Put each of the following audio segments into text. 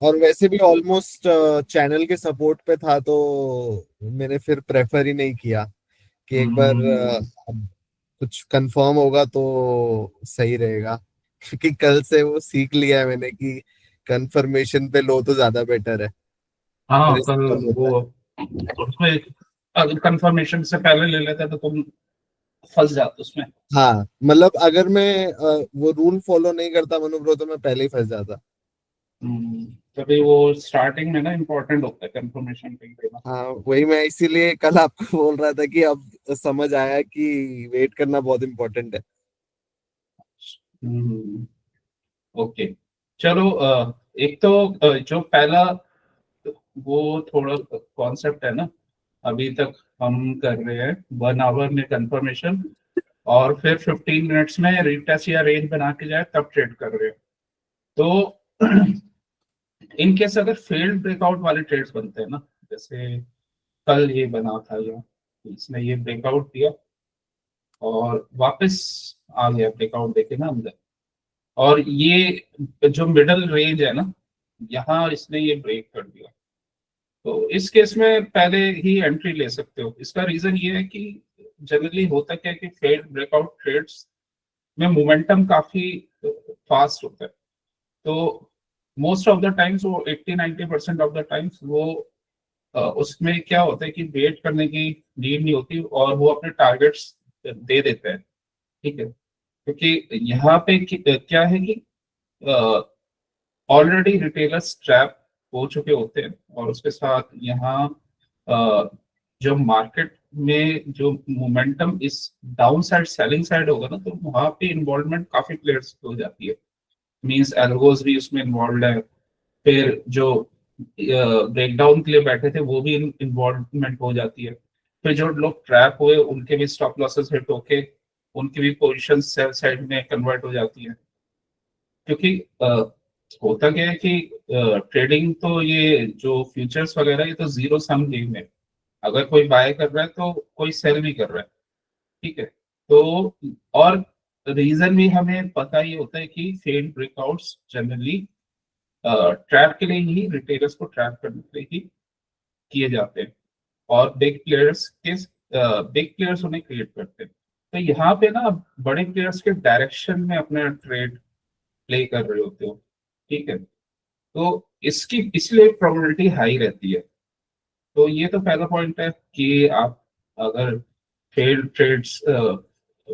और वैसे भी ऑलमोस्ट चैनल के सपोर्ट पे था, तो मैंने फिर प्रेफर ही नहीं किया कि एक बार हम्म। अब कुछ कंफर्म होगा तो सही रहेगा। क्योंकि कल से वो सीख लिया है मैंने कि कंफर्मेशन पे लो तो ज्यादा बेटर है, हाँ रिस्क कल कम होता वो है। उसमें अगर कंफर्मेशन से पहले ले लेते तो तुम फंस जाते उसमें। हाँ, मतलब अगर मैं वो रूल फॉलो नहीं करता मनु ब्रो, तो मैं पहले ही फंस जाता। हम्म। तभी वो स्टार्टिंग में ना इम्पोर्टेंट होता है कंफर्मेशन पे देना। हाँ, वही मैं इसीलिए कल आपको बोल रहा था कि अब समझ आया कि वेट करना बहुत इंपॉर्टेंट है। हम्म। ओके। चलो एक तो जो पहला वो थोड़ा कॉन्सेप्ट है ना, अभी तक हम कर रहे हैं 1 आवर में कंफर्मेशन, और फिर 15 मिनट्स में रिटेस्ट या रेंज बना के जाए तब ट्रेड कर रहे हैं। तो इन केस अगर फेल्ड ब्रेकआउट वाले ट्रेड्स बनते हैं ना, जैसे कल ये बना था, या इसने ये ब्रेकआउट दिया और वापस आ गया ब्रेकआउट देके ना अंदर, और ये जो मिडल रेंज है ना, यहाँ इसने ये ब्रेक कर दिया, तो इस केस में पहले ही एंट्री ले सकते हो। इसका रीजन ये है कि जनरली होता क्या है कि फेल्ड ब्रेकआउट ट्रेड्स में मोमेंटम काफी फास्ट होता है। तो मोस्ट ऑफ द टाइम्स वो 80-90% ऑफ द टाइम्स वो उसमें क्या होता है कि वेट करने की नीड नहीं होती और वो अपने टारगेट्स दे देते हैं। ठीक है, क्योंकि यहाँ पे क्या है कि ऑलरेडी रिटेलर्स ट्रैप हो चुके होते हैं, और उसके साथ यहाँ अ, जो मार्केट में जो मोमेंटम इस डाउन साइड सेलिंग साइड होगा ना, तो वहाँ पे इन्वॉल्वमेंट काफी प्लेयर्स हो जाती है। मींस एल्गोज भी उसमें इन्वॉल्व है, फिर जो ब्रेकडाउन के लिए बैठे थे वो भी इन्वॉल्वमेंट हो जाती है, फिर जो लोग ट्रैप हुए उनके भी स्टॉप लॉसेस हिट होके उनकी भी पोजीशन सेल साइड में कन्वर्ट हो जाती है। क्योंकि होता क्या है कि ट्रेडिंग तो ये जो फ्यूचर्स वगैरह ये तो जीरो सम गेम है। अगर कोई बाय कर रहा है तो कोई सेल भी कर रहा है। ठीक है, तो और रीजन भी हमें पता ही होता है कि फेल्ड ब्रेकआउट्स जनरली ट्रैप के लिए ही, रिटेलर्स को ट्रैप करने के लिए ही किए जाते हैं, और बिग प्लेयर्स उन्हें क्रिएट करते हैं। तो यहाँ पे ना बड़े प्लेयर्स के डायरेक्शन में अपना ट्रेड प्ले कर रहे होते हो। ठीक है, तो इसकी इसलिए प्रोबेबिलिटी हाई रहती है। तो ये तो पहला पॉइंट है कि आप अगर फेल्ड ट्रेड्स,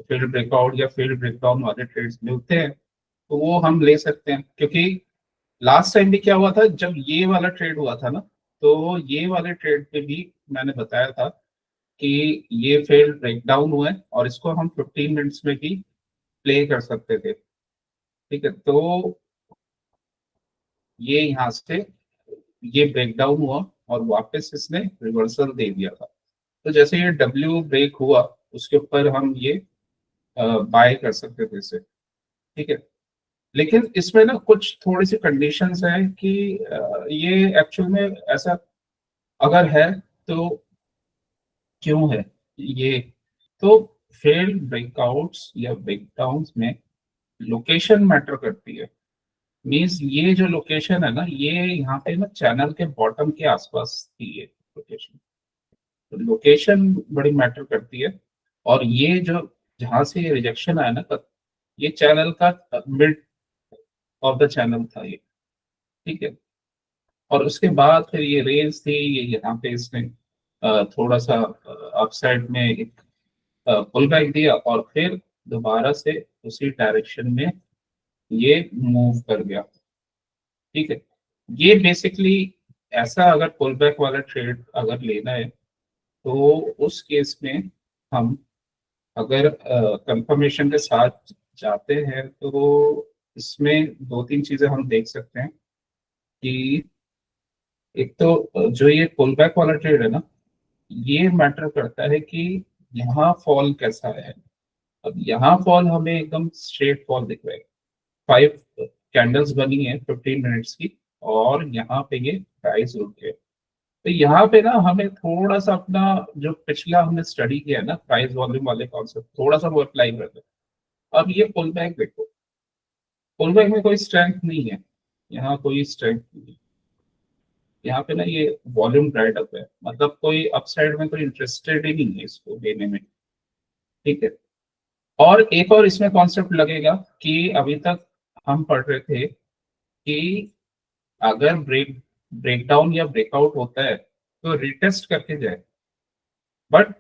फेल्ड ब्रेकआउट या फेल्ड ब्रेकडाउन वाले ट्रेड्स मिलते हैं तो वो हम ले सकते हैं। क्योंकि लास्ट टाइम भी क्या हुआ था जब ये वाला ट्रेड हुआ था ना, तो ये वाले ट्रेड पे भी मैंने बताया था कि ये फेल्ड ब्रेकडाउन हुआ है और इसको हम 15 मिनट्स में भी प्ले कर सकते थे। ठीक है, तो ये यहाँ से ये ब्रेकडाउन हुआ और वापस इसने रिवर्सल दे दिया था। तो जैसे ये डब्ल्यू ब्रेक हुआ उसके ऊपर हम ये बाय कर सकते थे इसे। ठीक है, लेकिन इसमें ना कुछ थोड़ी सी कंडीशंस है कि ये एक्चुअल में ऐसा अगर है तो क्यों है ये। तो फेल्ड ब्रेकआउट्स या ब्रेकडाउन्स में लोकेशन मैटर करती है। मीन्स ये जो लोकेशन है ना, ये यहाँ पे ना चैनल के बॉटम के आसपास थी ये लोकेशन। तो लोकेशन बड़ी मैटर करती है, और ये जो जहां से रिजेक्शन आया ना, ये चैनल का मिड ऑफ द चैनल था ये। ठीक है, और उसके बाद फिर ये रेंज थी, ये यहाँ पे इसने थोड़ा सा अपसाइड में एक पुल बैक दिया और फिर दोबारा से उसी डायरेक्शन में ये मूव कर गया। ठीक है, ये बेसिकली ऐसा अगर पुल बैक वाला ट्रेड अगर लेना है तो उस केस में हम अगर कंफर्मेशन के साथ जाते हैं तो इसमें दो तीन चीजें हम देख सकते हैं कि एक तो जो ये पुल बैक वाला ट्रेड है ना, ये मैटर करता है कि यहाँ फॉल कैसा है। अब यहाँ फॉल हमें एकदम स्ट्रेट फॉल दिख रहा है, 5 कैंडल्स बनी है 15 मिनट्स की, और यहाँ पे ये प्राइस रुक गए। तो यहाँ पे ना हमें थोड़ा सा अपना जो पिछला हमने स्टडी किया है ना प्राइस वॉल्यूम वाले कॉन्सेप्ट, थोड़ा सा वो अप्लाई करते हैं। अब ये पुल बैक देखो, पुल बैक में कोई स्ट्रेंथ नहीं है, यहाँ कोई स्ट्रेंथ नहीं है। यहाँ पे ना ये वॉल्यूम ड्राइड अप है, मतलब कोई अपसाइड में कोई इंटरेस्टेड ही नहीं है इसको लेने में। ठीक है। और एक और इसमें कॉन्सेप्ट लगेगा कि अभी तक हम पढ़ रहे थे कि अगर ब्रेकडाउन या ब्रेकआउट होता है तो रिटेस्ट करके जाए। बट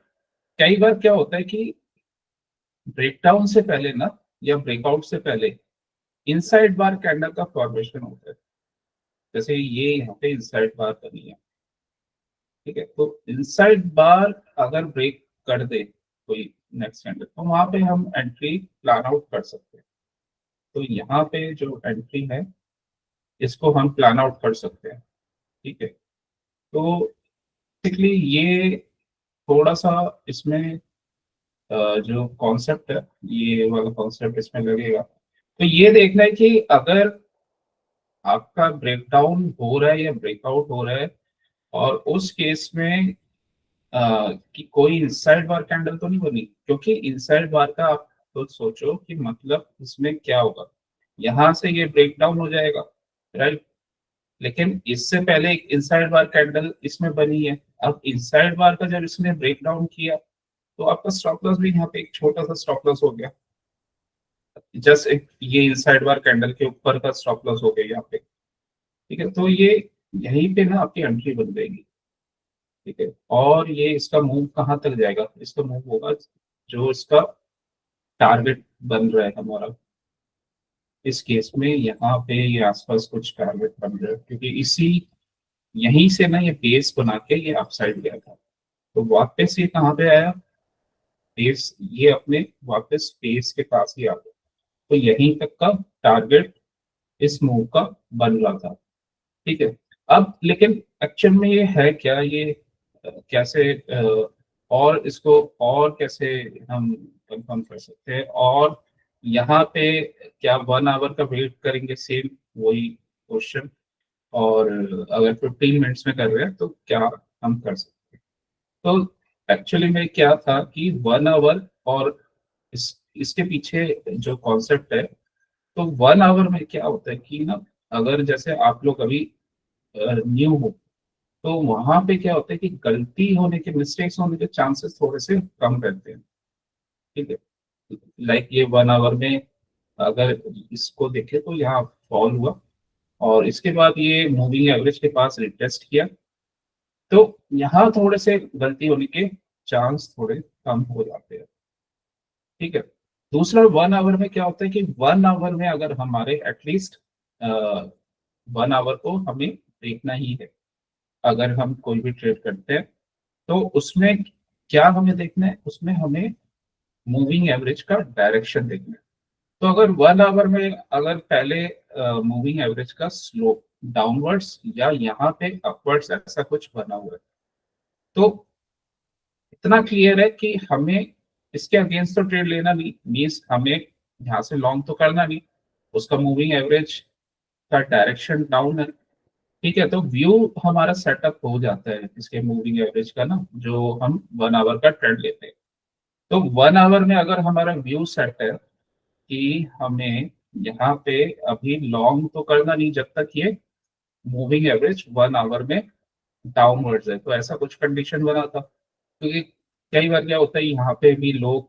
कई बार क्या होता है कि ब्रेकडाउन से पहले ना, या ब्रेकआउट से पहले इनसाइड बार कैंडल का फॉर्मेशन होता है। जैसे ये यहाँ पे इनसाइड बार बनी है। ठीक है, तो इनसाइड बार अगर ब्रेक कर दे कोई नेक्स्ट कैंडल, तो वहां पे हम एंट्री प्लान आउट कर सकते हैं। तो यहाँ पे जो एंट्री है इसको हम प्लान आउट कर सकते हैं। ठीक है। तो बेसिकली ये थोड़ा सा इसमें जो कॉन्सेप्ट है, ये वाला कॉन्सेप्ट इसमें लगेगा। तो ये देखना है कि अगर आपका ब्रेकडाउन हो रहा है या ब्रेकआउट हो रहा है, और उस केस में कि कोई इनसाइड बार कैंडल तो नहीं बनी, क्योंकि इनसाइड बार का आप खुद सोचो कि मतलब इसमें क्या होगा। यहां से ये ब्रेकडाउन हो जाएगा, राइट। लेकिन इससे पहले एक इनसाइड बार कैंडल इसमें बनी है। अब इनसाइड बार का जब इसने ब्रेकडाउन किया, तो आपका स्टॉप लॉस भी यहाँ पे एक छोटा सा स्टॉप लॉस हो गया। जस्ट एक ये इनसाइड बार कैंडल के ऊपर का स्टॉप लॉस हो गया यहाँ पे। ठीक है, तो ये यहीं पे ना आपकी एंट्री बन जाएगी। ठीक है, और ये इसका मूव कहाँ तक जाएगा, इसका मूव होगा जो इसका टारगेट बन रहा है हमारा। इस केस में यहाँ पे ये आसपास कुछ टारगेट बन रहा है, क्योंकि इसी यहीं से ना ये बेस बना के ये अपसाइड गया था। तो वापस ये कहाँ पे आया, बेस ये अपने वापस बेस के पास ही आ गया। तो यहीं तक का टारगेट इस मूव का बन रहा था। ठीक है। अब लेकिन एक्चुअल में ये है क्या, ये कैसे और इसको और कैसे हम कंफर्म कर सकते हैं, और यहाँ पे क्या 1 आवर का वेट करेंगे, सेम वही क्वेश्चन। और अगर 15 मिनट्स में कर रहे हैं तो क्या हम कर सकते हैं। तो एक्चुअली में क्या था कि 1 आवर और इसके पीछे जो कॉन्सेप्ट है, तो 1 आवर में क्या होता है कि ना, अगर जैसे आप लोग अभी न्यू हो, तो वहां पे क्या होता है कि गलती होने के, मिस्टेक्स होने के चांसेस थोड़े से कम रहते हैं। ठीक है। लाइक ये 1 आवर में अगर इसको देखें तो यहाँ फॉल हुआ, और इसके बाद ये मूविंग एवरेज के पास रिटेस्ट किया, तो यहाँ थोड़े से गलती होने के चांस थोड़े कम हो जाते हैं। ठीक है। दूसरा 1 आवर में क्या होता है कि 1 आवर में अगर हमारे एटलीस्ट 1 आवर को हमें देखना ही है। अगर हम कोई भी ट्रेड करते हैं तो उसमें क्या हमें देखना है, उसमें हमें मूविंग एवरेज का डायरेक्शन देखना है। तो अगर 1 आवर में अगर पहले मूविंग एवरेज का स्लोप डाउनवर्ड्स या यहाँ पे अपवर्ड्स ऐसा कुछ बना हुआ है, तो इतना क्लियर है कि हमें इसके अगेंस्ट तो ट्रेड लेना नहीं, मीन्स हमें यहाँ से लॉन्ग तो करना नहीं। उसका मूविंग एवरेज का डायरेक्शन डाउन है। ठीक है, तो व्यू हमारा सेटअप हो जाता है इसके मूविंग एवरेज का ना, जो हम 1 आवर का ट्रेंड लेते हैं। तो 1 आवर में अगर हमारा व्यू सेट है कि हमें यहाँ पे अभी लॉन्ग तो करना नहीं जब तक ये मूविंग एवरेज 1 आवर में डाउनवर्ड्स है, तो ऐसा कुछ कंडीशन बना था। क्योंकि कई बार क्या होता है, यहाँ पे भी लोग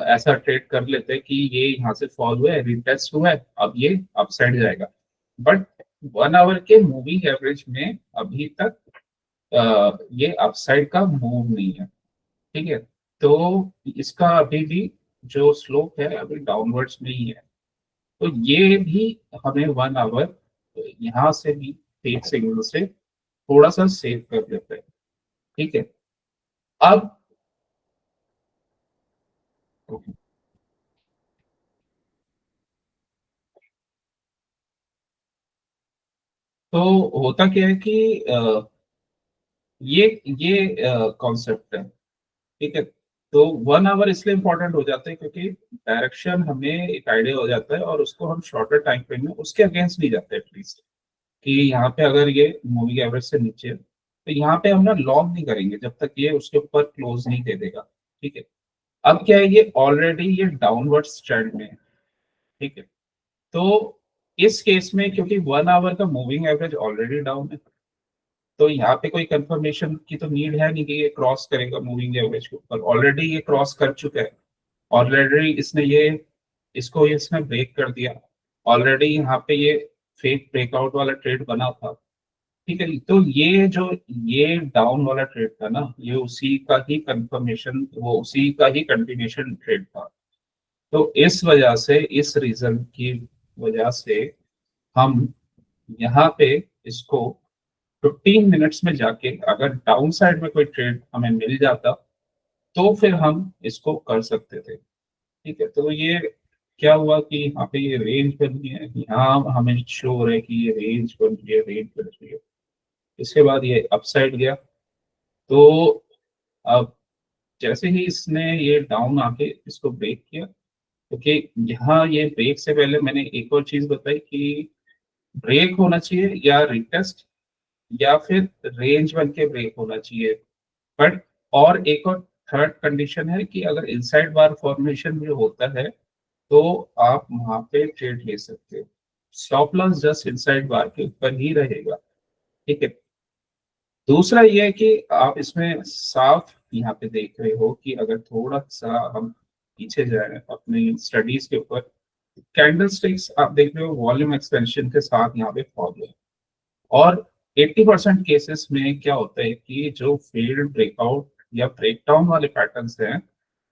ऐसा ट्रेड कर लेते हैं कि ये यहाँ से फॉल हुआ है, रिटेस्ट हुआ है, अब ये अपसाइड जाएगा। बट 1 आवर के मूविंग एवरेज में अभी तक ये अपसाइड का मूव नहीं है। ठीक है, तो इसका अभी भी जो स्लोप है अभी डाउनवर्ड्स में ही है। तो ये भी हमें 1 आवर यहाँ से भी फेक सिग्नल से थोड़ा सा सेव कर देता है। ठीक है। अब तो होता क्या है कि ये कॉन्सेप्ट है। ठीक है। तो 1 आवर इसलिए इंपॉर्टेंट हो जाता है क्योंकि डायरेक्शन हमें एक आइडिया हो जाता है, और उसको हम शॉर्टर टाइम फ्रेम में उसके अगेंस्ट नहीं जाते एटलीस्ट। कि यहाँ पे अगर ये मूविंग एवरेज से नीचे है, तो यहाँ पे हम ना लॉन्ग नहीं करेंगे जब तक ये उसके ऊपर क्लोज नहीं दे देगा। ठीक है। अब क्या है, ये ऑलरेडी ये डाउनवर्ड ट्रेंड में है। ठीक है। तो इस केस में क्योंकि 1 आवर का मूविंग एवरेज ऑलरेडी डाउन है, तो यहाँ पे कोई कंफर्मेशन की तो नीड है नहीं कि ये क्रॉस करेगा मूविंग एवरेज के ऊपर, ऑलरेडी ये क्रॉस कर चुका है, ऑलरेडी इसने ये इसको इसने ब्रेक कर दिया, ऑलरेडी यहाँ पे ये फेक ब्रेकआउट वाला ट्रेड बना था। ठीक है, तो ये जो ये डाउन वाला ट्रेड था ना, ये उसी का ही कंफर्मेशन, वो उसी का ही कंटिन्यूशन ट्रेड था। तो इस वजह से, इस रीजन की वजह से हम यहाँ पे इसको 15 मिनट्स में जाके अगर डाउन साइड में कोई ट्रेड हमें मिल जाता तो फिर हम इसको कर सकते थे। ठीक है, तो ये क्या हुआ कि यहाँ पे ये रेंज बन गई है, यहाँ हमें शो हो रहा है कि ये रेंज बन रही है, रेंज बन रही है। इसके बाद ये अपसाइड गया, तो अब जैसे ही इसने ये डाउन आके इसको ब्रेक किया, क्योंकि यहाँ ये ब्रेक से पहले मैंने एक और चीज बताई कि ब्रेक होना चाहिए या रिटेस्ट या फिर रेंज बन के ब्रेक होना चाहिए। बट और एक और थर्ड कंडीशन है कि अगर इनसाइड बार फॉर्मेशन भी होता है तो आप वहां पे ट्रेड ले सकते हो, स्टॉप लॉस जस्ट इनसाइड बार के ऊपर ही रहेगा। ठीक है, दूसरा ये है कि आप इसमें साफ यहाँ पे देख रहे हो कि अगर थोड़ा सा हम पीछे जाए अपने स्टडीज के ऊपर, कैंडल स्टिक्स आप देख रहे हो वॉल्यूम एक्सपेंशन के साथ यहाँ पे फॉल है, और 80% केसेस में क्या होता है कि जो फेल्ड ब्रेकआउट या ब्रेकडाउन वाले पैटर्न्स हैं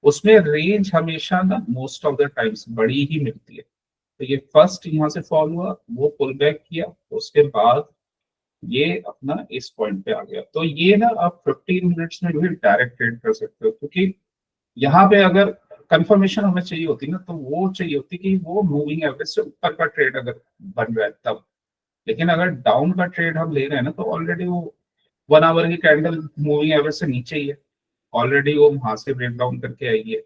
उसमें रेंज हमेशा ना मोस्ट ऑफ द टाइम्स बड़ी ही मिलती है। तो ये फर्स्ट यहाँ से फॉल हुआ, वो पुल बैक किया, उसके बाद ये अपना इस पॉइंट पे आ गया। तो ये ना आप 15 मिनट्स में भी डायरेक्ट ट्रेड कर सकते हो, क्योंकि यहाँ पे अगर कंफर्मेशन हमें चाहिए होती ना तो वो चाहिए होती कि वो मूविंग एवरेज से ऊपर का ट्रेड अगर बन रहा है तब। लेकिन अगर डाउन का ट्रेड हम ले रहे हैं ना तो ऑलरेडी वो 1 आवर की कैंडल मूविंग एवरेज से नीचे ही है, ऑलरेडी वो वहां से ब्रेक डाउन करके आई है।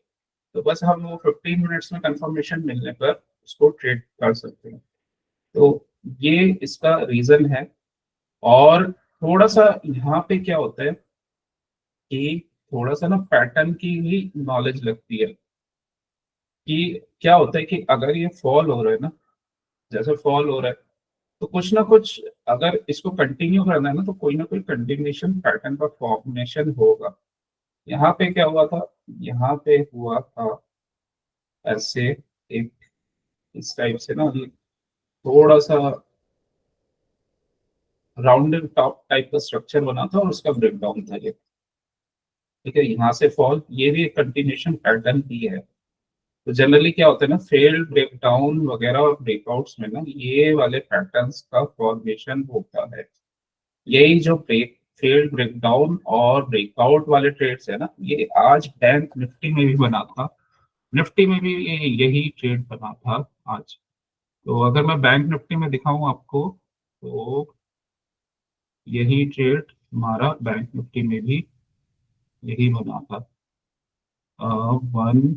तो बस हम वो 15 मिनट्स में कंफर्मेशन मिलने पर उसको ट्रेड कर सकते हैं। तो ये इसका रीजन है। और थोड़ा सा यहाँ पे क्या होता है कि थोड़ा सा ना पैटर्न की भी नॉलेज लगती है कि क्या होता है कि अगर ये फॉल हो रहा है ना, जैसे फॉल हो रहा है तो कुछ ना कुछ अगर इसको कंटिन्यू करना है ना तो कोई ना कोई कंटिन्यूशन पैटर्न का फॉर्मेशन होगा। यहाँ पे क्या हुआ था, यहाँ पे हुआ था ऐसे एक इस टाइप से ना, ये थोड़ा सा राउंडेड टॉप टाइप का स्ट्रक्चर बना था और उसका ब्रेकडाउन था ये। ठीक है, यहाँ से फॉल, ये भी एक कंटिन्यूशन पैटर्न ही है। तो जनरली क्या होता है ना, फेल्ड ब्रेकडाउन वगैरह और ब्रेकआउट्स में ना ये वाले पैटर्न्स का फॉर्मेशन होता है। यही जो ब्रेक फेल्ड ब्रेकडाउन और ब्रेकआउट वाले ट्रेड्स है ना, ये आज बैंक निफ्टी में भी बना था, निफ्टी में भी यही ट्रेड बना था आज। तो अगर मैं बैंक निफ्टी में दिखाऊं आपको तो यही ट्रेड हमारा बैंक निफ्टी में भी यही बना था। 1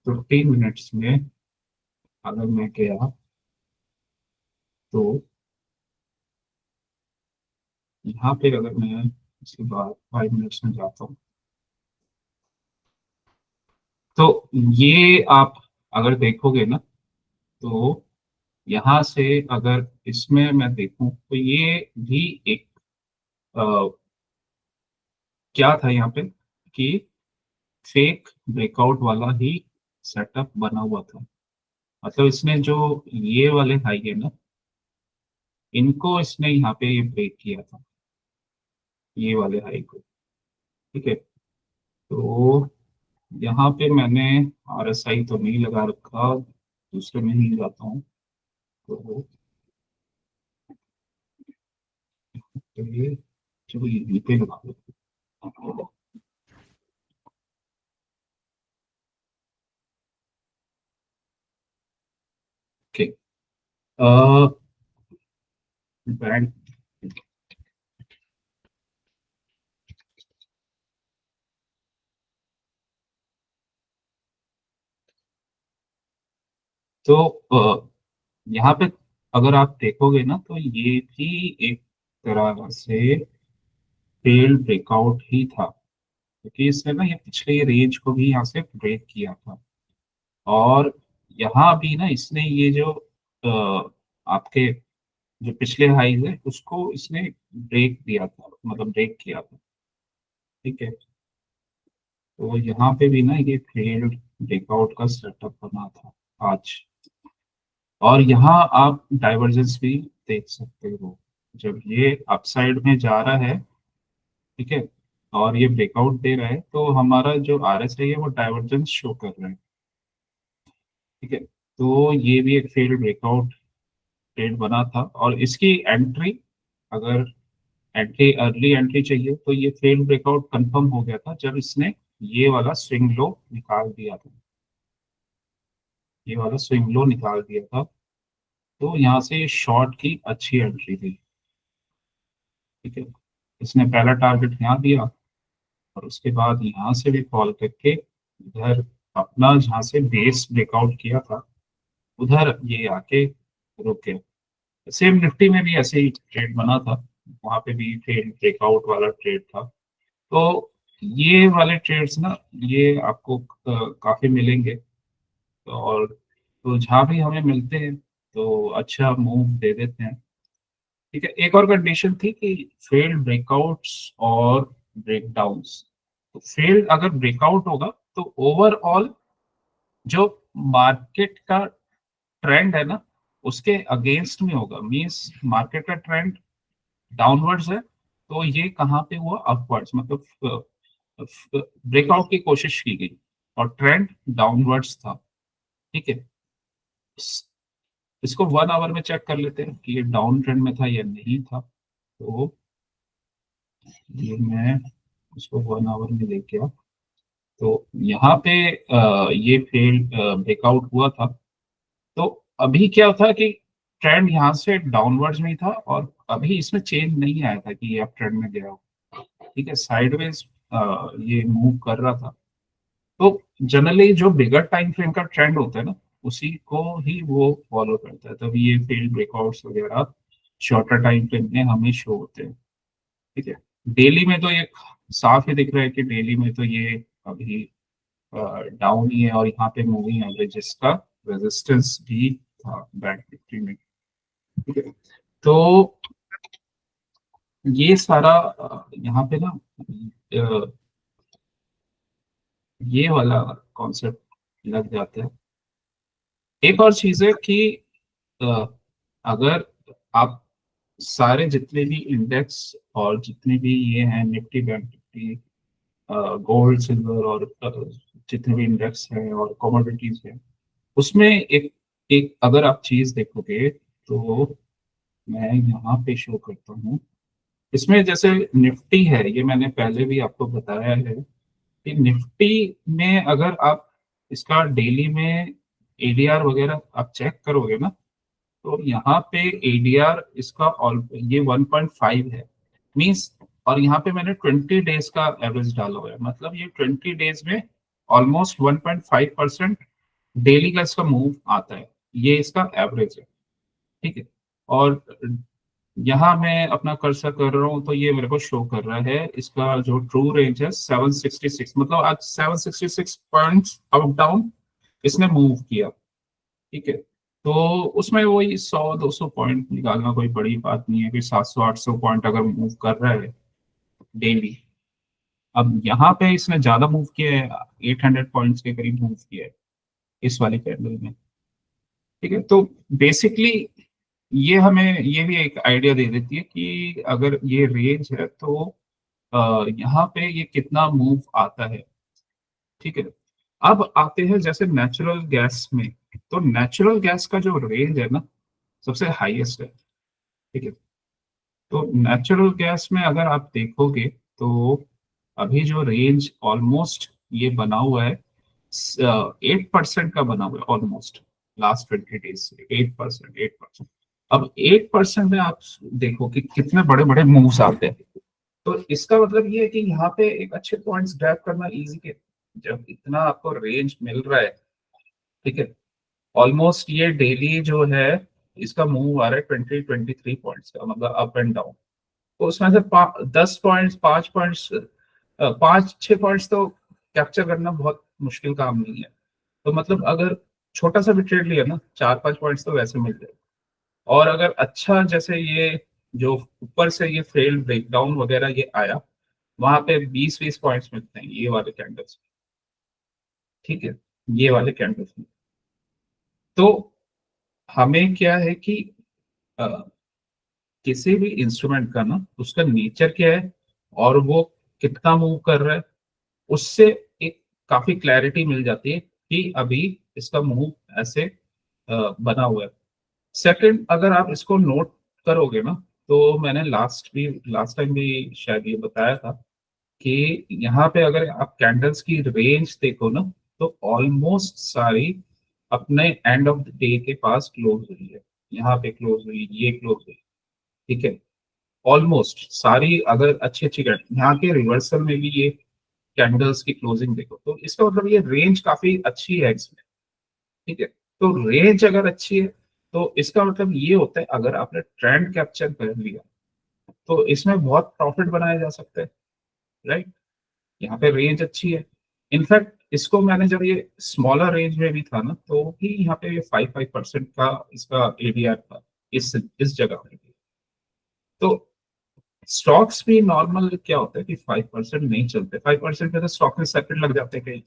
15 मिनट्स में अगर मैं गया तो यहाँ पे अगर मैं इसके बाद 5 मिनट्स में जाता हूँ तो ये आप अगर देखोगे ना तो यहाँ से अगर इसमें मैं देखूं तो ये भी एक क्या था यहाँ पे कि फेक ब्रेकआउट वाला ही सेटअप बना हुआ था। मतलब इसने जो ये वाले हाई है ना, इनको इसने यहाँ पे ये ब्रेक किया था, ये वाले हाई को। ठीक है, तो यहाँ पे मैंने RSI तो नहीं लगा रखा, दूसरे में ही जाता हूँ। तो ये चलो ये पे लगा दो। ओके, बैंक तो यहाँ पे अगर आप देखोगे ना तो ये भी एक तरह से फेल्ड ब्रेकआउट ही था, क्योंकि इसने ना ये पिछले रेंज को भी यहाँ से ब्रेक किया था। और यहाँ भी ना इसने ये जो आपके जो पिछले हाईज है उसको इसने ब्रेक दिया था, मतलब ब्रेक किया था। ठीक है, तो यहाँ पे भी ना ये फेल्ड ब्रेकआउट का सेटअप बना था आज। और यहाँ आप डाइवर्जेंस भी देख सकते हो, जब ये अपसाइड में जा रहा है, ठीक है, और ये ब्रेकआउट दे रहा है, तो हमारा जो RSI है वो डाइवर्जेंस शो कर रहा है। ठीक है, तो ये भी एक फेल्ड ब्रेकआउट ट्रेड बना था, और इसकी एंट्री, अगर एंट्री अर्ली एंट्री चाहिए तो ये फेल्ड ब्रेकआउट कंफर्म हो गया था जब इसने ये वाला स्विंग लो निकाल दिया था, ये वाला स्विंग लो निकाल दिया था। तो यहाँ से शॉर्ट की अच्छी एंट्री थी। ठीक है, इसने पहला टारगेट यहाँ दिया, और उसके बाद यहाँ से भी फॉल करके इधर अपना जहाँ से बेस ब्रेकआउट किया था उधर ये आके रुक गया। सेम निफ्टी में भी ऐसे ही ट्रेड बना था, वहां पे भी ट्रेड ब्रेकआउट वाला ट्रेड था। तो ये वाले ट्रेड्स ना, ये आपको काफी मिलेंगे। और तो जहाँ भी हमें मिलते हैं तो अच्छा मूव दे देते हैं। ठीक है, एक और कंडीशन थी कि फेल्ड ब्रेकआउट्स और ब्रेकडाउन्स। तो फेल्ड अगर ब्रेकआउट होगा तो ओवरऑल जो मार्केट का ट्रेंड है ना उसके अगेंस्ट में होगा। मींस मार्केट का ट्रेंड डाउनवर्ड्स है, तो ये कहाँ पे हुआ, अपवर्ड्स, मतलब ब्रेकआउट की कोशिश की गई और ट्रेंड डाउनवर्ड्स था। ठीक है, इस- इसको 1 आवर में चेक कर लेते हैं कि ये डाउन ट्रेंड में था या नहीं था। तो ये मैं इसको 1 आवर में लेके आ, तो यहाँ पे ये फेल ब्रेकआउट हुआ था। तो अभी क्या था कि ट्रेंड यहाँ से डाउनवर्ड्स में ही था, और अभी इसमें चेंज नहीं आया था कि ये अप ट्रेंड में गया हो। ठीक है, साइडवेज ये मूव कर रहा था। तो जनरली जो बिगर टाइम फ्रेम का ट्रेंड होता है ना उसी को ही वो फॉलो करता है, तभी ये फेल ब्रेकआउट्स वगैरह शॉर्टर टाइम फ्रेम में हमें शो होते हैं। ठीक है, डेली में तो ये साफ ही दिख रहा है कि डेली में तो ये अभी डाउन ही है, और यहाँ पे मूविंग एवरेजेस का रेजिस्टेंस भी था बैंक निफ्टी में। ठीक है, तो ये सारा यहाँ पे ना अ, ये वाला कॉन्सेप्ट लग जाता है। एक और चीज है कि अ, अगर आप सारे जितने भी इंडेक्स और जितने भी ये हैं Nifty bank Nifty, gold silver और जितने भी इंडेक्स हैं और कमोडिटीज हैं, उसमें एक एक अगर आप चीज देखोगे तो मैं यहाँ पे शो करता हूँ। इसमें जैसे निफ्टी है, ये मैंने पहले भी आपको बताया है कि निफ्टी में अगर आप इसका डेली में ADR वगैरह आप चेक करोगे ना, तो यहाँ पे ADR इसका ऑल ये 1.5 है, मीन्स। और यहाँ पे मैंने 20 डेज का एवरेज डाला हुआ है, मतलब ये 20 डेज में ऑलमोस्ट 1.5% डेली का इसका मूव आता है, ये इसका एवरेज है। ठीक है, और यहाँ मैं अपना कर्सर कर रहा हूँ तो ये मेरे को शो कर रहा है इसका जो ट्रू रेंज है 766, मतलब आज 766 पॉइंट्स अप डाउन इसने मूव किया। ठीक है, तो उसमें वही 100-200 पॉइंट निकालना कोई बड़ी बात नहीं है कि 700-800 पॉइंट अगर मूव कर रहा है डेली। अब यहाँ पे इसने ज्यादा मूव किया है, 800 पॉइंट्स के करीब मूव किया है इस वाली कैंडल में। ठीक है, तो बेसिकली ये हमें ये भी एक आइडिया दे देती है कि अगर ये रेंज है तो यहाँ पे ये कितना मूव आता है। ठीक है, अब आते हैं जैसे नेचुरल गैस में। तो नेचुरल गैस का जो रेंज है ना सबसे हाईएस्ट है। ठीक है, तो नेचुरल गैस में अगर आप देखोगे तो अभी जो रेंज ऑलमोस्ट ये बना हुआ है 8% का बना हुआ है ऑलमोस्ट, लास्ट 20 डेज से 8%। अब 8% में आप देखो कि कितने बड़े बड़े मूव्स आते हैं। तो इसका मतलब ये है कि यहाँ पे एक अच्छे पॉइंट्स ग्रैब करना इजी है जब इतना आपको रेंज मिल रहा है। ठीक है, ऑलमोस्ट ये डेली जो है इसका मूव आ रहा है 20-23 पॉइंट्स का, मतलब अप एंड डाउन। तो उसमें से 10 पॉइंट्स, 5 पॉइंट्स, 5-6 पॉइंट्स तो कैप्चर करना बहुत मुश्किल काम नहीं है। तो मतलब अगर छोटा सा भी ट्रेड लिया ना 4-5 पॉइंट्स तो वैसे मिल जाए। और अगर अच्छा जैसे ये जो ऊपर से ये फेल्ड ब्रेकडाउन वगैरह ये आया, वहां पे 20-20 पॉइंट्स मिलते हैं ये वाले कैंडल्स, ठीक है, ये वाले कैंडल्स में। तो हमें क्या है कि अ, किसी भी इंस्ट्रूमेंट का ना उसका नेचर क्या है और वो कितना मूव कर रहा है, उससे एक काफी क्लैरिटी मिल जाती है कि अभी इसका मूव ऐसे बना हुआ है। सेकंड, अगर आप इसको नोट करोगे ना, तो मैंने लास्ट टाइम भी शायद ये बताया था कि यहाँ पे अगर आप कैंडल्स की रेंज देखो ना, तो ऑलमोस्ट सारी अपने एंड ऑफ द डे के पास क्लोज हुई है। यहाँ पे क्लोज हुई, ये क्लोज हुई, ठीक है, ऑलमोस्ट सारी। अगर अच्छी अच्छी कैंडल यहाँ के रिवर्सल में भी ये कैंडल्स की क्लोजिंग देखो, तो इसका मतलब ये रेंज काफी अच्छी है इसमें, ठीक है। तो रेंज अगर अच्छी है तो इसका मतलब ये होता है अगर आपने ट्रेंड कैप्चर कर लिया तो इसमें बहुत प्रॉफिट बनाया जा सकता है, राइट। यहाँ पे रेंज अच्छी है। इनफैक्ट इसको मैंने जब ये स्मॉलर रेंज में भी था ना, तो भी यहाँ पे ये 5% का इसका एडीआर था इस जगह पे भी। तो स्टॉक्स भी नॉर्मल क्या होता है कि 5% नहीं चलते, 5% पे तो स्टॉक में सेकंड लग जाते हैं कहीं।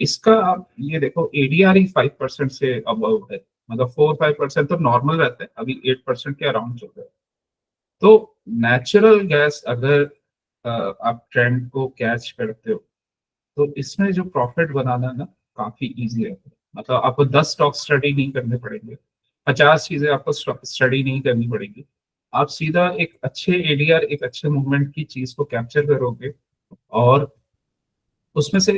इसका आप ये देखो एडीआर ही 5% से अबव है, मतलब 4-5% तो नॉर्मल रहता है, अभी 8% के अराउंड चल रहा है। तो नेचुरल गैस अगर आप ट्रेंड को कैच करते हो तो इसमें जो प्रॉफिट बनाना ना काफी इजी है। मतलब आपको 10 स्टॉक स्टडी नहीं करने पड़ेंगे, 50 चीजें आपको स्टडी नहीं करनी पड़ेगी। आप सीधा एक अच्छे एडीआर, एक अच्छे मूवमेंट की चीज को कैप्चर करोगे और उसमें से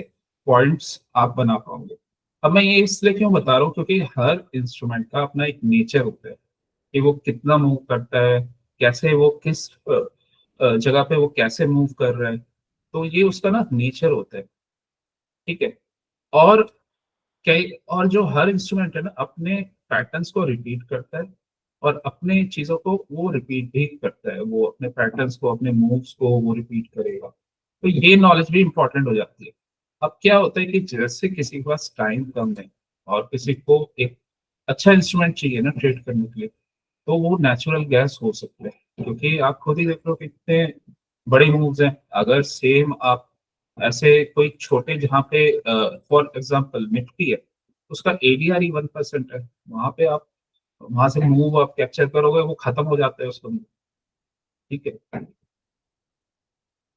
पॉइंट्स आप बना पाओगे। अब मैं ये इसलिए क्यों बता रहा हूँ, क्योंकि हर इंस्ट्रूमेंट का अपना एक नेचर होता है कि वो कितना मूव करता है, कैसे वो किस जगह पे वो कैसे मूव कर रहा है। तो ये उसका ना नेचर होता है, ठीक है। और कई और जो हर इंस्ट्रूमेंट है ना अपने पैटर्न्स को रिपीट करता है और अपने चीजों को वो रिपीट भी करता है, वो अपने पैटर्न्स को, अपने मूव्स को वो रिपीट करेगा। तो ये नॉलेज भी इंपॉर्टेंट हो जाती है। अब क्या होता है कि जैसे किसी के पास टाइम कम है और किसी को एक अच्छा इंस्ट्रूमेंट चाहिए ना ट्रेड करने के लिए, तो वो नेचुरल गैस हो सकता है। क्योंकि आप खुद ही देख लो कितने बड़े मूव्स हैं। अगर सेम आप ऐसे कोई छोटे जहाँ पे फॉर एग्जांपल निफ्टी है, उसका एडीआर ही 1% है, वहां पे आप वहां से मूव आप कैप्चर करोगे वो खत्म हो जाता है उसका move, ठीक है।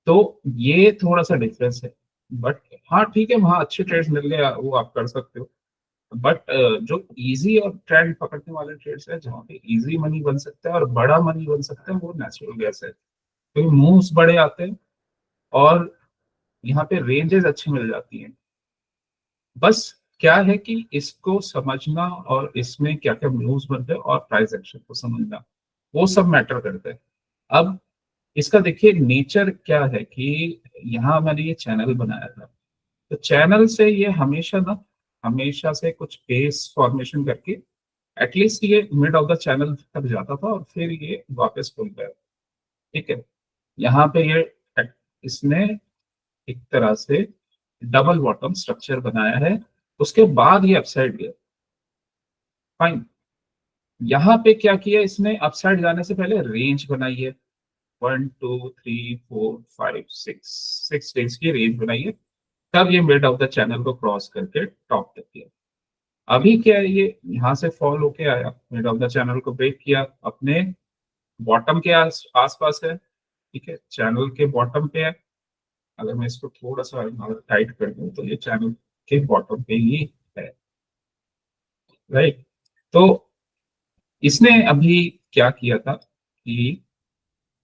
तो ये थोड़ा सा डिफरेंस है। बट हाँ ठीक है, वहाँ अच्छे ट्रेड्स मिल गए वो आप कर सकते हो। बट जो इजी और ट्रेंड पकड़ने वाले ट्रेड्स है जहाँ पे इजी मनी बन सकता है और बड़ा मनी बन सकता है, वो नेचुरल गैस है, क्योंकि मूव्स बड़े आते हैं और यहाँ पे रेंजेस अच्छी मिल जाती हैं। बस क्या है कि इसको समझना और इसमें क्या क्या मूव्स बनते हैं और प्राइस एक्शन को समझना, वो सब मैटर करते हैं। अब इसका देखिए नेचर क्या है कि यहाँ मैंने ये चैनल बनाया था, तो चैनल से ये हमेशा ना, हमेशा से कुछ बेस फॉर्मेशन करके एटलीस्ट ये मिड ऑफ द चैनल तक जाता था और फिर ये वापस खुल गया, ठीक है। यहाँ पे ये इसने एक तरह से डबल बॉटम स्ट्रक्चर बनाया है, उसके बाद ये अपसाइड गया, फाइन। यहाँ पे क्या किया इसने, अपसाइड जाने से पहले रेंज बनाई है, 1 2 3 4 5 6, 6 डेज की रेंज बनाई है। तब ये मिड ऑफ द चैनल को क्रॉस करके टॉप तक किया। अभी क्या है, ये यहाँ से फॉल होके आया, मिड ऑफ द चैनल को ब्रेक किया, अपने बॉटम के आसपास है, ठीक है, चैनल के बॉटम पे है। अगर मैं इसको थोड़ा सा टाइट कर दूं तो ये चैनल के बॉटम पे ही है, राइट। तो इसने अभी क्या किया था कि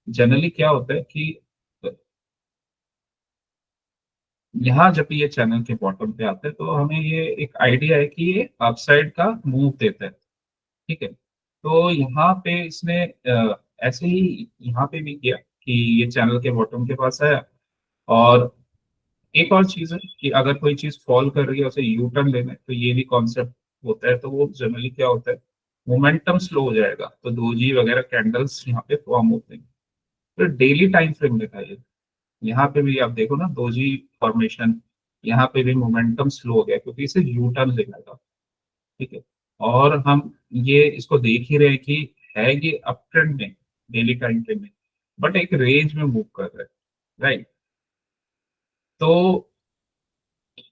जनरली क्या होता है कि यहाँ जब ये चैनल के बॉटम पे आता है तो हमें ये एक आइडिया है कि ये अपसाइड का मूव देता है, ठीक है। तो यहाँ पे इसने ऐसे ही यहाँ पे भी किया कि ये चैनल के बॉटम के पास आया। और एक और चीज है कि अगर कोई चीज फॉल कर रही है उसे यू टर्न लेना है, तो ये भी कॉन्सेप्ट होता है। तो वो जनरली क्या होता है, मोमेंटम स्लो हो जाएगा तो दोजी वगैरह कैंडल्स यहाँ पे फॉर्म होते हैं। तो डेली टाइम फ्रेम देखा है, यहाँ पे भी आप देखो ना दोजी फॉर्मेशन, यहाँ पे भी मोमेंटम स्लो हो गया क्योंकि इसे यू टर्न लेना था, ठीक है। और हम ये इसको देख ही रहे हैं कि है ये अप ट्रेंड में डेली टाइम फ्रेम में, बट एक रेंज में मूव कर रहा है, राइट। तो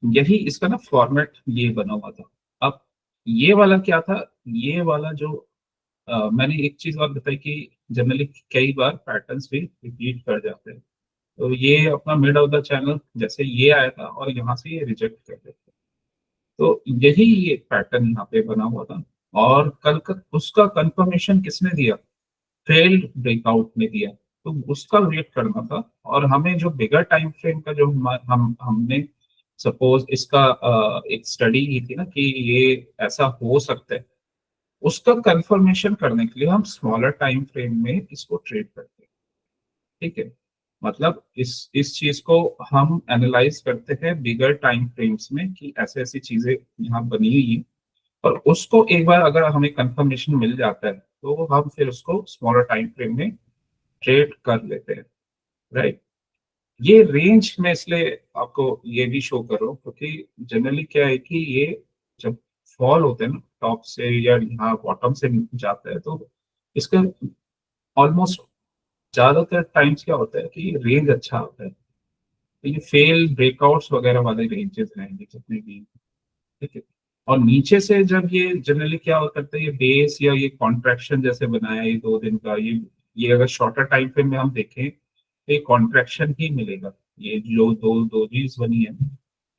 यही इसका ना फॉर्मेट ये बना हुआ था। अब ये वाला क्या था, ये वाला जो मैंने एक चीज और बताई कि जनरली कई बार पैटर्न्स भी रिपीट कर जाते हैं। तो ये अपना मिड ऑफ द चैनल जैसे ये आया था और यहाँ से ये रिजेक्ट कर देते, तो यही ये पैटर्न यहाँ पे बना हुआ था। और कल का उसका कंफर्मेशन किसने दिया, फेल्ड ब्रेकआउट ने दिया। तो उसका वेट करना था, और हमें जो बिगर टाइम फ्रेम का जो हमने सपोज इसका एक स्टडी की थी ना कि ये ऐसा हो सकता है, उसका कंफर्मेशन करने के लिए हम स्मॉलर टाइम फ्रेम में इसको ट्रेड करते हैं। ठीक है, मतलब इस चीज को हम एनालाइज करते हैं बिगर टाइम फ्रेम्स में कि ऐसे ऐसी चीजें यहाँ बनी हुई हैं, और उसको एक बार अगर हमें कंफर्मेशन मिल जाता है तो हम फिर उसको स्मॉलर टाइम फ्रेम में ट्रेड कर लेते हैं, राइट। ये रेंज में इसलिए आपको ये भी शो कर रहा हूँ क्योंकि जनरली क्या है कि ये जब फॉल होते हैं ना टॉप से या यहाँ बॉटम से जाता है, तो इसका ऑलमोस्ट ज्यादातर टाइम्स क्या होता है कि रेंज अच्छा होता है। तो ये फेल ब्रेकआउट्स वगैरह वाले रेंजेस रहेंगे जितने भी, ठीक है। और नीचे से जब ये जनरली क्या करता है, ये बेस या ये कॉन्ट्रैक्शन जैसे बनाया ये 2 दिन का, ये अगर शॉर्टर टाइम फ्रेम में हम देखें तो ये कॉन्ट्रैक्शन ही मिलेगा। ये जो दो दो चीज बनी है,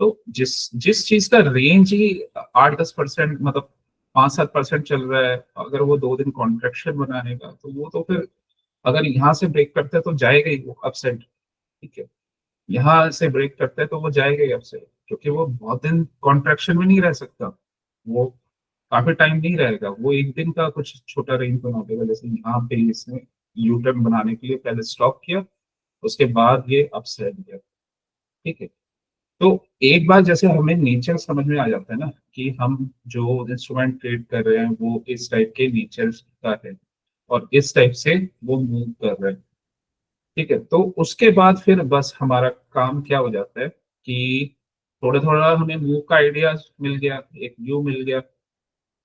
तो जिस जिस चीज का रेंज ही 8-10% मतलब 5-7% चल रहा है, अगर वो 2 दिन कॉन्ट्रैक्शन बनाएगा तो वो तो फिर अगर यहाँ से ब्रेक करता है तो जाएगा ही वो अपसाइड, ठीक है। यहाँ से ब्रेक करता है तो वो जाएगा ही अपसाइड, क्योंकि वो बहुत दिन कॉन्ट्रैक्शन में नहीं रह सकता, वो काफी टाइम नहीं रहेगा, वो एक दिन का कुछ छोटा रेंज बना देगा। जैसे यहाँ पे इसने यू टर्न बनाने के लिए पहले स्टॉप किया, उसके बाद ये अपसाइड गया, ठीक है। तो एक बार जैसे हमें नेचर समझ में आ जाता है ना कि हम जो इंस्ट्रूमेंट ट्रेड कर रहे हैं वो इस टाइप के नेचर का है और इस टाइप से वो मूव कर रहे हैं, ठीक है। तो उसके बाद फिर बस हमारा काम क्या हो जाता है कि थोड़ा थोड़ा हमें मूव का आइडिया मिल गया, एक व्यू मिल गया,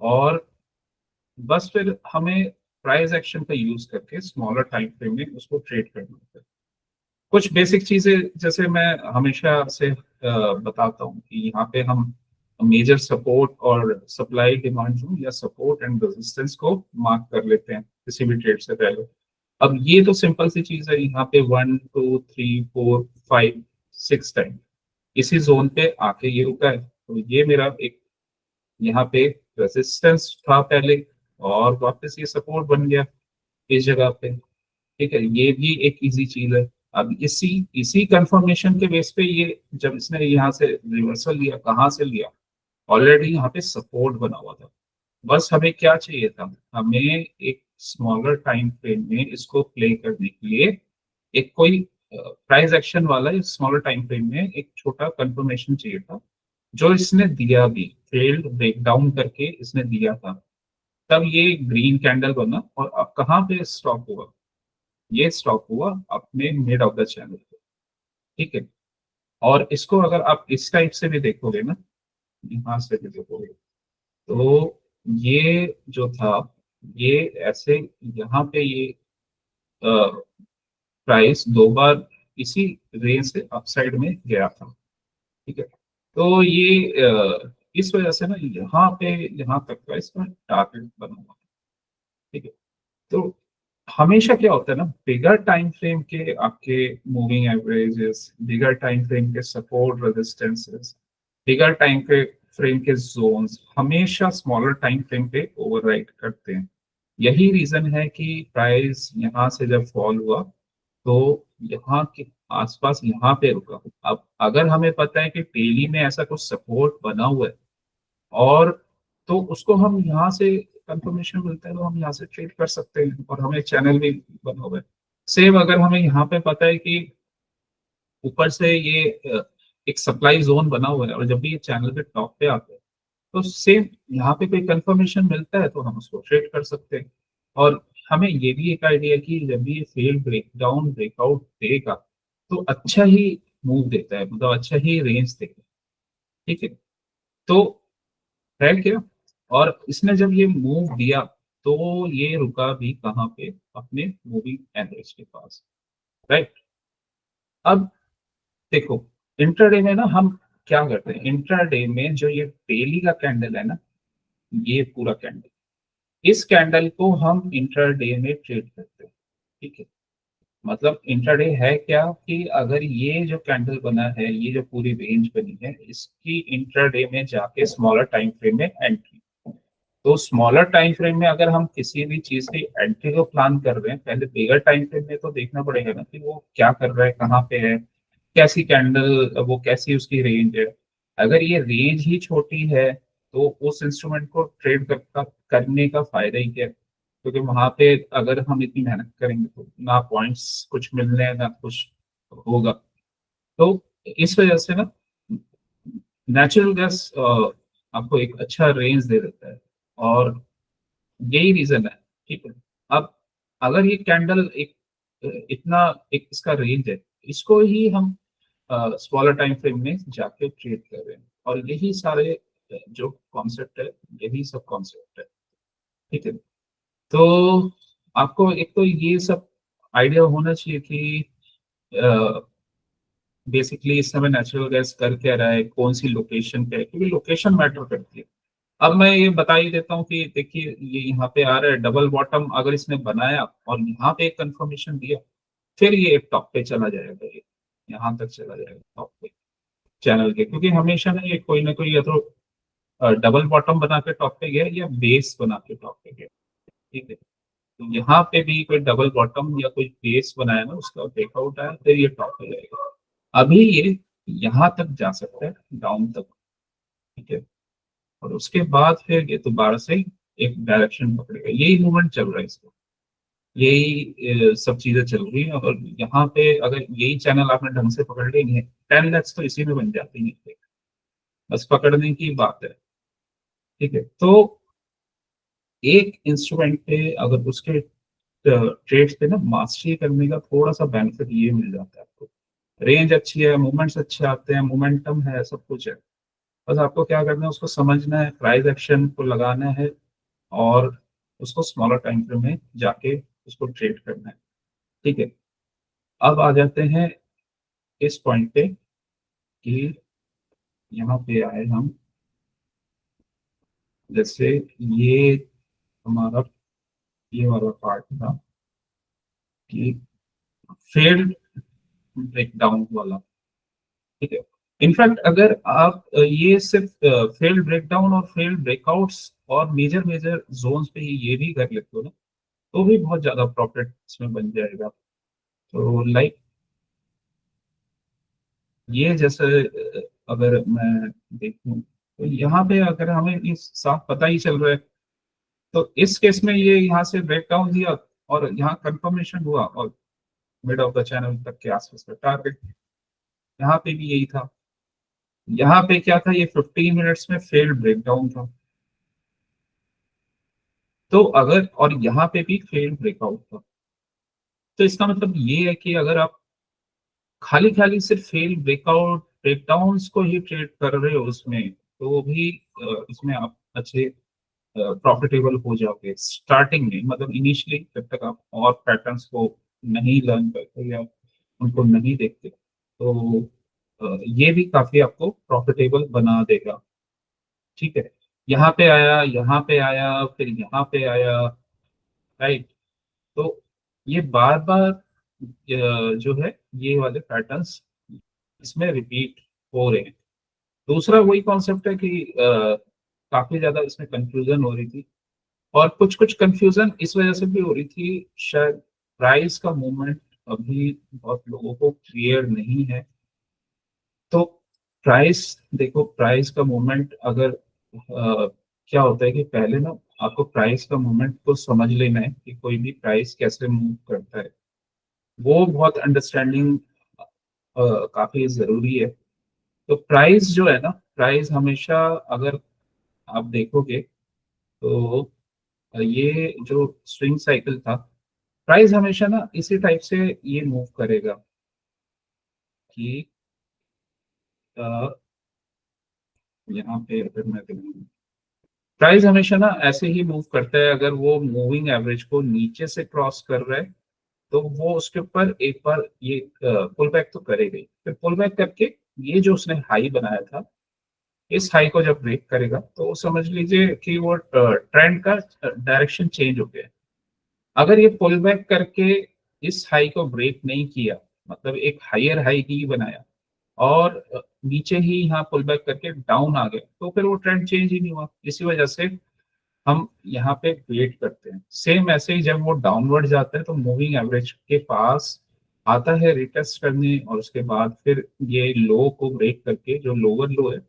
और बस फिर हमें प्राइस एक्शन का यूज करके स्मॉलर टाइम फ्रेम में उसको ट्रेड करना होता है। कुछ बेसिक चीजें जैसे मैं हमेशा से बताता हूँ कि यहाँ पे हम मेजर सपोर्ट और सप्लाई डिमांड जो या सपोर्ट एंड रेजिस्टेंस को मार्क कर लेते हैं किसी भी ट्रेड से पहले। अब ये तो सिंपल सी चीज है, यहाँ पे 1 2 3 4 5 6 टाइम इसी जोन पे आके ये रुका है, तो ये मेरा एक यहाँ पे रेजिस्टेंस था पहले, और वापस ये सपोर्ट बन गया इस जगह पे, ठीक है। ये भी एक इजी चीज है। अब इसी इसी कंफर्मेशन के बेस पे ये जब इसने यहाँ से रिवर्सल लिया, कहाँ से लिया, ऑलरेडी यहाँ पे सपोर्ट बना हुआ था। बस हमें क्या चाहिए था, हमें एक स्मॉलर टाइम फ्रेम में इसको प्ले करने के लिए एक कोई प्राइस एक्शन वाला स्मॉलर टाइम फ्रेम में एक छोटा कंफर्मेशन चाहिए था, जो इसने दिया भी, फेल्ड ब्रेकडाउन करके इसने दिया था। तब ये ग्रीन कैंडल बना, और अब कहाँ पे स्टॉप हुआ, ये स्टॉप हुआ अपने मिड ऑफ द चैनल पे, ठीक है। और इसको अगर आप इस टाइप से भी देखोगे ना, यहाँ से भी देखोगे, तो ये जो था, ये ऐसे यहाँ पे ये प्राइस 2 बार इसी रेंज से अपसाइड में गया था, ठीक है। तो ये इस वजह से ना यहाँ पे यहाँ तक का इसका टारगेट बना हुआ है, ठीक है। तो हमेशा क्या होता है ना, बिगर टाइम फ्रेम के आपके मूविंग एवरेजेस, बिगर टाइम फ्रेम के सपोर्ट रेजिस्टेंसेस, बिगर टाइम के फ्रेम के जोन्स हमेशा स्मॉलर टाइम फ्रेम पे ओवरराइड करते हैं। यही रीजन है कि प्राइस यहाँ से जब फॉल हुआ तो यहाँ के आसपास यहाँ पे रुका। अब अगर हमें पता है कि डेली में ऐसा कुछ सपोर्ट बना हुआ है, और तो उसको हम यहाँ से कंफर्मेशन मिलता है तो हम यहाँ से ट्रेड कर सकते हैं, और हमें चैनल भी बना हुआ है। सेम अगर हमें यहाँ पे पता है कि ऊपर से ये एक सप्लाई जोन बना हुआ है, और जब भी ये चैनल के टॉप पे आता है तो सेम यहाँ पे कोई कंफर्मेशन मिलता है तो हम उसको ट्रेड कर सकते हैं। और हमें ये भी एक आइडिया कि जब भी ये फेल ब्रेकडाउन ब्रेकआउट देगा तो अच्छा ही मूव देता है, मतलब अच्छा ही रेंज देगा, ठीक है। तो है क्या, और इसने जब ये मूव दिया तो ये रुका भी कहाँ पे, अपने मूविंग एवरेज के पास, राइट। अब देखो, इंट्राडे में ना हम क्या करते हैं, इंट्राडे में जो ये डेली का कैंडल है ना, ये पूरा कैंडल, इस कैंडल को हम इंट्राडे में ट्रेड करते हैं, ठीक है। मतलब इंट्राडे है क्या कि अगर ये जो कैंडल बना है, ये जो पूरी रेंज बनी है, इसकी इंट्राडे में जाके स्मॉलर टाइम फ्रेम में एंट्री, तो स्मॉलर टाइम फ्रेम में अगर हम किसी भी चीज की एंट्री को प्लान कर रहे हैं, पहले बिगर टाइम फ्रेम में तो देखना पड़ेगा ना कि वो क्या कर रहा है, कहाँ पे है, कैसी कैंडल, वो कैसी उसकी रेंज है। अगर ये रेंज ही छोटी है तो उस इंस्ट्रूमेंट को ट्रेड करने का फायदा ही क्या है, क्योंकि वहां पे अगर हम इतनी मेहनत करेंगे तो ना पॉइंट्स कुछ मिलने हैं, ना कुछ होगा। तो इस वजह से ना नेचुरल गैस आपको एक अच्छा रेंज दे देता है, और यही रीजन है, ठीक है। अब अगर ये कैंडल एक इतना एक इसका रेंज है, इसको ही हम स्मॉलर टाइम फ्रेम में जाके ट्रेड कर रहे हैं, और यही सारे जो कॉन्सेप्ट है, यही सब कॉन्सेप्ट है, ठीक है। तो आपको एक तो ये सब आइडिया होना चाहिए कि बेसिकली इस समय नेचुरल गैस कर क्या रहा है, कौन सी लोकेशन पे है, क्योंकि लोकेशन मैटर करती है। अब मैं ये बता ही देता हूँ कि देखिए, ये यहाँ पे आ रहा है डबल बॉटम, अगर इसने बनाया और यहाँ पे एक कंफर्मेशन दिया, फिर ये टॉप पे चला जाएगा, ये यहाँ तक चला जाएगा टॉप पे चैनल के, क्योंकि हमेशा ना ये कोई ना कोई या तो डबल बॉटम बना के टॉप पे गया या बेस बना के टॉप पे गया, ठीक है। तो यहाँ पे भी कोई डबल बॉटम या कोई बेस बनाया ना, उसका ब्रेकआउट आया, फिर ये टॉप पे जाएगा। अभी ये यहाँ तक जा सकता है, डाउन तक, ठीक है। और उसके बाद फिर ये दोबारा से एक डायरेक्शन पकड़ेगा, यही मूवमेंट चल रहा है इसको, यही सब चीजें चल रही है। और यहाँ पे अगर यही चैनल आपने ढंग से पकड़ लेंगे, 10 लैक्स तो इसी में बन जाती है, बस पकड़ने की बात है, ठीक है। तो एक इंस्ट्रूमेंट पे अगर उसके ट्रेड्स पे ना मास्टरी करने का थोड़ा सा बेनिफिट ये मिल जाता है आपको, रेंज अच्छी है, मूवमेंट्स अच्छे आते हैं, मोमेंटम है, सब कुछ है। बस आपको क्या करना है, उसको समझना है, प्राइस एक्शन को लगाना है, और उसको स्मॉलर टाइम फ्रेम में जाके उसको ट्रेड करना है, ठीक है। अब आ जाते हैं इस पॉइंट पे कि यहाँ पे आए हम, जैसे ये हमारा ये वाला पार्ट था कि फेल्ड ब्रेकडाउन वाला, ठीक है। इनफैक्ट अगर आप ये सिर्फ फेल्ड ब्रेकडाउन और फेल्ड ब्रेकआउट्स और मेजर मेजर जोन्स पे ये भी कर लेते हो ना, तो भी बहुत ज्यादा प्रॉफिट इसमें बन जाएगा। तो लाइक ये जैसे अगर मैं देखूं तो यहाँ पे अगर हमें इस साफ पता ही चल रहा है, तो इस केस में ये यहाँ से ब्रेक डाउन दिया और यहाँ कंफर्मेशन हुआ, और मिड ऑफ द चैनल तक के आसपास का टारगेट, यहाँ पे भी यही था। यहाँ पे क्या था, ये 15 मिनट्स में फेल्ड ब्रेकडाउन था, तो अगर, और यहाँ पे भी फेल्ड ब्रेकआउट था, तो इसका मतलब ये है कि अगर आप खाली खाली सिर्फ फेल ब्रेकआउट ब्रेकडाउन्स को ही ट्रेड कर रहे हो उसमें, तो वो भी इसमें आप अच्छे प्रॉफिटेबल हो जाओगे स्टार्टिंग में, मतलब इनिशियली जब तक आप और पैटर्न्स को नहीं लर्न करते या उनको नहीं देखते, तो ये भी काफी आपको प्रॉफिटेबल बना देगा, ठीक है। यहाँ पे आया, यहाँ पे आया, फिर यहाँ पे आया, राइट। तो ये बार बार जो है, ये वाले पैटर्न्स इसमें रिपीट हो रहे हैं। दूसरा वही कॉन्सेप्ट है कि काफी ज्यादा इसमें कंफ्यूजन हो रही थी, और कुछ कुछ कंफ्यूजन इस वजह से भी हो रही थी, शायद प्राइस का मूवमेंट अभी बहुत लोगों को क्लियर नहीं है। तो प्राइस, देखो प्राइस का मूवमेंट अगर क्या होता है कि पहले ना आपको प्राइस का मूवमेंट को समझ लेना है कि कोई भी प्राइस कैसे मूव करता है, वो बहुत अंडरस्टैंडिंग काफी जरूरी है। तो प्राइस जो है ना, प्राइस हमेशा अगर आप देखोगे तो ये जो स्विंग साइकिल था, प्राइस हमेशा ना इसी टाइप से ये मूव करेगा कि अ, यहाँ पे अगर मैं देखूं, प्राइस हमेशा ना ऐसे ही मूव करता है, अगर वो मूविंग एवरेज को नीचे से क्रॉस कर रहा है तो वो उसके ऊपर एक बार ये पुल बैक तो करेगा ही, फिर पुल बैक करके ये जो उसने हाई बनाया था, इस हाई को जब ब्रेक करेगा तो समझ लीजिए कि वो ट्रेंड का डायरेक्शन चेंज हो गया। अगर ये पुल बैक करके इस हाई को ब्रेक नहीं किया, मतलब एक हायर हाई ही बनाया और नीचे ही यहाँ पुल बैक करके डाउन आ गया, तो फिर वो ट्रेंड चेंज ही नहीं हुआ। इसी वजह से हम यहाँ पे वेट करते हैं। सेम ऐसे ही जब वो डाउनवर्ड जाता है तो मूविंग एवरेज के पास आता है रिटेस्ट करने, और उसके बाद फिर ये लो को ब्रेक करके, जो लोअर लो है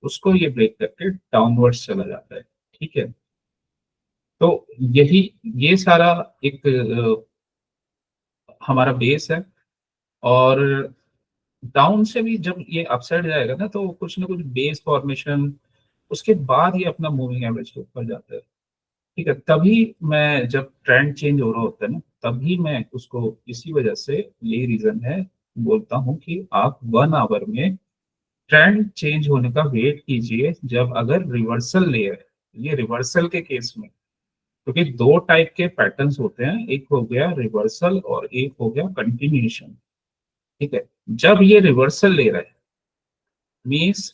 उसको ये ब्रेक करके डाउनवर्ड्स चला जाता है। ठीक है, तो यही ये सारा एक हमारा बेस है। और डाउन से भी जब ये अपसाइड जाएगा ना तो कुछ ना कुछ बेस फॉर्मेशन, उसके बाद ही अपना मूविंग एवरेज के ऊपर जाता है। ठीक है, तभी मैं जब ट्रेंड चेंज हो रहा होता है ना, तभी मैं उसको, इसी वजह से ये रीजन है, बोलता हूँ कि आप 1 आवर में ट्रेंड चेंज होने का वेट कीजिए जब अगर रिवर्सल ले आए। ये रिवर्सल के केस में, क्योंकि दो टाइप के पैटर्न्स होते हैं, एक हो गया रिवर्सल और एक हो गया कंटिन्यूएशन। ठीक है, जब ये रिवर्सल ले रहा है मीन्स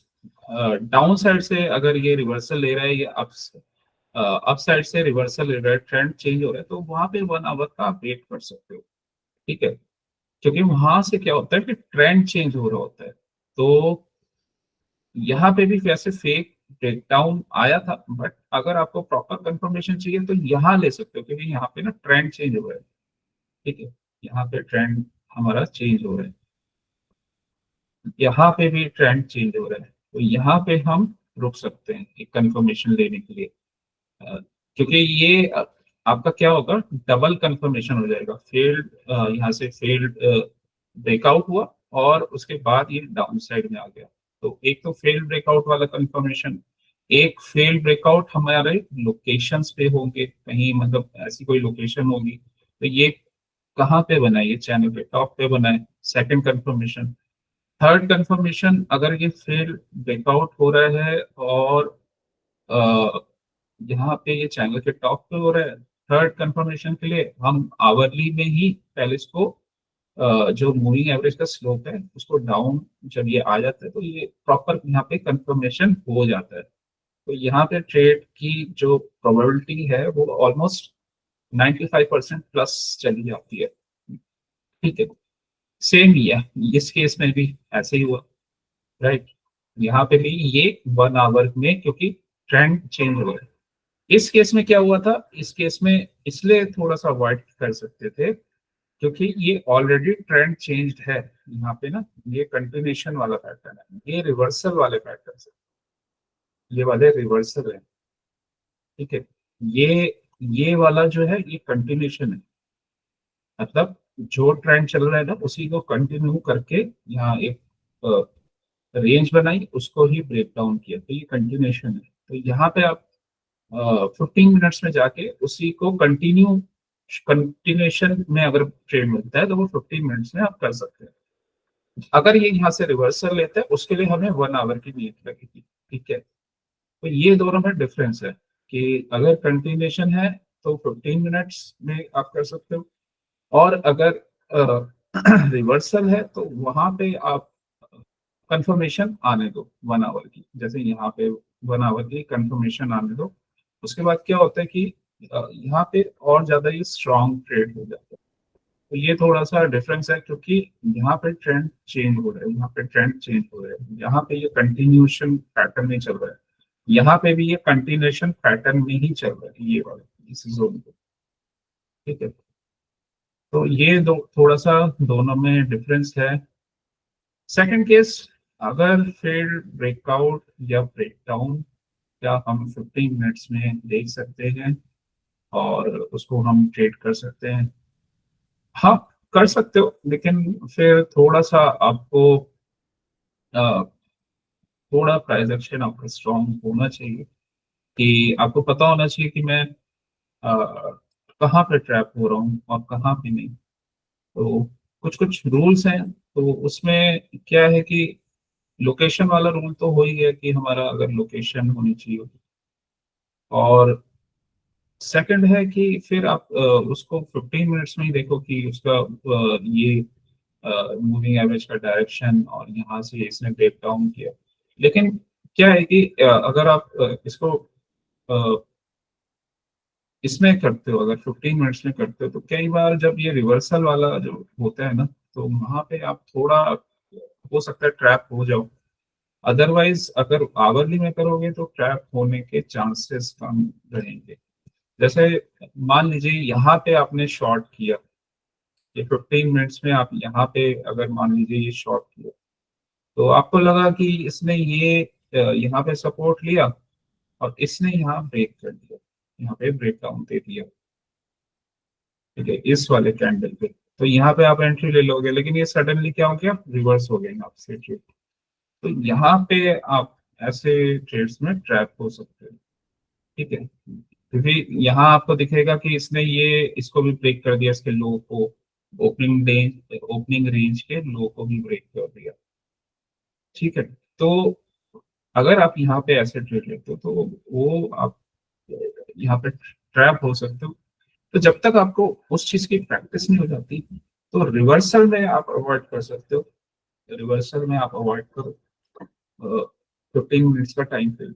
डाउन साइड से अगर ये रिवर्सल ले रहा है या अप साइड से रिवर्सल ले रहा है, ट्रेंड चेंज हो रहा है, तो वहां पे 1 आवर का आप वेट कर सकते हो। ठीक है, क्योंकि वहां से क्या होता है कि ट्रेंड चेंज हो रहा होता है। तो यहाँ पे भी वैसे फेक ब्रेकडाउन आया था, बट अगर आपको प्रॉपर कंफर्मेशन चाहिए तो यहाँ ले सकते हो, क्योंकि यहाँ पे ना ट्रेंड चेंज हो रहा है। ठीक है, यहाँ पे ट्रेंड हमारा चेंज हो रहा है, यहाँ पे भी ट्रेंड चेंज हो रहा है, तो यहाँ पे हम रुक सकते हैं एक कंफर्मेशन लेने के लिए। अ, क्योंकि ये आपका क्या होगा, डबल कंफर्मेशन हो जाएगा। फेल्ड, यहाँ से फेल्ड ब्रेकआउट हुआ और उसके बाद ये डाउन साइड में आ गया, तो एक तो फेल्ड ब्रेकआउट वाला कंफर्मेशन, एक फेल्ड ब्रेकआउट हमारे लोकेशंस पे होंगे कहीं, मतलब ऐसी कोई लोकेशन होगी, तो ये कहाँ पे बना है, ये चैनल पे टॉप पे बना है, सेकंड कंफर्मेशन। थर्ड कंफर्मेशन, अगर ये फेल्ड ब्रेकआउट हो रहा है और यहाँ पे ये चैनल के टॉप पे हो रहा है, थर्ड कंफर्मेशन के लिए हम आवरली में ही पहले इसको जो मूविंग एवरेज का स्लोप है उसको डाउन, जब ये आ जाता है तो ये प्रॉपर यहाँ पे कंफर्मेशन हो जाता है। तो यहाँ पे ट्रेड की जो प्रोबेबिलिटी है वो ऑलमोस्ट 95% प्लस चली जाती है। ठीक है, सेम ही है इस केस में भी, ऐसे ही हुआ, राइट। यहाँ पे भी ये 1 आवर में, क्योंकि ट्रेंड चेंज हो रहा है। इस केस में क्या हुआ था, इस केस में इसलिए थोड़ा सा अवॉइड कर सकते थे क्योंकि ये ऑलरेडी ट्रेंड चेंज्ड है। यहाँ पे ना ये कंटिन्यूएशन वाला पैटर्न है, ये रिवर्सल वाले पैटर्न है, ये वाले रिवर्सल है। ठीक है, ये वाला जो है ये कंटिन्यूएशन है, मतलब जो ट्रेंड चल रहा है ना उसी को कंटिन्यू करके यहाँ एक रेंज बनाई, उसको ही ब्रेक डाउन किया, तो ये कंटिन्यूएशन है। तो यहाँ पे आप 15 मिनट्स में जाके उसी को कंटिन्यूएशन में अगर ट्रेड मिलता है तो वो 15 मिनट्स में आप कर सकते हैं। अगर ये यहाँ से रिवर्सल लेते हैं उसके लिए हमें 1 आवर की नीड लगेगी। ठीक है, तो ये दोनों में डिफरेंस है कि अगर कंटिन्यूएशन है तो 15 मिनट्स में आप कर सकते हो, और अगर रिवर्सल है तो वहां पे आप कंफर्मेशन आने दो 1 आवर की, जैसे यहाँ पे 1 आवर की कंफर्मेशन आने दो। उसके बाद क्या होता है कि यहाँ पे और ज्यादा ये स्ट्रॉन्ग ट्रेड हो जाता है। तो ये थोड़ा सा डिफरेंस है, क्योंकि यहाँ पे ट्रेंड चेंज हो रहा है, यहाँ पे ट्रेंड चेंज हो रहा है, यहाँ पे ये कंटिन्यूएशन पैटर्न नहीं चल रहा है, यहाँ पे भी ये कंटिन्यूएशन पैटर्न में ही चल रहा है, ये वाला इस जोन पे। ठीक है, तो ये दो थोड़ा सा दोनों में डिफरेंस है। सेकंड केस, अगर फिर ब्रेकआउट या ब्रेकडाउन, क्या हम 15 मिनट्स में देख सकते हैं और उसको हम ट्रेड कर सकते हैं? हाँ, कर सकते हो, लेकिन फिर थोड़ा सा आपको अ, थोड़ा प्राइस एक्शन आपका स्ट्रांग होना चाहिए, कि आपको पता होना चाहिए कि मैं कहाँ पे ट्रैप हो रहा हूँ और कहाँ पे नहीं। तो कुछ कुछ रूल्स हैं, तो उसमें क्या है कि लोकेशन वाला रूल तो हो ही गया कि हमारा अगर लोकेशन होनी चाहिए, और सेकंड है कि फिर आप उसको 15 मिनट्स में ही देखो कि उसका ये मूविंग एवरेज का डायरेक्शन और यहाँ से इसने ब्रेक डाउन किया। लेकिन क्या है कि अगर आप इसको अ, इसमें करते हो, अगर 15 मिनट्स में करते हो, तो कई बार जब ये रिवर्सल वाला जो होता है ना, तो वहां पे आप थोड़ा हो सकता है ट्रैप हो जाओ। अदरवाइज अगर आवरली में करोगे तो ट्रैप होने के चांसेस कम रहेंगे। जैसे मान लीजिए यहाँ पे आपने शॉर्ट किया, ये 15 मिनट्स में आप यहाँ पे अगर मान लीजिए ये शॉर्ट किया, तो आपको लगा कि इसने ये यहाँ पे सपोर्ट लिया और इसने यहाँ ब्रेक कर दिया, यहाँ पे ब्रेक डाउन दे दिया, ठीक है, इस वाले कैंडल पे। तो यहाँ पे आप एंट्री ले लोगे, लेकिन ये सडनली क्या हो गया, रिवर्स हो गया यहाँ से ट्रेड। तो यहाँ पे आप ऐसे ट्रेड्स में ट्रैप हो सकते हो, ठीक है, क्योंकि यहाँ आपको दिखेगा कि इसने ये इसको भी ब्रेक कर दिया, इसके लो को, ओपनिंग रेंज के लो को भी ब्रेक कर दिया, ठीक है। तो अगर आप यहाँ पे ऐसे ट्रेड लेते हो तो वो आप यहाँ पे ट्रैप हो सकते हो। तो जब तक आपको उस चीज की प्रैक्टिस नहीं हो जाती, तो रिवर्सल में आप अवॉइड कर सकते हो। रिवर्सल में आप अवॉइड करो 15 मिनट्स का टाइम फ्रेम,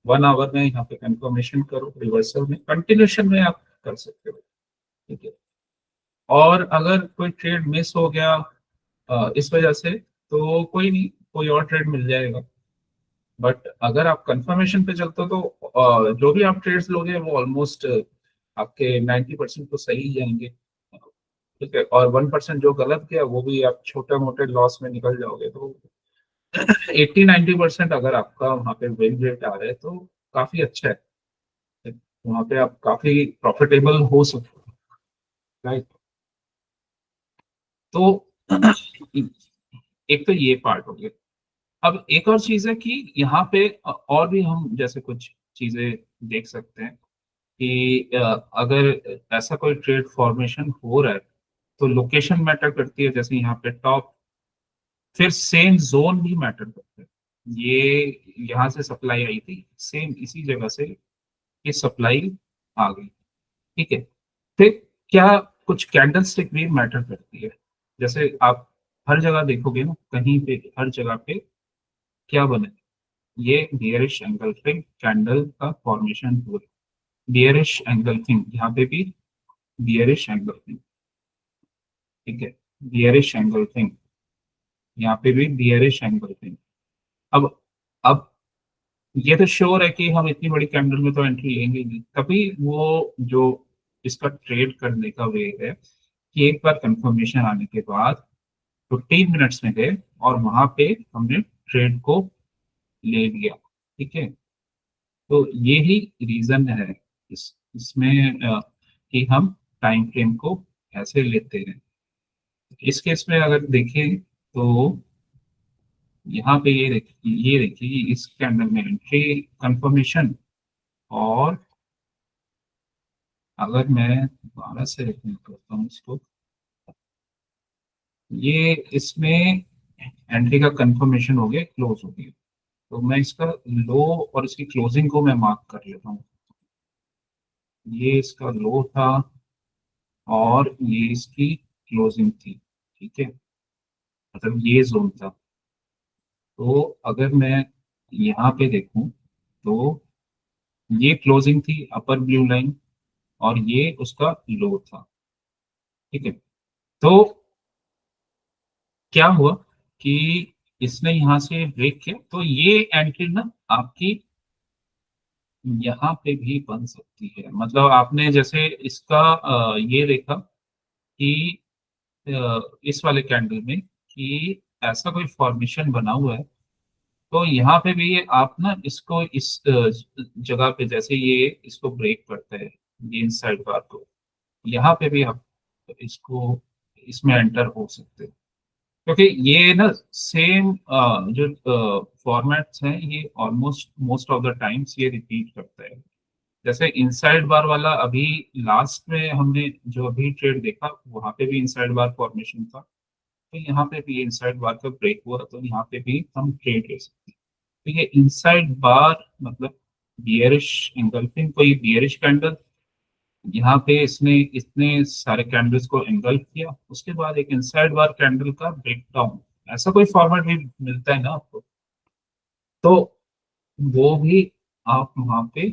1 आवर में यहाँ पे कंफर्मेशन करो, रिवर्सल में कंटिन्यूशन में आप कर सकते हो, ठीक है। और अगर कोई ट्रेड मिस हो गया इस वजह से, तो कोई नहीं, कोई और ट्रेड मिल जाएगा। बट अगर आप कंफर्मेशन पे चलते हो तो जो भी आप ट्रेड्स लोगे वो ऑलमोस्ट आपके 90% तो सही ही जाएंगे, ठीक है। और 1% जो गलत गया वो भी आप छोटे मोटे लॉस में निकल जाओगे। तो 80-90% अगर आपका वहाँ पे विन रेट आ रहा है तो काफी अच्छा है, वहाँ पे आप काफी प्रॉफिटेबल हो सकते हो, राइट। तो एक तो ये पार्ट हो गया। अब एक और चीज है कि यहाँ पे और भी हम जैसे कुछ चीजें देख सकते हैं कि अगर ऐसा कोई ट्रेड फॉर्मेशन हो रहा है तो लोकेशन मैटर करती है। जैसे यहाँ पे टॉप, फिर सेम जोन भी मैटर करता है। ये यहाँ से सप्लाई आई थी, सेम इसी जगह से ये सप्लाई आ गई, ठीक है। फिर क्या कुछ कैंडल स्टिक भी मैटर करती है। जैसे आप हर जगह देखोगे ना, कहीं पे हर जगह पे क्या बने, ये बियरिश एंगल्फिंग कैंडल का फॉर्मेशन हुआ, बियरिश एंगल्फिंग, यहाँ पे भी बियरिश एंगल्फिंग, ठीक है, बियरिश एंगल्फिंग, यहाँ पे भी बियरिश एंगल्फिंग। अब अब ये तो श्योर है कि हम इतनी बड़ी कैंडल में तो एंट्री लेंगे नहीं, तभी वो जो इसका ट्रेड करने का वे है कि एक बार कंफर्मेशन आने के बाद 15 मिनट्स में गए और वहां पे हमने ट्रेड को ले लिया, ठीक है। तो ये ही रीजन है इसमें कि हम टाइम फ्रेम को ऐसे लेते हैं। इस केस में अगर देखें तो यहाँ पे ये देखिए इस कैंडल में एंट्री कंफर्मेशन। और अगर मैं दोबारा से रिपीट करता हूँ इसको, ये इसमें एंट्री का कंफर्मेशन हो गया, क्लोज हो गया। तो मैं इसका लो और इसकी क्लोजिंग को मैं मार्क कर लेता हूँ। ये इसका लो था और ये इसकी क्लोजिंग थी, ठीक है, मतलब ये जोन था। तो अगर मैं यहाँ पे देखूं तो ये क्लोजिंग थी अपर ब्लू लाइन और ये उसका लो था, ठीक है। तो क्या हुआ कि इसने यहाँ से ब्रेक किया, तो ये एंट्री ना आपकी यहाँ पे भी बन सकती है। मतलब आपने जैसे इसका ये देखा कि इस वाले कैंडल में कि ऐसा कोई फॉर्मेशन बना हुआ है, तो यहाँ पे भी आप ना इसको इस जगह पे जैसे ये इसको ब्रेक करता है, ये इनसाइड बार को, यहाँ पे भी आप इसको इसमें एंटर हो सकते हो। क्योंकि ये ना सेम जो फॉर्मेट्स हैं ये almost most of the times ये रिपीट करता है। जैसे इनसाइड बार वाला अभी लास्ट में हमने जो अभी ट्रेड देखा, वहां पे भी इनसाइड बार फॉर्मेशन था, तो यहाँ पे भी इनसाइड बार का ब्रेक हुआ, तो यहाँ पे भी हम ट्रेड ले सकते हैं। तो ये इनसाइड बार मतलब बियरिश इंगल्फिंग, कोई बियरिश कैंडल, यहाँ पे इसने इतने सारे कैंडल्स को एंगल्फ किया, उसके बाद एक इनसाइड बार कैंडल का ब्रेकडाउन, ऐसा कोई फॉर्मेट भी मिलता है ना आपको, तो वो भी आप वहां पे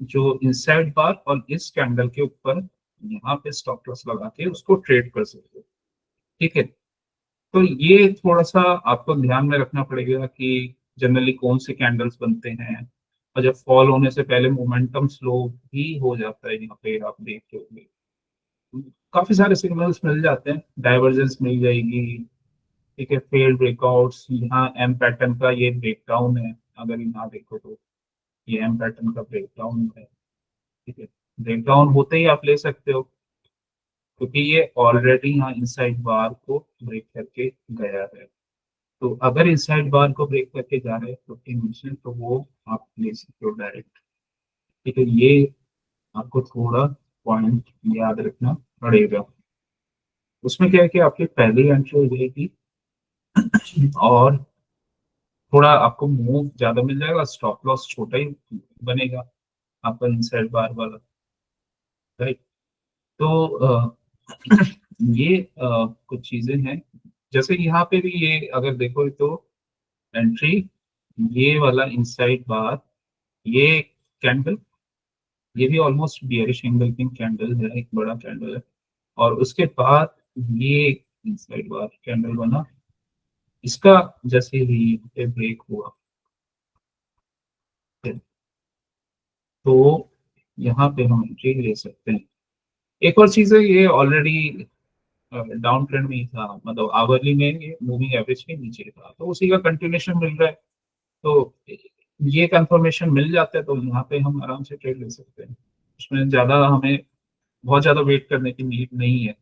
जो इनसाइड बार और इस कैंडल के ऊपर यहाँ पे स्टॉप लॉस लगा के उसको ट्रेड कर सकते हो। ठीक है, तो ये थोड़ा सा आपको ध्यान में रखना पड़ेगा कि जनरली कौन से कैंडल्स बनते हैं, और जब फॉल होने से पहले मोमेंटम स्लो भी हो जाता है, यहाँ पे आप देख रहे होंगे काफी सारे सिग्नल्स मिल जाते हैं, डाइवर्जेंस मिल जाएगी। ठीक है, फेल्ड ब्रेकआउट्स, यहाँ एम पैटर्न का ये ब्रेकडाउन है, अगर यहाँ देखो तो ये एम पैटर्न का ब्रेकडाउन है। ठीक है, ब्रेकडाउन होते ही आप ले सकते हो, क्योंकि ये ऑलरेडी यहाँ इनसाइड बार को ब्रेक करके गया है। तो अगर इनसाइड बार को ब्रेक करके जा रहे हैं 15 मिनट, तो वो आप ले सकते हो डायरेक्ट। ठीक है, ये आपको थोड़ा पॉइंट याद रखना पड़ेगा। उसमें क्या है कि आपकी पहली एंट्री हो जाएगी और थोड़ा आपको मूव ज्यादा मिल जाएगा, स्टॉप लॉस छोटा ही बनेगा आपका इनसाइड बार वाला। राइट, तो ये कुछ चीजें हैं, जैसे यहाँ पे भी ये अगर देखो तो एंट्री, ये वाला इनसाइड बार, ये कैंडल, ये भी ऑलमोस्ट बियरिश एंगल की कैंडल है, एक बड़ा कैंडल है, और उसके बाद ये इनसाइड बार कैंडल बना, इसका जैसे ही पे ब्रेक हुआ, तो यहाँ पे हम एंट्री ले सकते हैं। एक और चीज है, ये ऑलरेडी डाउन ट्रेंड में ही था, मतलब आवरली में ये मूविंग एवरेज के नीचे था, तो उसी का कंटिन्यूएशन मिल रहा है, तो ये कंफर्मेशन मिल जाता है, तो यहाँ पे हम आराम से ट्रेड ले सकते हैं। उसमें ज्यादा हमें बहुत ज्यादा वेट करने की नीड नहीं है,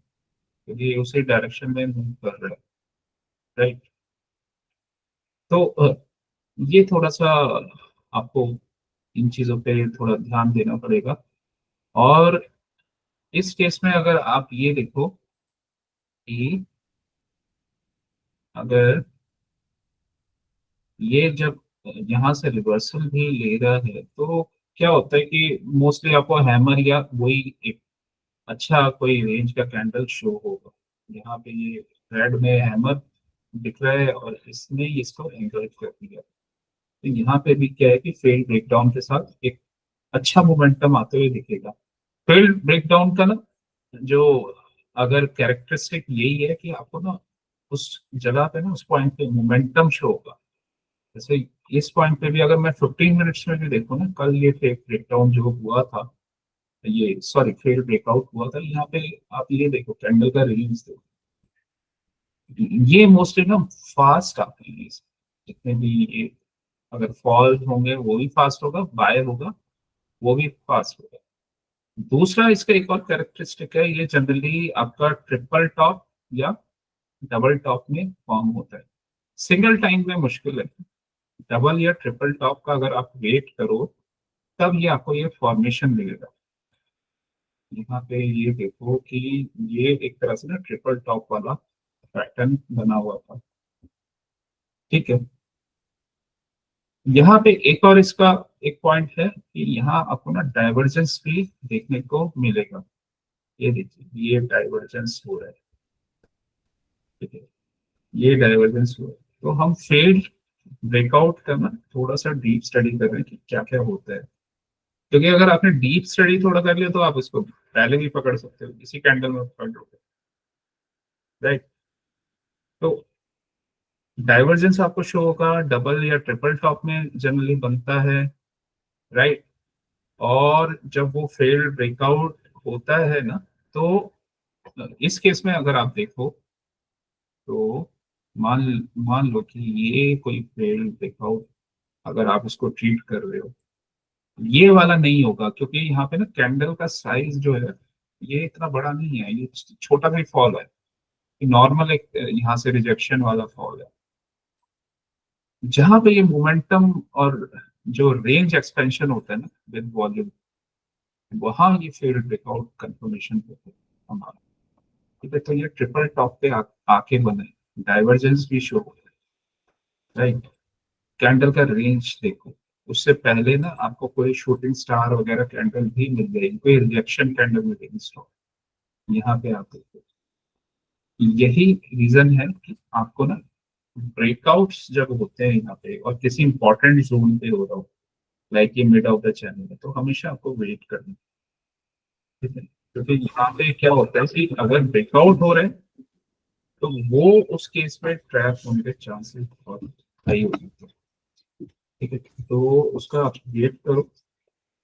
क्योंकि ये उसी डायरेक्शन में मूव कर रहा है। राइट, तो ये थोड़ा सा आपको इन चीजों पे थोड़ा ध्यान देना पड़ेगा। और इस केस में अगर आप ये देखो कि अगर ये जब यहाँ से रिवर्सल भी ले रहा है, तो क्या होता है कि मोस्टली आपको हैमर या वही एक अच्छा कोई रेंज का कैंडल शो होगा। यहाँ पे ये रेड में हैमर दिख रहा है और इसने इसको एंकरेज कर दिया, तो यहाँ पे भी क्या है कि फेल ब्रेकडाउन के साथ एक अच्छा मोमेंटम आते हुए दिखेगा। फेल ब्रेकडाउन का ना जो अगर कैरेक्टरिस्टिक यही है कि आपको ना उस जगह पे ना उस पॉइंट पे मोमेंटम शो होगा। जैसे इस पॉइंट पे भी अगर मैं 15 मिनट्स में भी देखूँ ना, कल ये फेक ब्रेकडाउन जो हुआ था, ये सॉरी फेल ब्रेकआउट हुआ था, यहाँ पे आप ये देखो कैंडल का रेंज देखो, ये मोस्टली ना फास्ट आते हैं जितने भी ये, अगर फॉल होंगे वो भी फास्ट होगा, बाय होगा वो भी फास्ट होगा। दूसरा इसका एक और कैरेक्टरिस्टिक है, ये जनरली आपका ट्रिपल टॉप या डबल टॉप में फॉर्म होता है, सिंगल टाइम में मुश्किल है। डबल या ट्रिपल टॉप का अगर आप वेट करो, तब ये आपको ये फॉर्मेशन मिलेगा। यहाँ पे ये देखो कि ये एक तरह से ना ट्रिपल टॉप वाला पैटर्न बना हुआ था। ठीक है, यहाँ पे एक और इसका एक पॉइंट है कि यहाँ आपको ना डाइवर्जेंस भी देखने को मिलेगा। ये देखिए ये डाइवर्जेंस हो रहा है। ठीक है, ये डाइवर्जेंस हुआ है, तो हम फेल्ड ब्रेकआउट का ना थोड़ा सा डीप स्टडी कर रहे हैं कि क्या क्या होता है, क्योंकि अगर आपने डीप स्टडी थोड़ा कर लिया तो आप इसको पहले भी पकड़ सकते हो, इसी कैंडल में पकड़ लोगे। राइट, तो डाइवर्जेंस आपको शो होगा डबल या ट्रिपल टॉप में जनरली बनता है। राइट, और जब वो फेल्ड ब्रेकआउट होता है ना, तो इस केस में अगर आप देखो तो मान मान लो कि ये कोई फेल्ड ब्रेकआउट अगर आप इसको ट्रीट कर रहे हो, ये वाला नहीं होगा, क्योंकि यहाँ पे ना कैंडल का साइज जो है ये इतना बड़ा नहीं है, ये छोटा भी फॉल है, नॉर्मल एक यहाँ से रिजेक्शन वाला फॉल है। जहां पे ये मोमेंटम और जो रेंज एक्सपेंशन होता है ना विद वॉल्यूम, वहां ये फेल्ड ब्रेकआउट कंफर्मेशन होता है हमारा। ठीक है, तो ये ट्रिपल टॉप पे आके बने, डाइवर्जेंस भी शो हो रहा है। राइट, कैंडल का रेंज देखो, उससे पहले ना आपको कोई शूटिंग स्टार वगैरह कैंडल भी मिल जाएगी, कोई रिजेक्शन कैंडल मिलेगी स्टॉक, यहाँ पे आप देखो। यही रीजन है कि आपको ना ब्रेकआउट्स जब होते हैं यहाँ पे और किसी इंपॉर्टेंट जोन पे हो रहा हो, लाइक ये मिड ऑफ द चैनल है, तो हमेशा आपको वेट करना है, ठीक है। क्योंकि यहाँ पे क्या होता है कि अगर ब्रेकआउट हो रहे हैं तो वो उस केस में ट्रैप होने के चांसेस बहुत हाई हो सकते हैं, ठीक है। तो उसका आप वेट करो,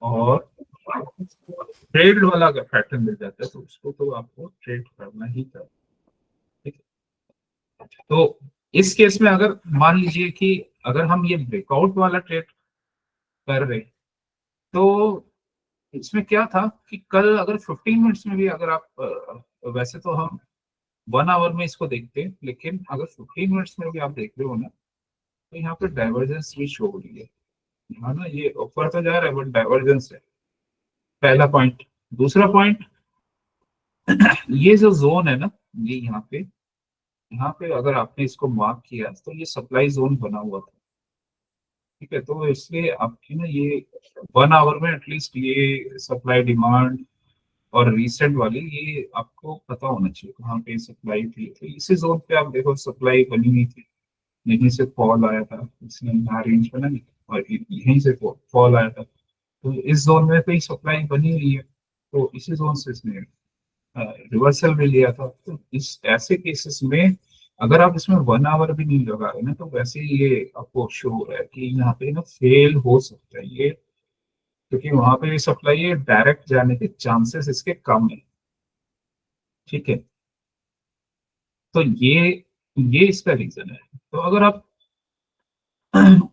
और ट्रेड वाला अगर पैटर्न मिल जाता है तो उसको तो आपको ट्रेड करना ही करना, ठीक है। तो इस केस में अगर मान लीजिए कि अगर हम ये ब्रेकआउट वाला ट्रेड कर रहे हैं, तो इसमें क्या था कि कल अगर 15 मिनट्स में भी अगर आप वैसे तो हम 1 आवर में इसको देखते हैं, लेकिन अगर 15 मिनट्स में भी आप देख रहे हो ना, तो यहाँ पे डाइवर्जेंस भी शो हो रही है, यहाँ ना ये ऊपर तो जा रहा है बट डाइवर्जेंस है, पहला पॉइंट। दूसरा पॉइंट, ये जो जोन है ना, ये यहाँ पे अगर आपने इसको मार्क किया तो ये सप्लाई जोन बना हुआ था, ठीक है। तो इसलिए आपकी ना ये 1 आवर में एटलीस्ट ये सप्लाई डिमांड और रीसेंट वाली ये आपको पता होना चाहिए कहाँ पे सप्लाई थी। तो इसी जोन पे आप देखो सप्लाई बनी हुई थी, यहीं से फॉल आया था, इसने नया रेंज बना नहीं, और यहीं से फॉल आया था, तो इस जोन में कोई सप्लाई बनी हुई है, तो इसी जोन से इसने रिवर्सल भी लिया था। तो इस ऐसे केसेस में अगर आप इसमें 1 आवर भी नहीं लगा रहे ना, तो वैसे ही ये आपको शो हो रहा है कि यहाँ पे ना फेल हो सकता है ये, क्योंकि वहां पे सप्लाई है, डायरेक्ट जाने के चांसेस इसके कम है, ठीक है। तो ये इसका रीजन है। तो अगर आप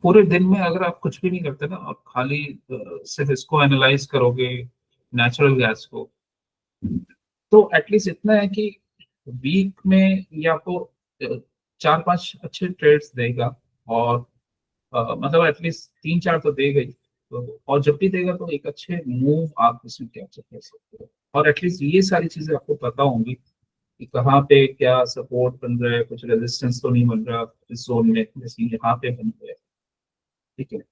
पूरे दिन में अगर आप कुछ भी नहीं करते ना, आप खाली सिर्फ इसको एनालाइज करोगे, नेचुरल गैस को, तो एटलीस्ट इतना है कि वीक में ये आपको 4-5 अच्छे ट्रेड्स देगा, और मतलब एटलीस्ट 3-4 तो देगा ही, तो और जब भी देगा तो एक अच्छे मूव आप इसमें कैप्चर कर सकते हो, और एटलीस्ट ये सारी चीजें आपको पता होंगी कि कहाँ पे क्या सपोर्ट बन रहा है, कुछ रेजिस्टेंस तो नहीं बन रहा इस जोन में जैसे यहाँ पे बन रहा है, ठीक है।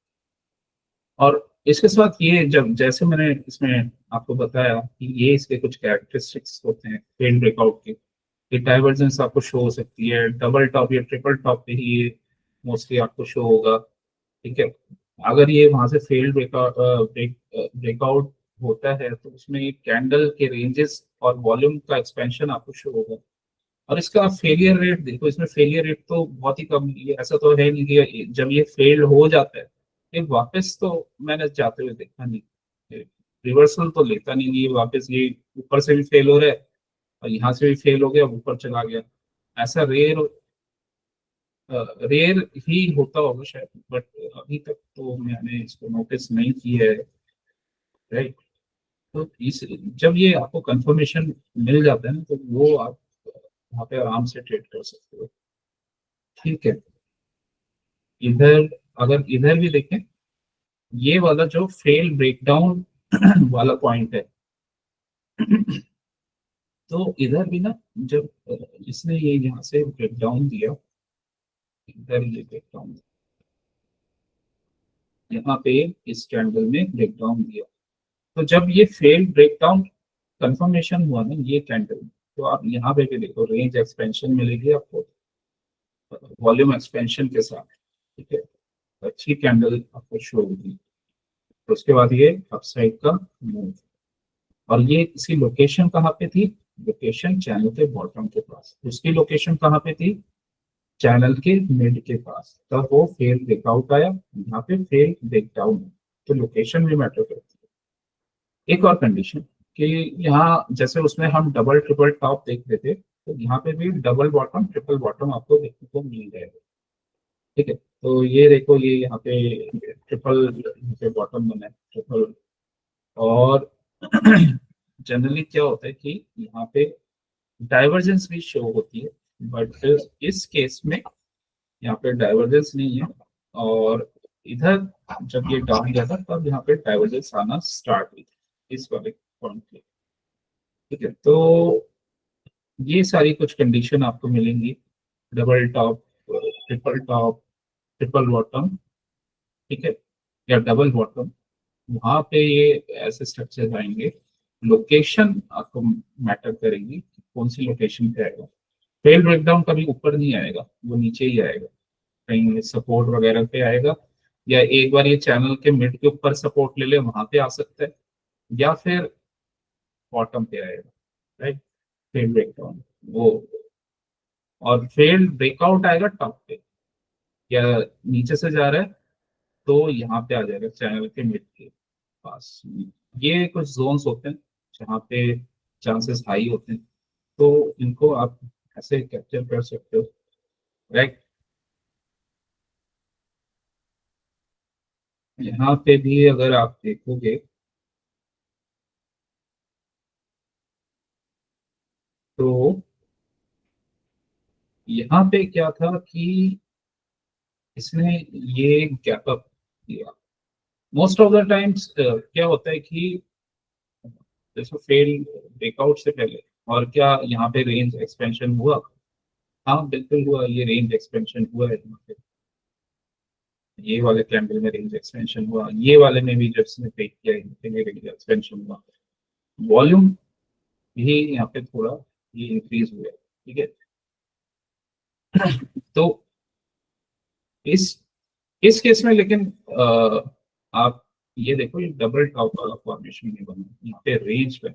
और इसके साथ ये जब जैसे मैंने इसमें आपको बताया कि ये इसके कुछ कैरेक्टरिस्टिक्स होते हैं फेल ब्रेकआउट के, ये डाइवर्जेंस आपको शो हो सकती है, डबल टॉप या ट्रिपल टॉप पे ही ये मोस्टली आपको शो होगा, ठीक है। अगर ये वहां से फेल्ड ब्रेकआउट होता है तो उसमें ये कैंडल के रेंजेस और वॉल्यूम का एक्सपेंशन आपको शो होगा, और इसका फेलियर रेट देखो, इसमें फेलियर रेट तो बहुत ही कम, ये ऐसा तो है नहीं कि जब ये फेल हो जाता है ये वापस तो मैंने जाते हुए देखा नहीं, रिवर्सल तो लेता नहीं ये वापस, ये ऊपर से भी फेल हो रहा है और यहाँ से भी फेल हो गया, ऊपर चला गया, ऐसा रेयर ही होता होगा शायद, बट अभी तक तो मैंने इसको नोटिस नहीं किया है, राइट। तो इस जब ये आपको कंफर्मेशन मिल जाता है ना, तो वो आप वहाँ पे आराम से ट्रेड कर सकते हो, ठीक है। इधर अगर इधर भी देखें, ये वाला जो फेल ब्रेकडाउन वाला पॉइंट है, तो इधर भी ना जब इसने ये यहाँ से ब्रेकडाउन दिया, इधर ये ब्रेकडाउन, यहाँ पे इस कैंडल में ब्रेकडाउन दिया, तो जब ये फेल ब्रेकडाउन कंफर्मेशन हुआ ना ये कैंडल, तो आप यहाँ पे भी देखो रेंज एक्सपेंशन मिलेगी आपको वॉल्यूम एक्सपेंशन के साथ, ठीक है। अच्छी कैंडल आपको शो होगी, तो उसके बाद ये अपसाइड का मूव, और ये इसकी लोकेशन कहाँ पे थी, लोकेशन चैनल के बॉटम के पास, उसकी लोकेशन कहाँ पे थी, चैनल के मिड के पास, तब वो फेल ब्रेकआउट आया, यहाँ पे फेल ब्रेकडाउन, तो लोकेशन भी मैटर करती है। एक और कंडीशन कि यहाँ जैसे उसमें हम डबल ट्रिपल टॉप देख रहे थे, तो यहाँ पे भी डबल बॉटम ट्रिपल बॉटम आपको देखने को मिल जाएगा, ठीक है। तो ये देखो ये यहाँ पे ट्रिपल पे बॉटम बना है ट्रिपल, और जनरली क्या होता है कि यहाँ पे डाइवर्जेंस भी शो होती है, बट इस केस में यहाँ पे डाइवर्जेंस नहीं है, और इधर जब ये डाउन गया था तब यहाँ पे डाइवर्जेंस आना स्टार्ट हुई थी इस वाले पॉइंट पे, ठीक है। तो ये सारी कुछ कंडीशन आपको मिलेंगी, डबल टॉप, ट्रिपल बॉटम, ठीक है, या डबल बॉटम, वहां पे ये ऐसे स्ट्रक्चर आएंगे। लोकेशन आपको मैटर करेगी कि कौन सी लोकेशन पे आएगा। फेल ब्रेकडाउन कभी ऊपर नहीं आएगा, वो नीचे ही आएगा, कहीं सपोर्ट वगैरह पे आएगा, या एक बार ये चैनल के मिड के ऊपर सपोर्ट ले ले वहां पे आ सकता है, या फिर बॉटम पे आएगा, राइट। फेल ब्रेकडाउन वो, और फेल ब्रेकआउट आएगा टॉप पे, या नीचे से जा रहा है तो यहाँ पे आ जाएगा चैनल के मिड के पास। ये कुछ जोन्स होते हैं जहाँ पे चांसेस हाई होते हैं, तो इनको आप ऐसे कैप्चर कर सकते हो, राइट। यहाँ पे भी अगर आप देखोगे तो यहाँ पे क्या था कि इसने ये गैप अप किया। मोस्ट ऑफ द टाइम्स क्या होता है कि जैसे फेल ब्रेकआउट से पहले, और क्या यहाँ पे रेंज एक्सपेंशन हुआ? हाँ बिल्कुल हुआ, ये रेंज एक्सपेंशन हुआ है यहाँ पे। ये वाले कैंडल में रेंज एक्सपेंशन हुआ, ये वाले में भी जब इसने ब्रेक किया यहाँ पे रेंज एक्सपेंशन हुआ। वॉल्यूम भी यहाँ पे थोड़ा ये इंक्रीज हुआ है, ठीक है। तो इस इस केस में लेकिन आप ये देखो, ये डबल टॉप वाला फॉर्मेशन नहीं बना यहाँ पे, रेंज पे,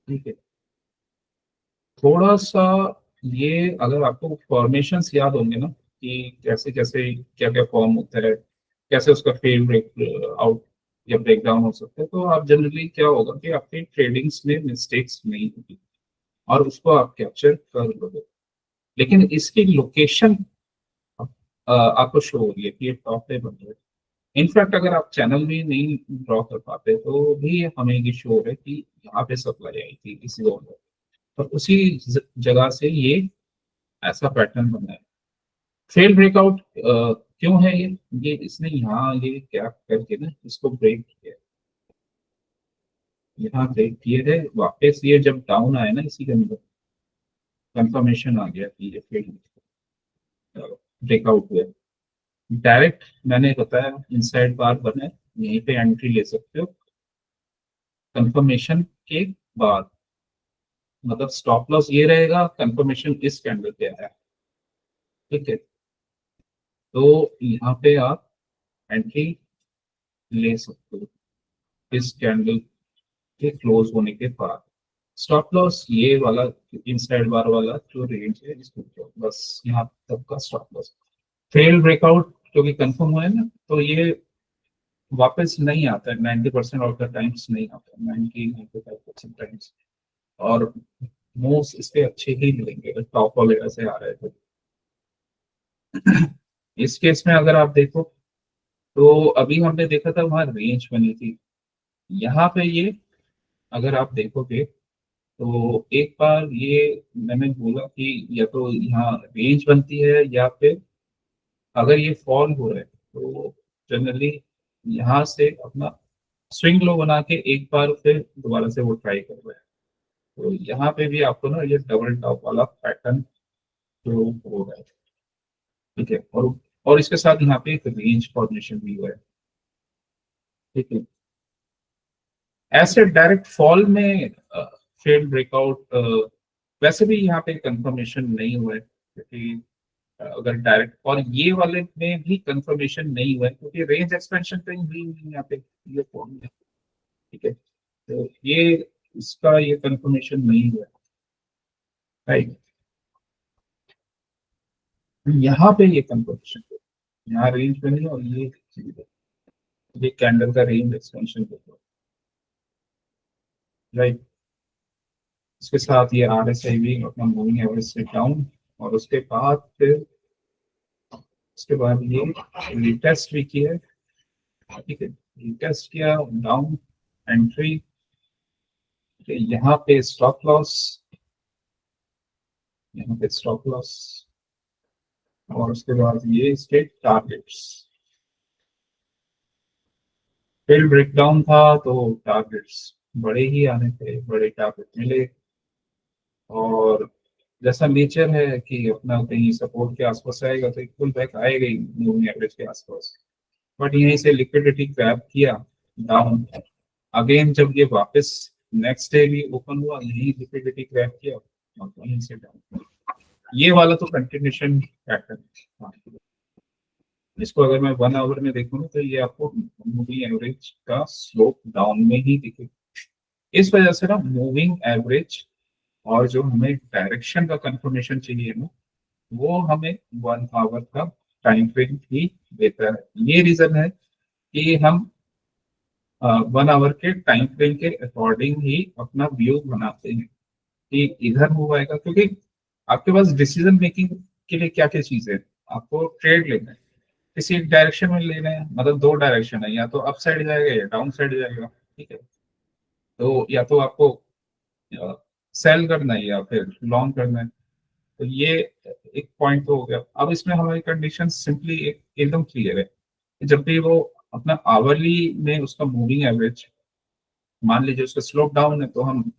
ठीक है। थोड़ा सा ये, अगर आपको फॉर्मेशंस याद होंगे ना कि कैसे कैसे क्या क्या फॉर्म होता है, कैसे उसका फेल ब्रेक आउट या ब्रेक डाउन हो सकता है, तो आप जनरली क्या होगा कि आपके ट्रेडिंग्स में मिस्टेक्स नहीं होगी और उसको आप कैप्चर कर लोगे। लेकिन इसकी लोकेशन आपको शो हो रही है कि ये टॉप पे बन रहा है। इनफैक्ट अगर आप चैनल में नहीं ड्रॉ कर पाते तो भी हमें ये शो है कि यहाँ पे सप्लाई आई थी इस जोन में, और उसी जगह से ये ऐसा पैटर्न बना है। फेल ब्रेकआउट क्यों है ये इसने यहाँ ये गैप करके ना इसको ब्रेक किया, यहाँ ब्रेक किए है वापस, ये जब डाउन आया ना इसी के अंदर कंफर्मेशन आ गया कि ये फेल ब्रेकआउट हुआ। डायरेक्ट मैंने बताया इनसाइड बार बना है, यहीं पे एंट्री ले सकते हो कंफर्मेशन के बाद। मतलब स्टॉप लॉस ये रहेगा, कंफर्मेशन इस कैंडल पे आया, ठीक है। तो यहाँ पे आप एंट्री ले सकते हो इस कैंडल के क्लोज होने के बाद। स्टॉप लॉस ये वाला इनसाइड बार वाला जो रेंज है इसको, बस यहाँ तक का स्टॉप लॉस। फेल ब्रेकआउट क्योंकि कंफर्म हुआ है ना, तो ये वापस नहीं आता है, 90% ऑफ द टाइम्स नहीं आता है, 90-95% टाइम्स। और मोस्ट इसके अच्छे ही मिलेंगे अगर टॉप वगैरह से आ रहे थे। इस केस में अगर आप देखो तो अभी हमने देखा था वहां रेंज बनी थी, यहाँ पे ये अगर आप देखोगे तो एक बार ये मैंने बोला कि या तो यहाँ रेंज बनती है, या फिर अगर ये फॉल हो रहा है तो जनरली यहाँ से अपना स्विंग लो बना के एक बार फिर दोबारा से वो ट्राई कर रहा है। तो यहाँ पे भी आपको ना ये डबल टॉप वाला पैटर्न जो हो रहा है, ठीक है। और इसके साथ यहाँ पे एक रेंज फॉर्मेशन भी हुआ है, ठीक है। ऐसे डायरेक्ट फॉल में फेल ब्रेकआउट वैसे भी यहाँ पे कंफर्मेशन नहीं हुआ है, क्योंकि अगर डायरेक्ट, और ये वाले में भी कंफर्मेशन नहीं हुआ है क्योंकि रेंज एक्सपेंशन कहीं हुई नहीं यहाँ पे, ये फॉर्म में, ठीक है। तो ये इसका ये कंफर्मेशन नहीं हुआ है, राइट। यहाँ पे ये कंफर्मेशन, यहाँ रेंज बनी और ये चीज है, ये कैंडल का रेंज एक्सपेंशन होगा, राइट। इसके साथ ये RSI भी अपना मूविंग एवरेज से डाउन, और उसके बाद ये रिटेस्ट भी किया है, ठीक है। रिटेस्ट किया डाउन, एंट्री, यहाँ पे स्टॉप लॉस, यहाँ पे स्टॉप लॉस, और उसके बाद ये इसके टारगेट्स। फिर ब्रेकडाउन था तो टारगेट्स बड़े ही आने थे, बड़े टारगेट मिले, और जैसा नेचर है कि अपना कहीं सपोर्ट के आसपास आएगा तो एक पुल बैक आएगा ही मूविंग एवरेज के आसपास, बट यहीं से लिक्विडिटी ग्रैब किया डाउन, अगेन जब ये वापस नेक्स्ट डे भी ओपन हुआ, यही लिक्विडिटी ग्रैब किया और वहीं से डाउन। ये वाला तो कंटिन्यूशन पैटर्न। इसको अगर मैं 1 आवर में देखूँ तो ये आपको मूविंग एवरेज का स्लोप डाउन में ही दिखेगा। इस वजह से ना मूविंग एवरेज और जो हमें डायरेक्शन का कंफर्मेशन चाहिए ना, वो हमें 1 आवर का टाइम फ्रेम ही देता है। ये रीजन है कि हम 1 आवर के टाइम फ्रेम के अकॉर्डिंग ही अपना व्यू बनाते हैं कि इधर मूव आएगा, क्योंकि आपके पास डिसीजन मेकिंग के लिए क्या क्या चीजें हैं। आपको ट्रेड लेना है, किसी एक डायरेक्शन में लेना है, मतलब दो डायरेक्शन है, या तो अप साइड जाएगा या डाउन साइड जाएगा, ठीक है। तो या तो आपको सेल करना है या फिर लॉन्ग करना है। तो ये एक पॉइंट तो हो गया। अब इसमें हमारी कंडीशन सिंपली एकदम क्लियर है कि जब भी वो अपना आवरली में उसका मूविंग एवरेज, मान लीजिए उसका स्लोप डाउन है, तो हम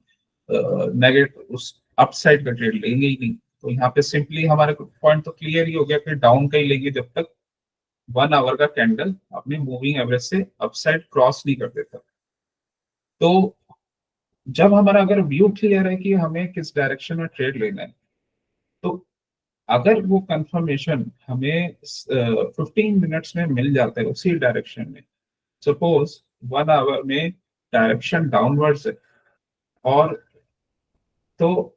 नेगेटिव उस अप साइड का ट्रेड लेंगे ही नहीं। तो यहाँ पे सिंपली हमारे पॉइंट तो क्लियर ही हो गया कि डाउन का ही लेंगे जब तक 1 आवर का कैंडल अपने मूविंग एवरेज से अपसाइड क्रॉस नहीं कर देता। तो जब हमारा अगर व्यू क्लियर है कि हमें किस डायरेक्शन में ट्रेड लेना है, तो अगर वो कंफर्मेशन हमें 15 मिनट्स में मिल जाता है उसी डायरेक्शन में, सपोज 1 आवर में डायरेक्शन डाउनवर्ड्स है, और तो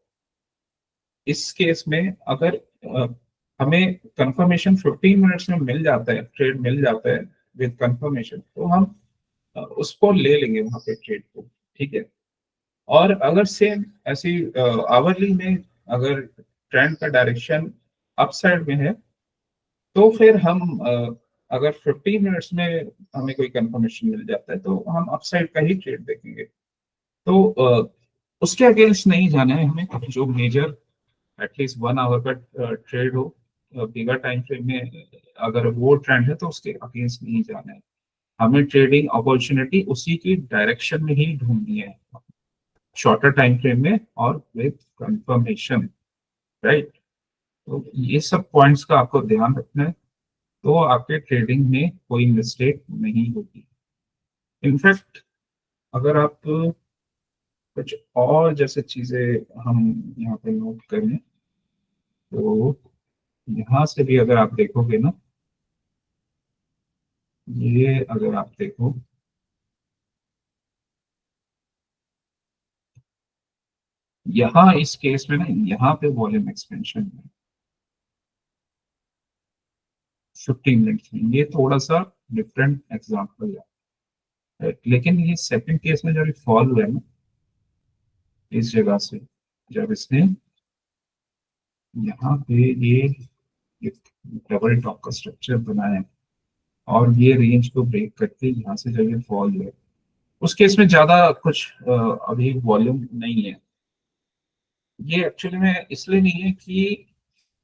इस केस में अगर हमें कंफर्मेशन 15 मिनट्स में मिल जाता है, ट्रेड मिल जाता है विद कंफर्मेशन, तो हम उसको ले लेंगे वहां पे ट्रेड को, ठीक है। और अगर सेम ऐसी आवरली में अगर ट्रेंड का डायरेक्शन अपसाइड में है, तो फिर हम अगर 15 मिनट्स में हमें कोई कंफर्मेशन मिल जाता है, तो हम अपसाइड का ही ट्रेड देखेंगे। तो उसके अगेंस्ट नहीं जाना है हमें। जो मेजर एटलीस्ट 1 आवर का ट्रेड हो बिगर टाइम फ्रेम में, अगर वो ट्रेंड है तो उसके अगेंस्ट नहीं जाना है। हमें ट्रेडिंग अपॉर्चुनिटी उसी की डायरेक्शन में ही ढूंढनी है, शॉर्टर टाइम फ्रेम में और विद कंफर्मेशन, राइट। तो ये सब पॉइंट्स का आपको ध्यान रखना है, तो आपके ट्रेडिंग में कोई मिस्टेक नहीं होगी। इनफैक्ट अगर आप कुछ और जैसे चीजें हम यहाँ पे नोट करें, तो यहाँ से भी अगर आप देखोगे ना, ये अगर आप देखो, यहाँ इस केस में ना, यहाँ पे वॉल्यूम एक्सपेंशन है 15 मिनट्स में, ये थोड़ा सा डिफरेंट एग्जाम्पल है। लेकिन ये सेकंड केस में जब ये फॉल हुआ है ना, इस जगह से जब इसने यहाँ पे ये डबल टॉप का स्ट्रक्चर बनाया है और ये रेंज को ब्रेक करके यहाँ से जब ये फॉल हुआ है, उस केस में ज्यादा कुछ अभी वॉल्यूम नहीं है। ये एक्चुअली में इसलिए नहीं है कि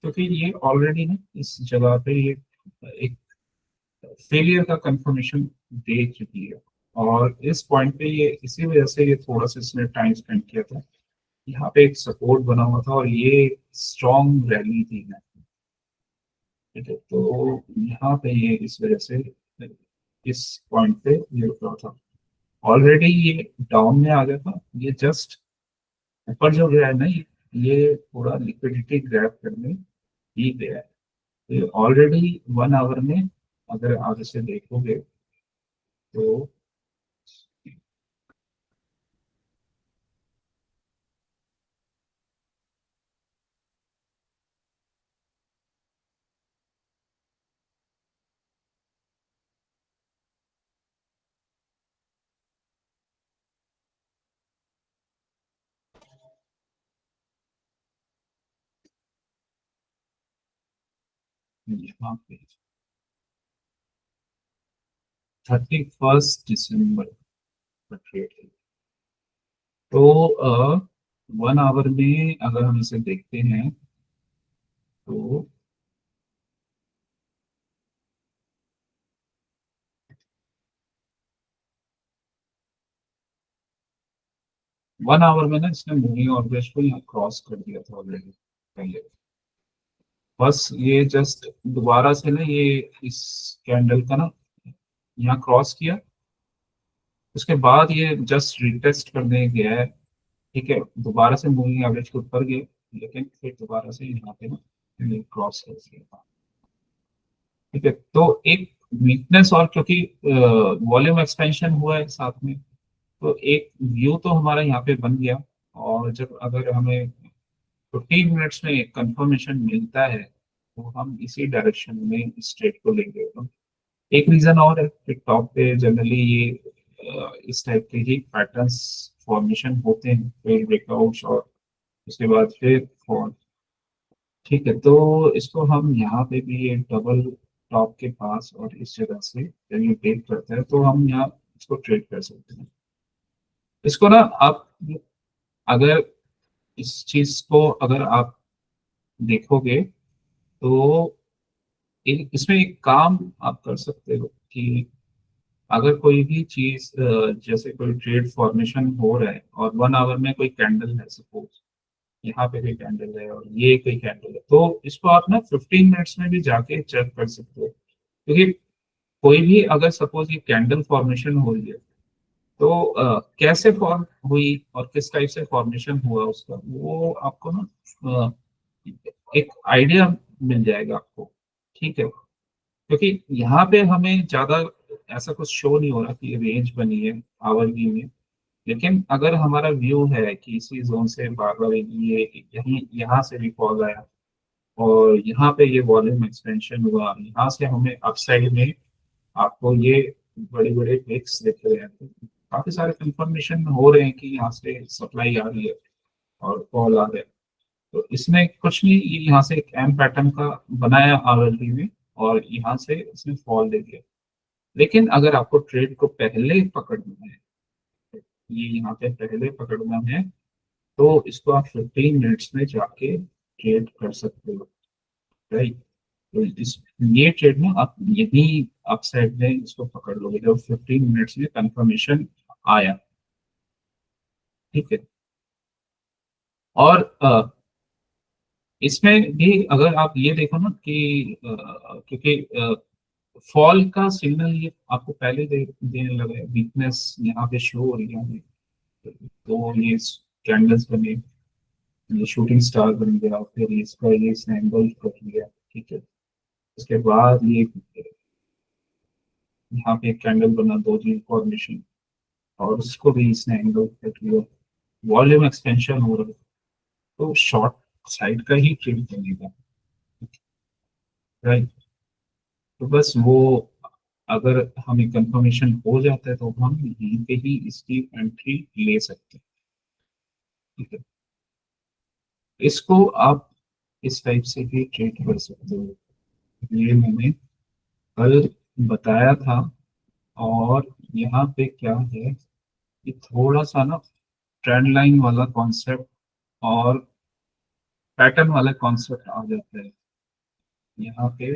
क्योंकि ये ऑलरेडी ना इस जगह पे ये एक फेलियर का कंफर्मेशन दे चुकी है, और इस पॉइंट पे ये इसी वजह से ये थोड़ा सा इसने टाइम स्पेंड किया था। यहाँ पे एक सपोर्ट बना हुआ था और ये स्ट्रॉन्ग रैली थी, ठीक है। तो यहाँ पे ये इस वजह से इस पॉइंट पे ये रुका था। ऑलरेडी ये डाउन में आ गया था, ये जस्ट ऊपर जो गया है ना, ये पूरा लिक्विडिटी ग्रैब करने ही गया है। तो ऑलरेडी 1 आवर में अगर आप इसे देखोगे तो यहाँ पे 31 दिसंबर का ट्रेड है। तो 1 आवर में अगर हम इसे देखते हैं तो 1 आवर में ना इसने मूविंग एवरेज को यहाँ क्रॉस कर दिया था ऑलरेडी पहले। बस ये जस्ट दोबारा से ना ये इस कैंडल का ना यहाँ क्रॉस किया, उसके बाद ये जस्ट रिटेस्ट करने गया है, ठीक है, दोबारा से मूविंग एवरेज के ऊपर गए, लेकिन फिर दोबारा से यहाँ पे ना क्रॉस कर दिया, ठीक है। तो एक वीकनेस, और क्योंकि वॉल्यूम एक्सपेंशन हुआ है साथ में, तो एक व्यू तो हमारा यहाँ पे बन गया। और जब अगर हमें 15 मिनट्स में कंफर्मेशन मिलता है तो हम इसी डायरेक्शन में इस ट्रेड को लेंगे। एक रीजन और है कि टॉप पे जनरली ये इस टाइप के ही पैटर्न्स फॉर्मेशन होते हैं, फिर ब्रेकआउट्स और उसके बाद फिर फॉल, ठीक है। तो इसको हम यहाँ पे भी एक डबल टॉप के पास और इस जगह से जब ये ब्रेक करता है तो हम यहाँ इसको ट्रेड कर सकते हैं। इसको ना आप अगर इस चीज को अगर आप देखोगे तो इसमें एक काम आप कर सकते हो कि अगर कोई भी चीज जैसे कोई ट्रेड फॉर्मेशन हो रहा है और 1 आवर में कोई कैंडल है, सपोज यहाँ पे कोई कैंडल है और ये कोई कैंडल है, तो इसको आप ना 15 मिनट्स में भी जाके चेक कर सकते हो। क्योंकि कोई भी अगर सपोज ये कैंडल फॉर्मेशन हो रही है तो कैसे फॉर्म हुई और किस टाइप से फॉर्मेशन हुआ उसका वो आपको ना अ, एक आइडिया मिल जाएगा आपको, ठीक है। क्योंकि यहाँ पे हमें ज्यादा ऐसा कुछ शो नहीं हो रहा कि रेंज बनी है आवर व्यू में, लेकिन अगर हमारा व्यू है कि इसी जोन से बार बार ये यहीं यहाँ से भी फॉल आया और यहाँ पे ये वॉल्यूम एक्सपेंशन हुआ, यहाँ से हमें अपसाइड में आपको ये बड़े बड़े ब्रेक्स दिख रहे हैं, तो काफी सारे कंफर्मेशन हो रहे हैं कि यहाँ से सप्लाई आ रही है और फॉल आ रहा है। तो इसमें कुछ नहीं, ये यहाँ से एक एम पैटर्न का बनाया आरएलटी में और यहाँ से इसने फॉल दे दिया। लेकिन अगर आपको ट्रेड को पहले पकड़ना है, ये यहाँ पे पहले पकड़ना है, तो इसको आप 15 मिनट्स में जाके ट्रेड कर सकते हो, राइट। तो इस ये ट्रेड में आप यही अपसाइड में इसको पकड़ लोगे जब 15 मिनट्स में कंफर्मेशन आया, ठीक है। और इसमें भी अगर आप ये देखो ना कि क्योंकि फॉल का सिग्नल ये आपको पहले देने लगा है, वीकनेस यहाँ पे शो हो रही है हमें। तो ये कैंडल्स बने, ये शूटिंग स्टार बन गया, फिर इसका ये एंगल कट लिया, ठीक है। उसके बाद ये यहाँ पे एक कैंडल बना, दो जी फॉर्मेशन, और उसको भी इसने एंगल कट लिया, वॉल्यूम एक्सपेंशन हो रहा है, तो शॉर्ट साइड का ही ट्रेड बनेगा, राइट। तो बस वो अगर हमें कंफर्मेशन हो जाता है तो हम यहीं पे ही इसकी एंट्री ले सकते हैं, ठीक है। इसको आप इस टाइप से भी ट्रेड कर सकते हो, ये मैंने कल बताया था। और यहाँ पे क्या है कि थोड़ा सा ना ट्रेंड लाइन वाला कॉन्सेप्ट और पैटर्न वाला कॉन्सेप्ट आ जाता है यहाँ पे।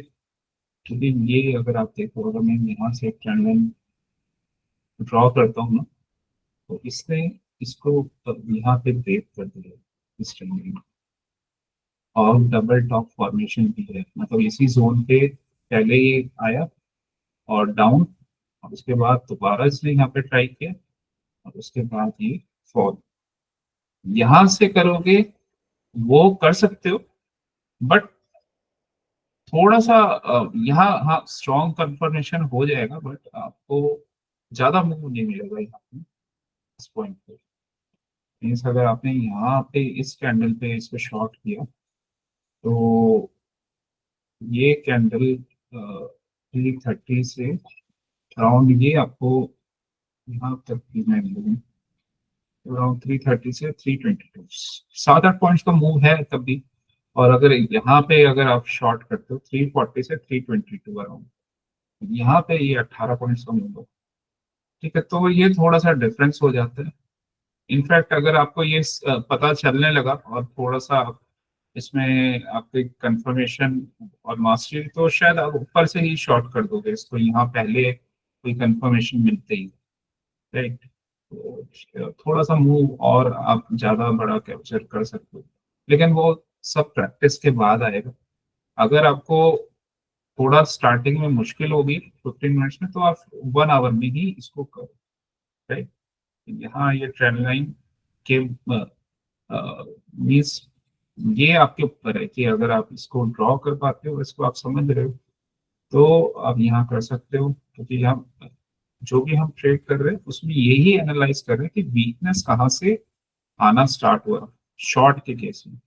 क्योंकि ये अगर आप देखो, अगर मैं यहाँ से ट्रेंड लाइन ड्रॉ करता हूँ ना, तो इसने इसको यहाँ पे ब्रेक कर दिया इस ट्रेंड लाइन, और डबल टॉप फॉर्मेशन भी है, मतलब इसी जोन पे पहले ये आया और डाउन, और उसके बाद दोबारा इसने यहाँ पे ट्राई किया और उसके बाद ये फॉल। यहाँ से करोगे वो कर सकते हो, बट थोड़ा सा यहाँ हाँ स्ट्रॉन्ग कंफर्मेशन हो जाएगा, बट आपको ज्यादा मूव नहीं मिलेगा यहाँ पे इस पॉइंट पे। मीन्स अगर आपने यहाँ पे इस कैंडल पे इसको शॉर्ट किया तो ये कैंडल 330 से अराउंड ये आपको यहाँ तक भी मैं अराउंड 330 से 322 7-8 पॉइंट्स का मूव है तब भी। और अगर यहाँ पे अगर आप शॉर्ट करते हो 340 से 322 अराउंड, यहाँ पे ये 18 पॉइंट्स का मूव हो, ठीक है। तो ये थोड़ा सा डिफरेंस हो जाता है। इनफैक्ट अगर आपको ये पता चलने लगा और थोड़ा सा इसमें आपकी कंफर्मेशन और मास्टरी, तो शायद आप ऊपर से ही शॉर्ट कर दोगे इसको यहाँ पहले कोई कंफर्मेशन मिलते ही, राइट। तो थोड़ा सा मूव और आप ज्यादा बड़ा कैप्चर कर सकते हो, लेकिन वो सब प्रैक्टिस के बाद आएगा। अगर आपको थोड़ा स्टार्टिंग में मुश्किल होगी 15 मिनट्स में, तो आप 1 आवर में ही इसको करो, राइट। यहाँ ये ट्रेंड लाइन के मीन्स ये आपके ऊपर है कि अगर आप इसको ड्रॉ कर पाते हो, इसको आप समझ रहे हो, तो आप यहाँ कर सकते हो, क्योंकि यहाँ जो भी हम ट्रेड कर रहे हैं उसमें यही एनालाइज कर रहे हैं कि वीकनेस कहाँ से आना स्टार्ट हुआ, शॉर्ट के केस में।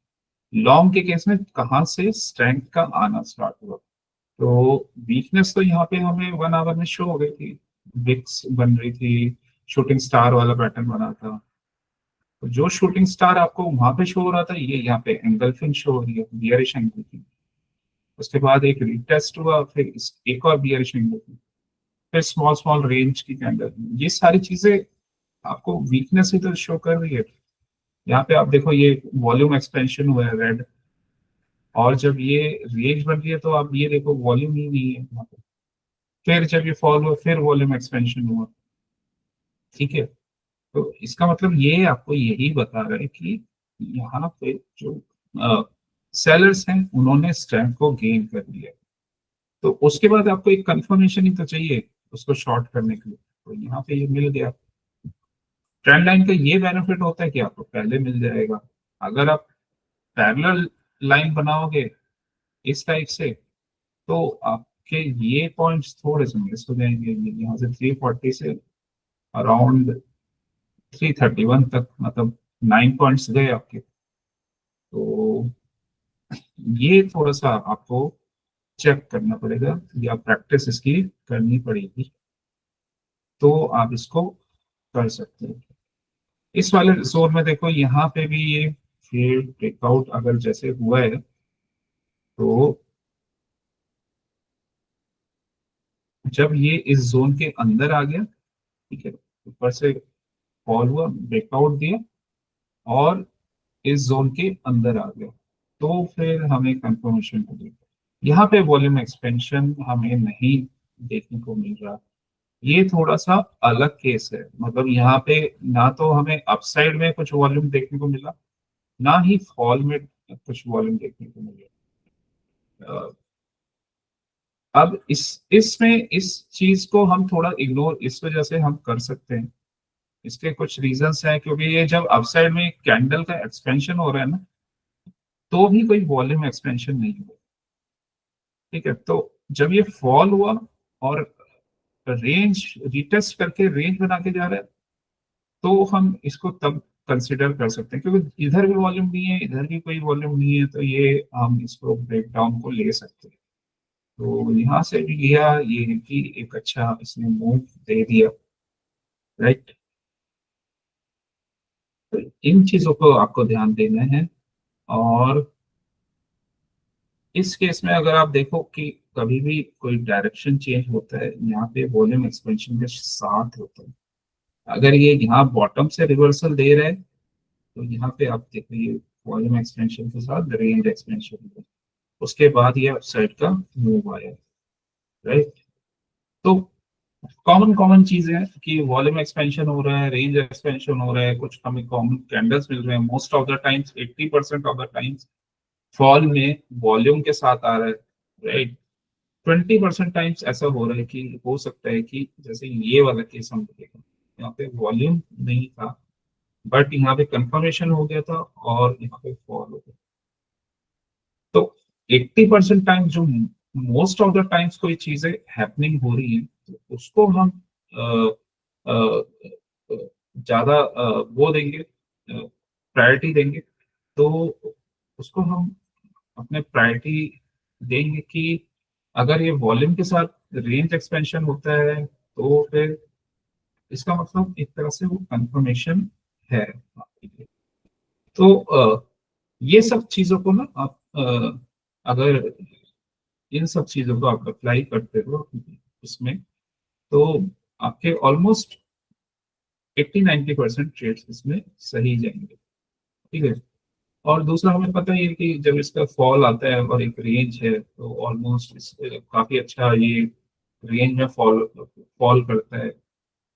लॉन्ग के केस में कहाँ से स्ट्रेंथ का आना स्टार्ट हुआ। तो वीकनेस तो यहाँ पे हमें 1 आवर में शो हो गई थी, विक्स बन रही थी, शूटिंग स्टार वाला पैटर्न बना था। तो जो शूटिंग स्टार आपको वहां पे शो हो रहा था, ये यहाँ पे एंगल्फिंग शो हो रही है, बियरिश एंगल्फिंग। उसके बाद एक रीटेस्ट हुआ, फिर एक और बियरिश एंगल्फिंग, फिर स्मॉल स्मॉल रेंज की कैंडल। ये सारी चीजें आपको वीकनेस ही तो शो कर रही है। यहाँ पे आप देखो ये वॉल्यूम एक्सपेंशन हुआ है रेड, और जब ये रेंज बन रही है तो आप ये देखो वॉल्यूम ही नहीं है यहाँ पे। फिर जब ये फॉल हुआ फिर वॉल्यूम एक्सपेंशन हुआ, ठीक है। तो इसका मतलब ये आपको यही बता रहा है कि यहाँ पे जो सेलर्स हैं उन्होंने स्ट्रेंथ को गेन कर लिया। तो उसके बाद आपको एक कंफर्मेशन ही तो चाहिए उसको शॉर्ट करने के लिए, तो यहाँ पे ये मिल गया। ट्रेंड लाइन का ये बेनिफिट होता है कि आपको पहले मिल जाएगा। अगर आप पैरेलल लाइन बनाओगे इस टाइप से, तो आपके ये पॉइंट्स थोड़े से मिस हो जाएंगे। यहाँ से 340 से अराउंड 331 तक, मतलब 9 पॉइंट्स गए आपके। तो ये थोड़ा सा आपको चेक करना पड़ेगा या प्रैक्टिस इसकी करनी पड़ेगी, तो आप इसको कर सकते हो। इस वाले जोन में देखो यहाँ पे भी ये फेड ब्रेकआउट अगर जैसे हुआ है, तो जब ये इस जोन के अंदर आ गया, ठीक है, ऊपर से फॉल हुआ, ब्रेकआउट दिया और इस जोन के अंदर आ गया, तो फिर हमें कंफर्मेशन मिलेगा। यहाँ पे वॉल्यूम एक्सपेंशन हमें नहीं देखने को मिल रहा। ये थोड़ा सा अलग केस है, मतलब यहाँ पे ना तो हमें अपसाइड में कुछ वॉल्यूम देखने को मिला, ना ही फॉल में कुछ वॉल्यूम देखने को मिला। अब इसमें इस चीज को हम थोड़ा इग्नोर इस वजह से हम कर सकते हैं। इसके कुछ रीजंस हैं, क्योंकि ये जब अपसाइड में कैंडल का एक्सपेंशन हो रहा है ना, तो भी कोई वॉल्यूम एक्सपेंशन नहीं हुआ, ठीक है। तो जब ये फॉल हुआ और रेंज रिटेस्ट करके रेंज बना के जा रहा है, तो हम इसको तब कंसिडर कर सकते हैं, क्योंकि इधर भी वॉल्यूम नहीं है, इधर भी कोई वॉल्यूम नहीं है, तो ये हम इसको ब्रेक डाउन को ले सकते हैं। तो यहाँ से भी लिया ये है कि एक अच्छा इसने मूव दे दिया, राइट। तो इन चीजों को आपको ध्यान देना है। और इस केस में अगर आप देखो कि कभी भी कोई डायरेक्शन चेंज होता है, यहाँ पे वॉल्यूम एक्सपेंशन के साथ होता है। अगर ये यहाँ बॉटम से रिवर्सल दे रहे हैं, तो यहाँ पे आप देखो ये वॉल्यूम एक्सपेंशन के साथ रेंज एक्सपेंशन, उसके बाद ये अपसाइड का मूव आया, राइट। तो कॉमन कॉमन चीजें हैं कि वॉल्यूम एक्सपेंशन हो रहा है, रेंज एक्सपेंशन हो रहा है, कुछ हमें कॉमन कैंडल्स मिल रहे हैं। Most of the times 80% of the times fall में वॉल्यूम के साथ आ रहा है, राइट। 20% टाइम्स ऐसा हो रहा है कि हो सकता है कि जैसे ये वाला केस हम देखें, यहाँ पे वॉल्यूम नहीं था बट यहाँ पे कंफर्मेशन हो गया था और यहाँ पे फॉल हो गया। तो 80% टाइम जो मोस्ट ऑफ द टाइम्स कोई चीजें हैपनिंग हो रही हैं, तो उसको हम अ, अ, ज्यादा वो देंगे, प्रायोरिटी देंगे। तो उसको हम अपने प्रायोरिटी देंगे कि अगर ये वॉल्यूम के साथ रेंज एक्सपेंशन होता है, तो फिर इसका मतलब एक तरह से वो कंफर्मेशन है। तो ये सब चीजों को ना आप अगर इन सब चीजों को आप अप्लाई करते हो इसमें, तो आपके ऑलमोस्ट 80-90% ट्रेड्स इसमें सही जाएंगे, ठीक है। और दूसरा हमें पता ही है कि जब इसका फॉल आता है और एक रेंज है, तो ऑलमोस्ट काफी अच्छा ये रेंज में फॉल फॉल करता है।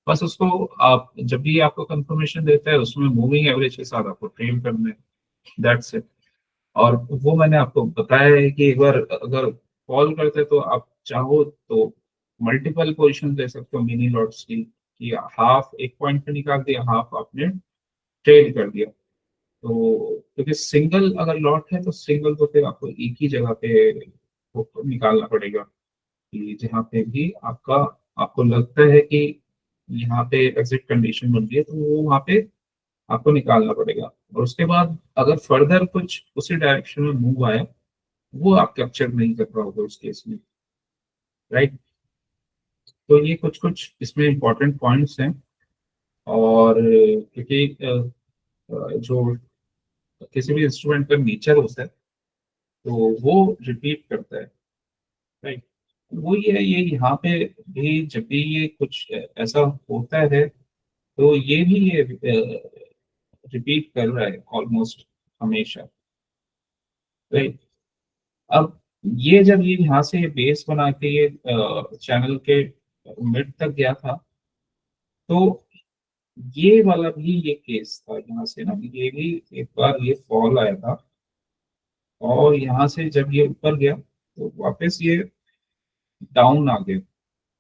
बस उसको आप जब भी आपको कंफर्मेशन देता है, उसमें मूविंग एवरेज के साथ आपको ट्रेड करना है, दैट्स इट। और वो मैंने आपको बताया है कि एक बार अगर फॉल करते हैं तो आप चाहो तो मल्टीपल पोजीशन ले सकते हो मिनी लॉट्स की, कि हाफ एक पॉइंट पे निकाल दिया, हाफ आपने ट्रेड कर दिया। तो क्योंकि सिंगल अगर लॉट है तो सिंगल तो फिर आपको एक ही जगह पे वो निकालना पड़ेगा, कि जहाँ पे भी आपका आपको लगता है कि यहाँ पे एग्जिट कंडीशन बन रही है तो वो वहाँ पे आपको निकालना पड़ेगा। और उसके बाद अगर फर्दर कुछ उसी डायरेक्शन में मूव आया, वो आप कैप्चर नहीं कर पाओगे उस केस में, राइट। तो ये कुछ कुछ इसमें इंपॉर्टेंट पॉइंट्स हैं। और क्योंकि जो किसी भी इंस्ट्रूमेंट का नेचर होता है तो वो रिपीट करता है, राइट। वो ये है, ये यहाँ पे भी जब भी ये कुछ ऐसा होता है तो ये भी ये रिपीट कर रहा है ऑलमोस्ट हमेशा, राइट। अब ये जब ये यहाँ से ये बेस बना के ये चैनल के मिड तक गया था, तो ये वाला भी ये केस था यहाँ से ना, ये भी एक बार ये फॉल आया था, और यहाँ से जब ये ऊपर गया तो वापस ये डाउन आ गया।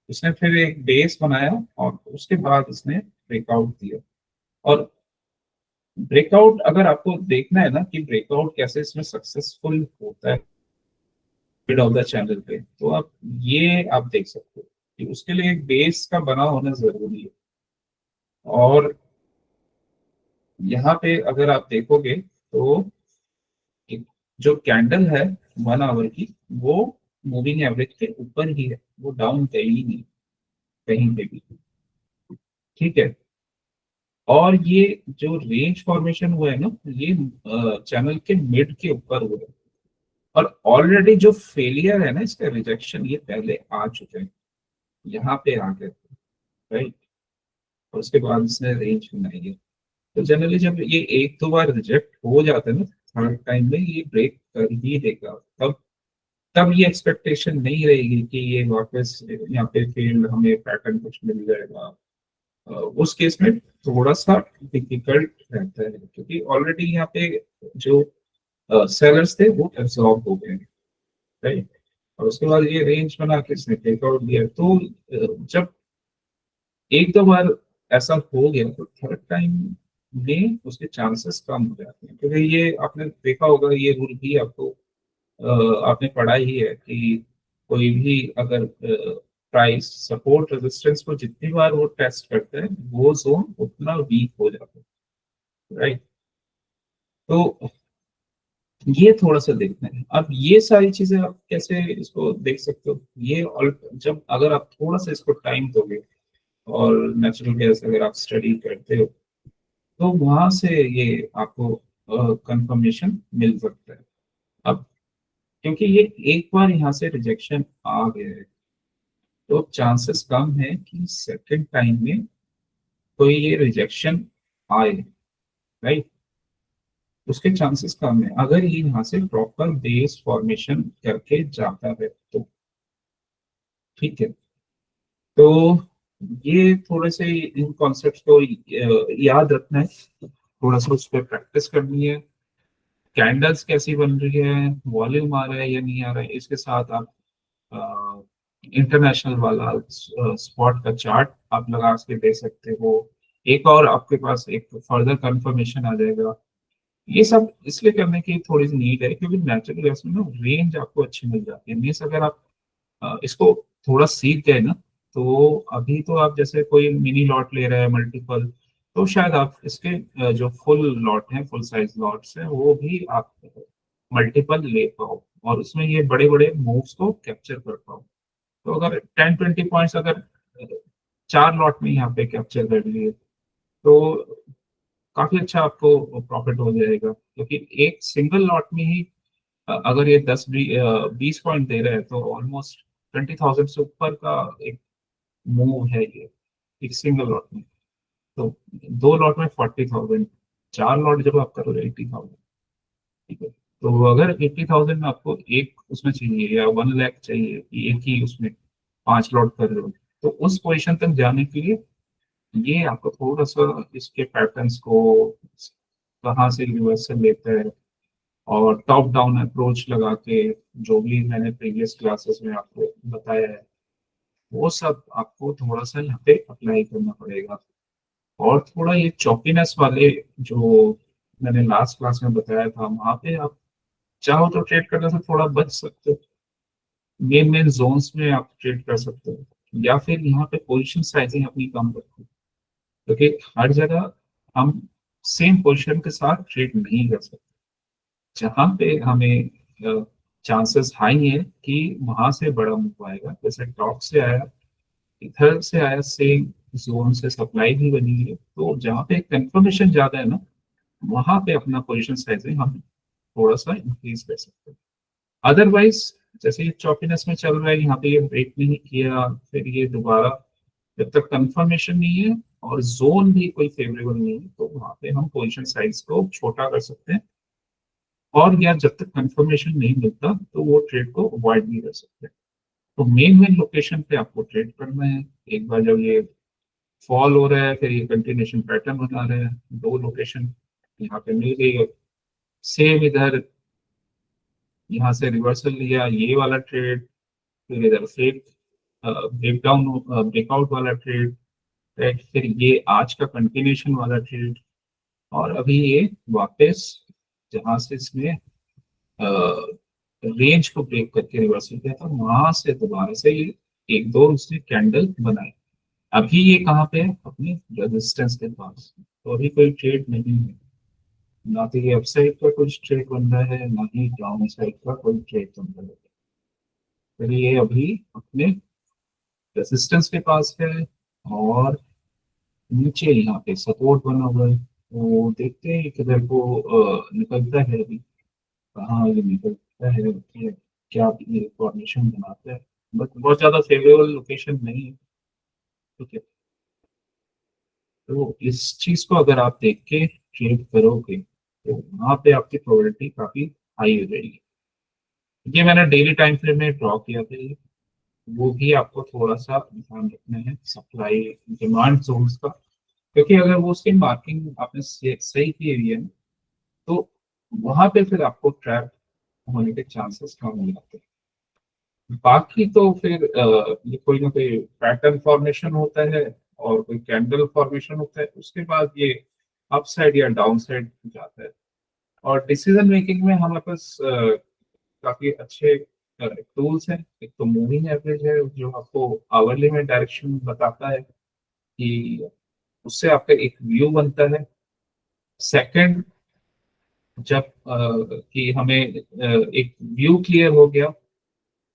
उसने फिर एक बेस बनाया और उसके बाद इसने ब्रेकआउट दिया। और ब्रेकआउट अगर आपको देखना है ना कि ब्रेकआउट कैसे इसमें सक्सेसफुल होता है मिड ऑफ द चैनल पे, तो आप देख सकते हो कि उसके लिए एक बेस का बना होना जरूरी है। और यहाँ पे अगर आप देखोगे तो एक जो कैंडल है 1 आवर की, वो मूविंग एवरेज के ऊपर ही है, वो डाउन कहीं नहीं, कहीं पे भी, ठीक है। और ये जो रेंज फॉर्मेशन हुआ है ना, ये चैनल के मिड के ऊपर हुआ है। और ऑलरेडी जो फेलियर है ना, इसका रिजेक्शन ये पहले आ चुके हैं, यहाँ पे आ गए, राइट। और उसके बाद इसने रेंज बनाई है। तो जनरली जब ये एक दो बार रिजेक्ट हो जाता है ना, थर्ड टाइम में ये ब्रेक कर ही देगा। तब तब ये एक्सपेक्टेशन नहीं रहेगी कि ये वापस यहाँ पे फील्ड हमें पैटर्न कुछ मिल जाएगा। उस केस में थोड़ा सा डिफिकल्ट रहता है, क्योंकि ऑलरेडी यहाँ पे जो सेलर्स थे वो एब्सॉर्ब हो गए, राइट। और उसके बाद ये रेंज बना के इसने टेकआउट दिया। तो जब एक दो बार ऐसा हो गया तो थर्ड टाइम में उसके चांसेस कम हो जाते हैं, क्योंकि ये आपने देखा होगा, ये रूल भी आपको आपने पढ़ा ही है कि कोई भी अगर प्राइस सपोर्ट रेजिस्टेंस को जितनी बार वो टेस्ट करता है, वो जोन उतना वीक हो जाता है, राइट। तो ये थोड़ा सा देखना है। अब ये सारी चीजें आप कैसे इसको देख सकते हो, ये जब अगर आप थोड़ा सा इसको टाइम दोगे और नेचुरल गैस अगर आप स्टडी करते हो, तो वहां से ये आपको कंफर्मेशन मिल सकता है। अब क्योंकि ये एक बार यहाँ से रिजेक्शन आ गया है, तो चांसेस कम है कि सेकंड टाइम में कोई ये रिजेक्शन आए, राइट। उसके चांसेस कम है अगर ये यहाँ से प्रॉपर बेस फॉर्मेशन करके जाता है तो, ठीक है। तो ये थोड़े से इन कॉन्सेप्ट्स को याद रखना है, थोड़ा सा उस पर प्रैक्टिस करनी है। कैंडल्स कैसी बन रही है, वॉल्यूम आ रहा है या नहीं आ रहा है, इसके साथ आप इंटरनेशनल वाला स्पॉट का चार्ट आप लगा के दे सकते हो। एक और आपके पास एक फर्दर कंफर्मेशन आ जाएगा। ये सब इसलिए करने की थोड़ी सी नीड है क्योंकि नेचुरल गैस में ना रेंज आपको अच्छी मिल जाती है। मीन्स अगर आप इसको थोड़ा सीख गए ना, तो अभी तो आप जैसे कोई मिनी लॉट ले रहे हैं मल्टीपल, तो शायद आप इसके जो फुल लॉट है, फुल साइज लॉट्स है, वो भी आप मल्टीपल ले पाओ और उसमें ये बड़े बड़े मूव्स को कैप्चर कर पाओ। तो अगर 10-20 पॉइंट्स अगर 4 लॉट में यहाँ पे कैप्चर कर लिए, तो काफी अच्छा आपको प्रॉफिट हो जाएगा, क्योंकि एक सिंगल लॉट में ही अगर ये 10-20 पॉइंट दे रहे हैं तो ऑलमोस्ट 20,000 से ऊपर का एक मूव है ये, एक सिंगल लॉट में। तो 2 लॉट में 40,000, 4 लॉट जब आप करोगे 80,000, ठीक है। तो अगर 80,000 में आपको एक उसमें चाहिए या 1 लाख चाहिए कि एक ही उसमें 5 लॉट कर रहे हो, तो उस पोजिशन तक जाने के लिए ये आपको थोड़ा सा इसके पैटर्न्स को, कहाँ से रिवर्सल लेता है, और टॉप डाउन अप्रोच लगा के जो भी मैंने प्रीवियस क्लासेस में आपको बताया है वो सब आपको थोड़ा सा यहाँ पे अप्लाई करना पड़ेगा। और थोड़ा ये चॉपीनेस वाले जो मैंने लास्ट क्लास में बताया था वहां पे आप चाहो तो ट्रेड करने से थोड़ा बच सकते हो। मेन मेन जोन्स में आप ट्रेड कर सकते हो, या फिर यहाँ पे पोजीशन साइजिंग अपनी कम रखो, क्योंकि हर जगह हम सेम पोजीशन के साथ ट्रेड नहीं कर सकते। जहाँ पे हमें चांसेस हाई है कि वहां से बड़ा मूव आएगा, जैसे टॉप से आया, इधर से आया, सेम जोन से सप्लाई भी बनी है, तो जहाँ पे कंफर्मेशन ज्यादा है ना वहां पे अपना पोजीशन साइजिंग हम थोड़ा सा इंक्रीज कर सकते हैं। अदरवाइज जैसे ये चौकीनेस में चल रहा है, यहाँ पे ये ब्रेक नहीं किया, फिर ये दोबारा जब तक कंफर्मेशन नहीं है और जोन भी कोई फेवरेबल नहीं है तो वहां पे हम पोजीशन साइज को छोटा कर सकते हैं। और यार जब तक कंफर्मेशन नहीं मिलता तो वो ट्रेड को अवॉइड नहीं कर सकते। तो मेन मेन लोकेशन पे आपको ट्रेड करना है। एक बार जब ये फॉल हो रहा है फिर ये कंटिन्यूशन पैटर्न बना रहे हैं, दो लोकेशन यहाँ पे मिल गई है, सेम इधर यहाँ से रिवर्सल लिया ये वाला ट्रेड, फिर इधर फेक ब्रेकडाउन ब्रेकआउट वाला ट्रेड, राइट, फिर ये आज का कंटिन्यूशन वाला ट्रेड, और अभी ये वापस जहां से इसने रेंज को ब्रेक करके रिवर्सल किया था वहां से दोबारा से ये एक दो उसने कैंडल बनाए। अभी ये कहाँ पे है, अपने रेजिस्टेंस के पास, तो अभी कोई ट्रेड नहीं है, ना तो ये अपसाइड का कुछ ट्रेड बन रहा है ना ही डाउन साइड का कोई ट्रेड बन रहा है। फिर ये अभी अपने रेजिस्टेंस के पास है और नीचे यहाँ पे सपोर्ट बना हुआ है, तो देखते हैं किधर को निकलता है अभी, कहाँ ये निकलता है, क्या ये फॉर्मेशन बनाता है। बट बहुत ज्यादा फेवरेबल लोकेशन नहीं है, ठीक है। तो इस चीज को अगर आप देख के ट्रेड करोगे तो वहां पे आपकी प्रोबेबिलिटी काफी हाई हो जाएगी। ये मैंने डेली टाइम फ्रेम में ड्रॉ किया था ये, वो भी आपको थोड़ा सा ध्यान रखना है सप्लाई डिमांड जोन्स का, क्योंकि अगर वो उसकी मार्किंग आपने सही की हुई है तो वहां पे फिर आपको ट्रैप होने के चांसेस कम हो जाते हैं। बाकी तो फिर ये कोई ना कोई पैटर्न फॉर्मेशन होता है और कोई कैंडल फॉर्मेशन होता है, उसके बाद ये अप साइड या डाउन साइड जाता है। और डिसीजन मेकिंग में हमारे पास काफी अच्छे टूल्स हैं। एक तो मूविंग एवरेज है जो आपको आवरली में डायरेक्शन बताता है कि उससे आपका एक व्यू बनता है। सेकंड, जब कि हमें एक व्यू क्लियर हो गया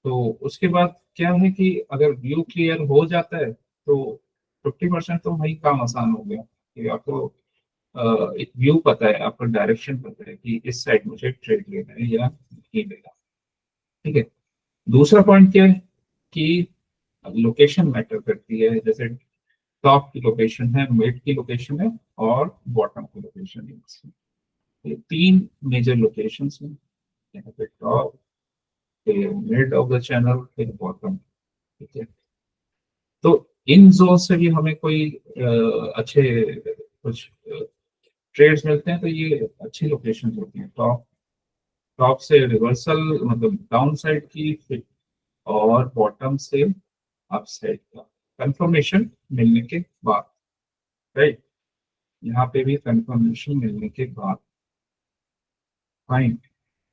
तो उसके बाद क्या है कि अगर व्यू क्लियर हो जाता है तो 50% तो वही काम आसान हो गया कि आपको एक व्यू पता है, आपका डायरेक्शन पता है कि इस साइड मुझे ट्रेड लेना है या नहीं लेना, ठीक है। दूसरा पॉइंट क्या है कि लोकेशन मैटर करती है, जैसे टॉप की लोकेशन है, मिड की लोकेशन है और बॉटम की लोकेशन है। ये तीन मेजर लोकेशंस हैं, यहाँ पे टॉप, फिर मिड ऑफ द चैनल, फिर बॉटम, ठीक है। तो इन जोन से भी हमें कोई अच्छे कुछ ट्रेड्स मिलते हैं, तो ये अच्छी लोकेशन होती है। टॉप टॉप से रिवर्सल मतलब डाउन साइड की, फिर और बॉटम से अप साइड का कंफर्मेशन मिलने के बाद, राइट, यहाँ पे भी कंफर्मेशन मिलने के बाद, फाइन।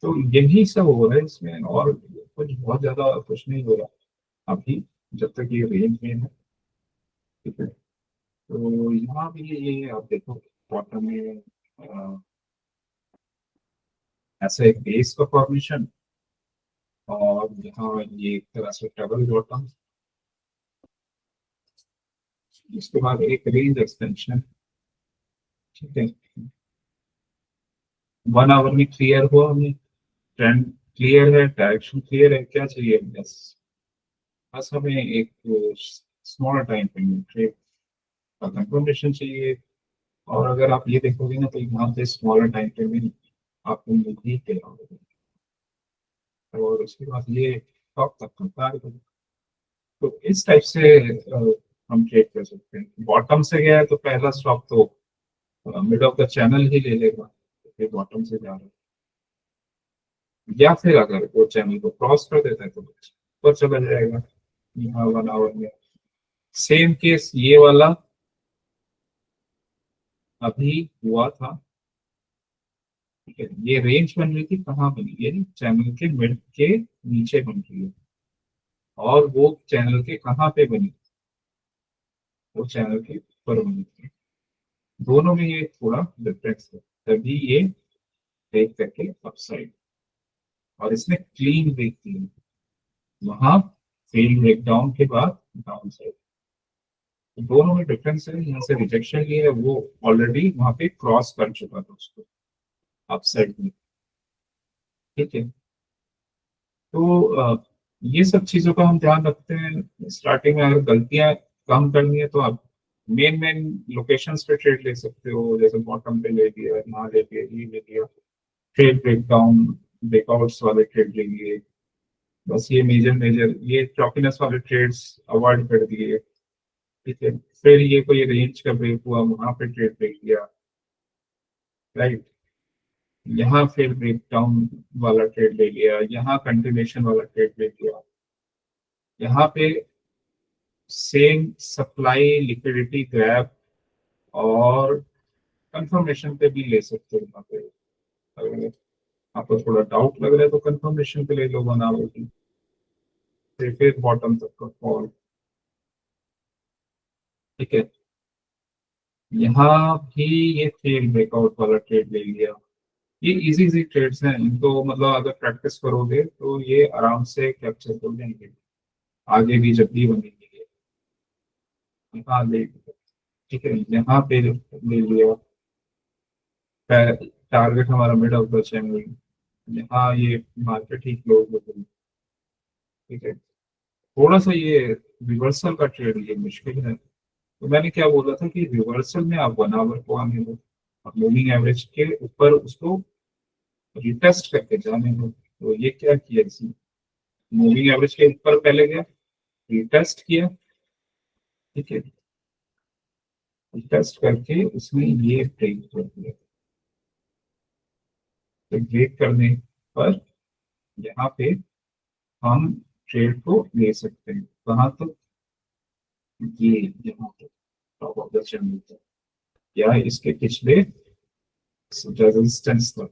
तो यही सब हो रहा है इसमें, और कुछ बहुत ज्यादा कुछ नहीं हो रहा अभी, जब तक ये रेंज में है, ठीक है। तो यहाँ भी ये आप देखो बॉटम में ऐसा एक बेस का फॉर्मेशन, और यहाँ ये एक तरह से डबल बॉटम, इसके बाद एक रेंज एक्सटेंशन, ठीक है। 1 आवर में क्लियर हुआ हमें, ट्रेंड क्लियर है, डायरेक्शन क्लियर है, क्या चाहिए बस, बस हमें एक स्मॉल टाइम फ्रेम ट्रेड का कंफर्मेशन चाहिए। और अगर आप ये देखोगे ना तो यहाँ पे स्मॉलर टाइम फ्रेम में आपको मिल ही गया होगा, और उसके बाद ये टॉप तक कंपेयर करें तो इस टाइप से हम ट्रेड कर सकते हैं। बॉटम से गया है तो पहला स्टॉप तो मिड ऑफ द चैनल ही ले लेगा, फिर बॉटम से जा रहा है, या फिर अगर वो चैनल को क्रॉस कर देता है तो ऊपर चला जाएगा यहाँ 1 आवर में। सेम केस ये वाला अभी हुआ था, ठीक है। ये रेंज बन रही थी, कहाँ बनी ये चैनल के मिड के नीचे बन रही है, और वो चैनल के कहाँ पे बनी, वो चैनल के ऊपर बनी थी। दोनों में ये थोड़ा डिफरेंस है, तभी ये ब्रेक करके अपसाइड, और इसने क्लीन ब्रेक की, वहां फेल ब्रेकडाउन के बाद डाउन साइड। तो दोनों में डिफरेंस है, यहाँ से रिजेक्शन लिए है, वो ऑलरेडी वहां पे क्रॉस कर चुका था उसको अपसाइड में, ठीक है। तो ये सब चीजों का हम ध्यान रखते हैं। स्टार्टिंग में अगर गलतियां कम करनी है तो आप मेन मेन लोकेशंस पे ट्रेड ले सकते हो, जैसे बॉटम पे ले लिया, यहाँ ले लिया, ये ले लिया, ट्रेड ब्रेकडाउन ब्रेकआउट्स वाले ट्रेड ले लिए, बस ये मेजर मेजर ये चौकीनेस वाले ट्रेड्स अवॉइड कर दिए, ठीक है। फिर ये कोई रेंज का ब्रेक हुआ, वहां पे ट्रेड ले लिया, राइट। यहाँ फिर ब्रेकडाउन वाला ट्रेड ले लिया, यहाँ कंटिन्यूएशन वाला ट्रेड ले लिया, यहाँ पे सेम सप्लाई लिक्विडिटी ग्रैब और कंफर्मेशन पे भी ले सकते हो। यहाँ पे अगर आपको थोड़ा डाउट लग रहा है तो कंफर्मेशन पे ले लो 1 आवर की, फिर बॉटम तक का फॉल, ठीक है। यहाँ भी ये फेल ब्रेकआउट वाला ट्रेड ले लिया। ये इजी इजी ट्रेड्स हैं, इनको मतलब अगर प्रैक्टिस करोगे तो ये आराम से कैप्चर कर लेंगे, आगे भी जब भी बनेंगे। यहाँ ले, ठीक है, यहाँ पे ले लिया, टारगेट हमारा मिड ऑफ द चैनल, यहाँ ये मार्केट ही क्लोज हो गई, ठीक है। थोड़ा सा ये रिवर्सल का ट्रेड ये मुश्किल है, तो मैंने क्या बोला था कि रिवर्सल में आप 1 आवर को आने दो, आप मूविंग एवरेज के ऊपर उसको रिटेस्ट करके जाने दो। तो ये क्या किया इसने, मूविंग एवरेज के ऊपर पहले गया, रिटेस्ट किया, ठीक है, रिटेस्ट करके उसने ये ब्रेक कर दिया। तो ब्रेक करने पर यहाँ पे हम ट्रेड को ले सकते हैं, कहाँ तक, ये यहाँ तक टॉप ऑफ द चैनल तक, या इसके पिछले रेजिस्टेंस तक,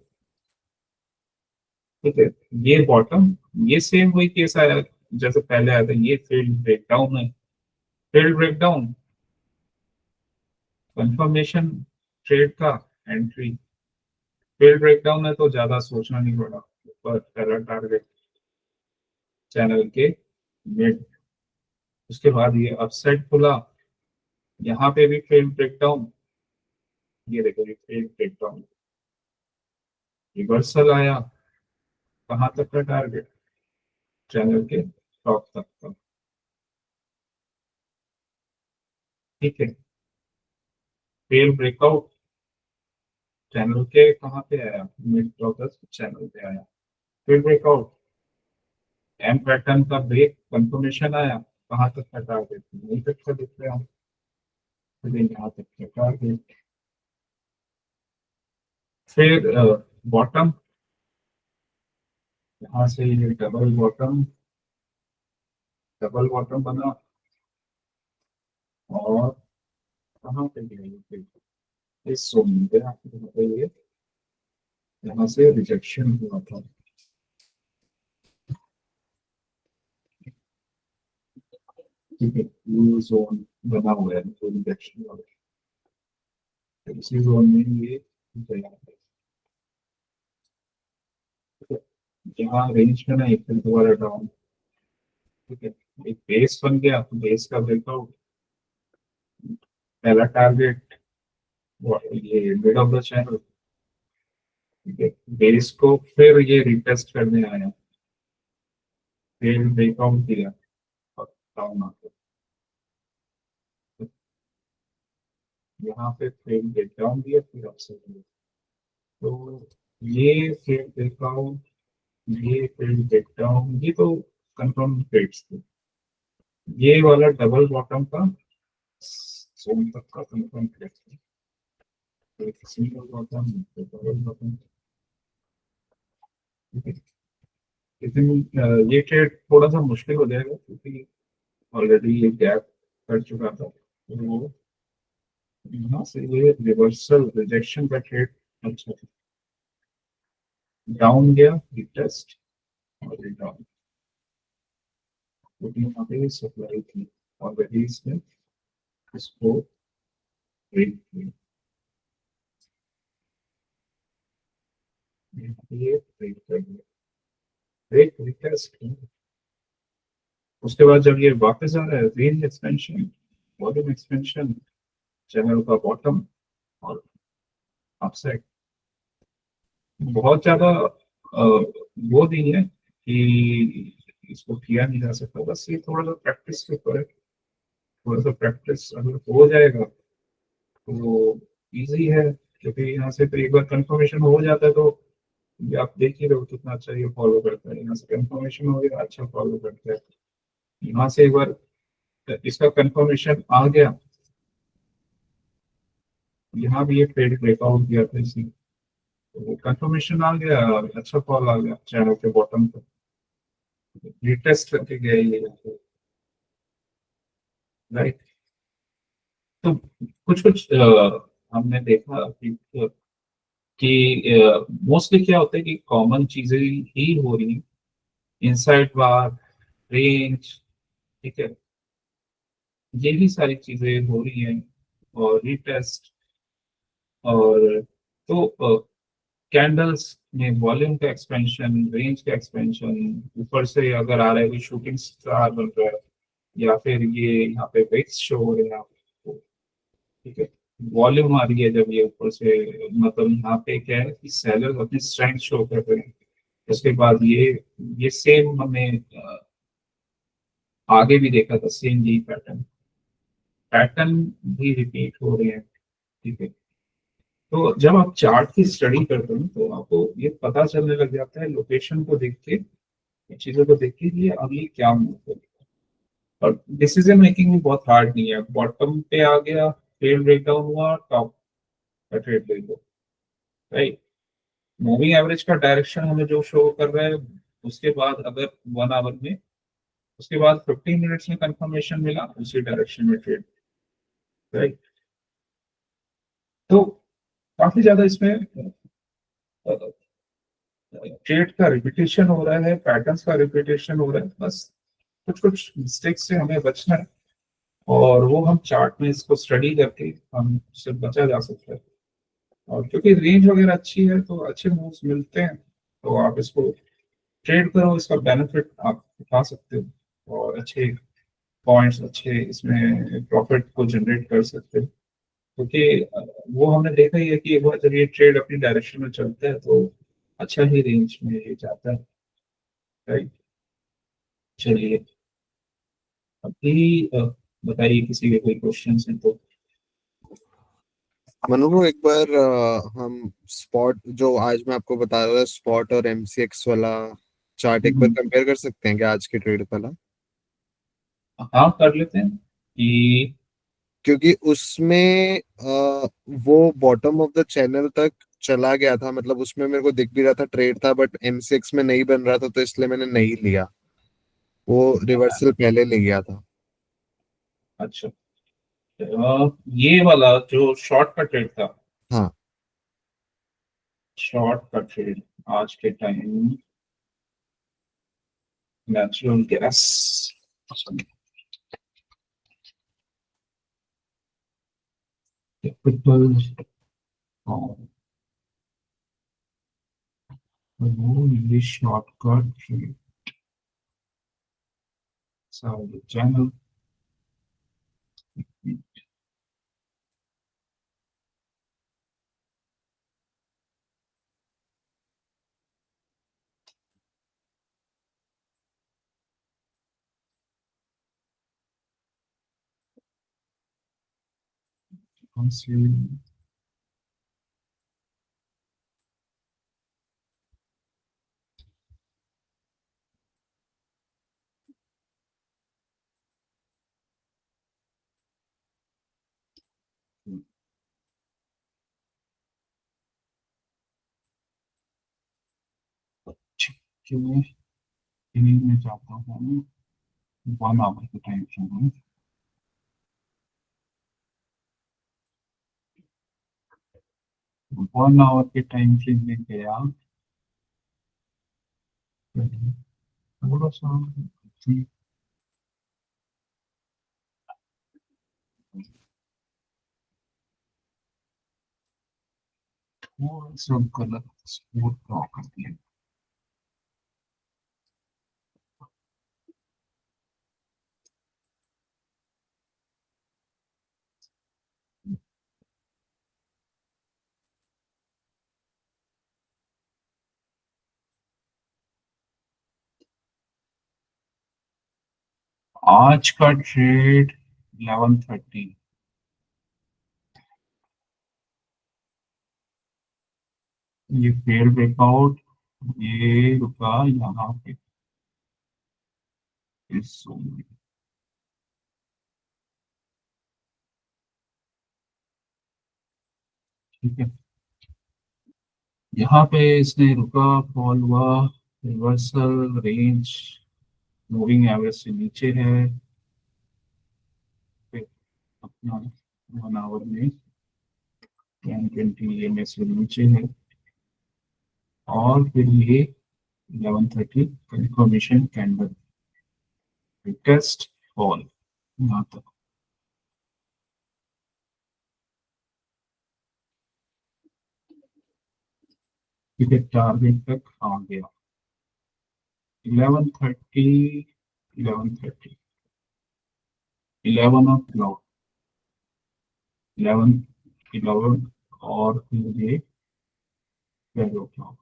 ठीक है। ये बॉटम, ये सेम वही केस आया जैसे पहले आया था, ये फील्ड ब्रेकडाउन है, फील्ड ब्रेकडाउन कंफर्मेशन ट्रेड का एंट्री, फील्ड ब्रेकडाउन है तो ज्यादा सोचना नहीं पड़ा, ऊपर पहला टारगेट चैनल के मिड, उसके बाद ये अपसाइड खुला, यहाँ पे भी फील्ड ब्रेकडाउन, ये देखो ये फील्ड ब्रेकडाउन, रिवर्सल आया, कहाँ तक का टारगेट, चैनल के टॉप तक का, ठीक है। फील्ड ब्रेकआउट चैनल के कहाँ पे आया, मिड ऑफ द चैनल पे आया, फील्ड ब्रेकआउट एम पैटर्न का ब्रेक कंफर्मेशन आया, कहाँ तक का टारगेट, यहीं तक का दिख रहा है, फिर यहाँ तक का टारगेट, फिर बॉटम, यहाँ से ये डबल बॉटम बना, और कहाँ पे गया ये फिर? इस जोन में गया, यहाँ पे ये यहाँ से रिजेक्शन हुआ था, ठीक है। ये जोन बना हुआ है तो रिजेक्शन वाला, तो इसी जोन में ये गया है, ठीक है। यहाँ रेंज में ना एक फिर दोबारा डाउन, ठीक है। एक बेस बन गया, तो बेस का ब्रेकआउट, पहला टारगेट ये मिड ऑफ द चैनल, ठीक है। बेस को फिर ये रिटेस्ट करने आया, फिर ब्रेकआउट दिया और डाउन आकर यहाँ पे फिर ब्रेकडाउन दिया, फिर अपसाइड दिया। तो ये फिर ब्रेकआउट, ये फिर ब्रेकडाउन, ये तो कंफर्म ट्रेड्स थे। ये वाला डबल बॉटम का जोन तक का कंफर्म ट्रेड था, तो सिंगल बॉटम, डबल बॉटम, ठीक है। लेकिन ये ट्रेड थोड़ा सा मुश्किल हो जाएगा क्योंकि ऑलरेडी ये गैप कर चुका था, तो यहाँ से ये रिवर्सल रिजेक्शन का ट्रेड अच्छा था। डाउन गया टेस्ट और ये डाउन, क्योंकि यहाँ पे सप्लाई थी ऑलरेडी इसमें, इसको ब्रेक किया, यहाँ पे ये ब्रेक कर दिया, ब्रेक टेस्ट। उसके बाद जब ये वापस आ रहा है range expansion, volume expansion, channel का बॉटम और अपसाइड, बहुत ज्यादा वो नहीं है कि इसको किया नहीं जा सकता, बस ये थोड़ा सा प्रैक्टिस के ऊपर है। थोड़ा सा प्रैक्टिस अगर हो जाएगा तो इजी है, क्योंकि यहाँ से तो एक बार कंफर्मेशन हो जाता है तो ये आप देख ही रहे हो कितना अच्छा ये फॉलो करता है। यहाँ से कंफर्मेशन हो गया, अच्छा फॉलो करता है। यहाँ से एक बार इसका कंफर्मेशन आ गया, यहाँ भी ये ट्रेड ब्रेकआउट किया था इसने, तो कंफर्मेशन आ गया, अच्छा कॉल आ गया चैनल के बॉटम पे, रिटेस्ट करके गया ये, राइट। तो कुछ कुछ हमने देखा कि मोस्टली क्या होता है कि कॉमन चीजें ही हो रही हैं, इनसाइड बार, रेंज, ठीक है, यही सारी चीजें हो रही हैं, और रिटेस्ट, और तो कैंडल्स में वॉल्यूम का एक्सपेंशन, रेंज का एक्सपेंशन, ऊपर से अगर आ रहा है कोई शूटिंग स्टार बन रहा है, या फिर ये यहाँ पे वेक्स शो हो रहे हैं आपको, ठीक है, वॉल्यूम आ रही है जब ये ऊपर से, मतलब यहाँ पे क्या है कि सेलर अपनी स्ट्रेंथ शो कर रहे हैं। उसके बाद ये सेम हमने आगे भी देखा था, सेम यही पैटर्न, पैटर्न भी रिपीट हो रहे हैं, ठीक है। तो जब आप चार्ट की स्टडी करते हो तो आपको ये पता चलने लग जाता है लोकेशन को देख के, इन चीजों को देख के, ये अगली क्या मूव करेगा। और डिसीजन मेकिंग भी बहुत हार्ड नहीं है, बॉटम पे आ गया, फेल ब्रेकडाउन हुआ, टॉप का ट्रेड ले लो, राइट। मूविंग एवरेज का डायरेक्शन हमें जो शो कर रहा है, उसके बाद अगर 1 आवर में, उसके बाद 15 मिनट्स में कंफर्मेशन मिला उसी डायरेक्शन में ट्रेड, राइट। तो काफी ज्यादा इसमें ट्रेड का रिपीटेशन हो रहा है, पैटर्न्स का रिपीटेशन हो रहा है, बस कुछ कुछ मिस्टेक्स से हमें बचना है, और वो हम चार्ट में इसको स्टडी करके हम उससे बचा जा सकता है। और क्योंकि रेंज वगैरह अच्छी है तो अच्छे मूव्स मिलते हैं, तो आप इसको ट्रेड करो, इसका बेनिफिट आप उठा सकते हो, और अच्छे पॉइंट्स, अच्छे इसमें प्रॉफिट को जनरेट कर सकते हो। क्योंकि वो हमने देखा ही है कि एक बार जब ये ट्रेड अपनी डायरेक्शन में चलता है तो अच्छा ही रेंज में ये जाता है, राइट। चलिए, अभी बताइए किसी के कोई क्वेश्चन है तो। मनु को एक बार हम स्पॉट जो आज मैं आपको बता रहा था, स्पॉट और एमसीएक्स वाला चार्ट एक बार हम्म, कंपेयर कर सकते हैं क्या आज के ट्रेड वाला? हाँ कर लेते हैं कि क्योंकि उसमें वो बॉटम ऑफ द चैनल तक चला गया था, मतलब उसमें मेरे को दिख भी रहा था ट्रेड था, बट एमसीएक्स में नहीं बन रहा था, तो इसलिए मैंने नहीं लिया। वो रिवर्सल पहले ले गया था। अच्छा, ये वाला जो शॉर्ट का ट्रेड था, हाँ। शॉर्ट का ट्रेड आज के टाइम, नेचुरल गैस, कैपिटल, ये शॉर्ट का ट्रेड, चैनल, कौन सी, मैं चाहता हूँ 1 आवर के टाइम फ्रेम, 1 आवर के टाइम फ्रेम में गया, थोड़ा सा थोड़ा सा गलत स्पोर्ट ड्रॉ कर दिया। आज का ट्रेड 11:30, ये फेयर ब्रेकआउट, ये रुका यहाँ पे इस zone में, ठीक है। यहाँ पे इसने रुका, फॉल हुआ, रिवर्सल रेंज मूविंग एवरेज से नीचे है, फिर अपना 1 आवर में 10-20 EMA से नीचे है, और फिर ये 11:30 कंफर्मेशन कैंडल, टेस्ट फॉल यहाँ तक, ठीक है, टारगेट तक आ गया 11:30, 11:30, 11 o'clock, 11 और फिर ये 12 o'clock।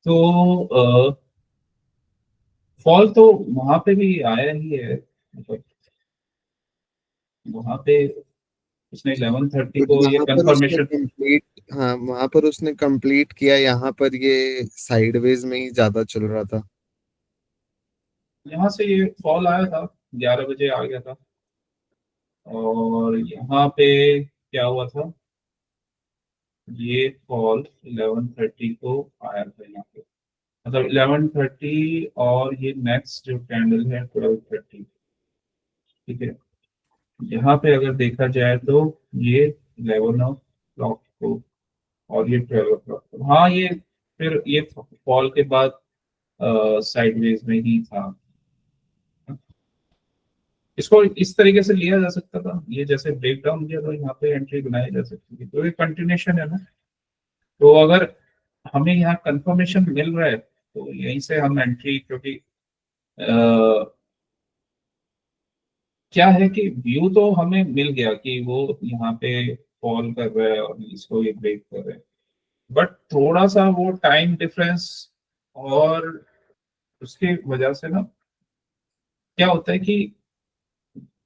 तो फॉल तो वहां पे भी आया ही है, मतलब वहां पे उसने 11:30 बट को ये यहाँ पर उसने कंफर्मेशन, कंप्लीट, हाँ वहां पर उसने कंप्लीट किया, यहाँ पर ये साइडवेज में ही ज्यादा चल रहा था। यहाँ से ये फॉल आया था, 11 बजे आ गया था, और यहाँ पे क्या हुआ था, ये फॉल 11:30 को आया था यहाँ पे, मतलब 11:30, और ये नेक्स्ट जो कैंडल है 12:30, ठीक है। यहाँ पे अगर देखा जाए तो ये 11 o'clock को और ये 12 o'clock को, हाँ ये फिर ये फॉल के बाद साइडवेज में ही था। इसको इस तरीके से लिया जा सकता था, ये जैसे ब्रेक डाउन किया तो यहाँ पे एंट्री बनाई जा सकती थी, तो ये कंटिन्यूशन है ना। तो अगर हमें यहाँ कंफर्मेशन मिल रहा है तो यहीं से हम एंट्री, क्योंकि क्या है कि व्यू तो हमें मिल गया कि वो यहाँ पे फॉल कर रहा है और इसको ये ब्रेक कर रहा है, बट थोड़ा सा वो टाइम डिफरेंस और उसके वजह से ना क्या होता है कि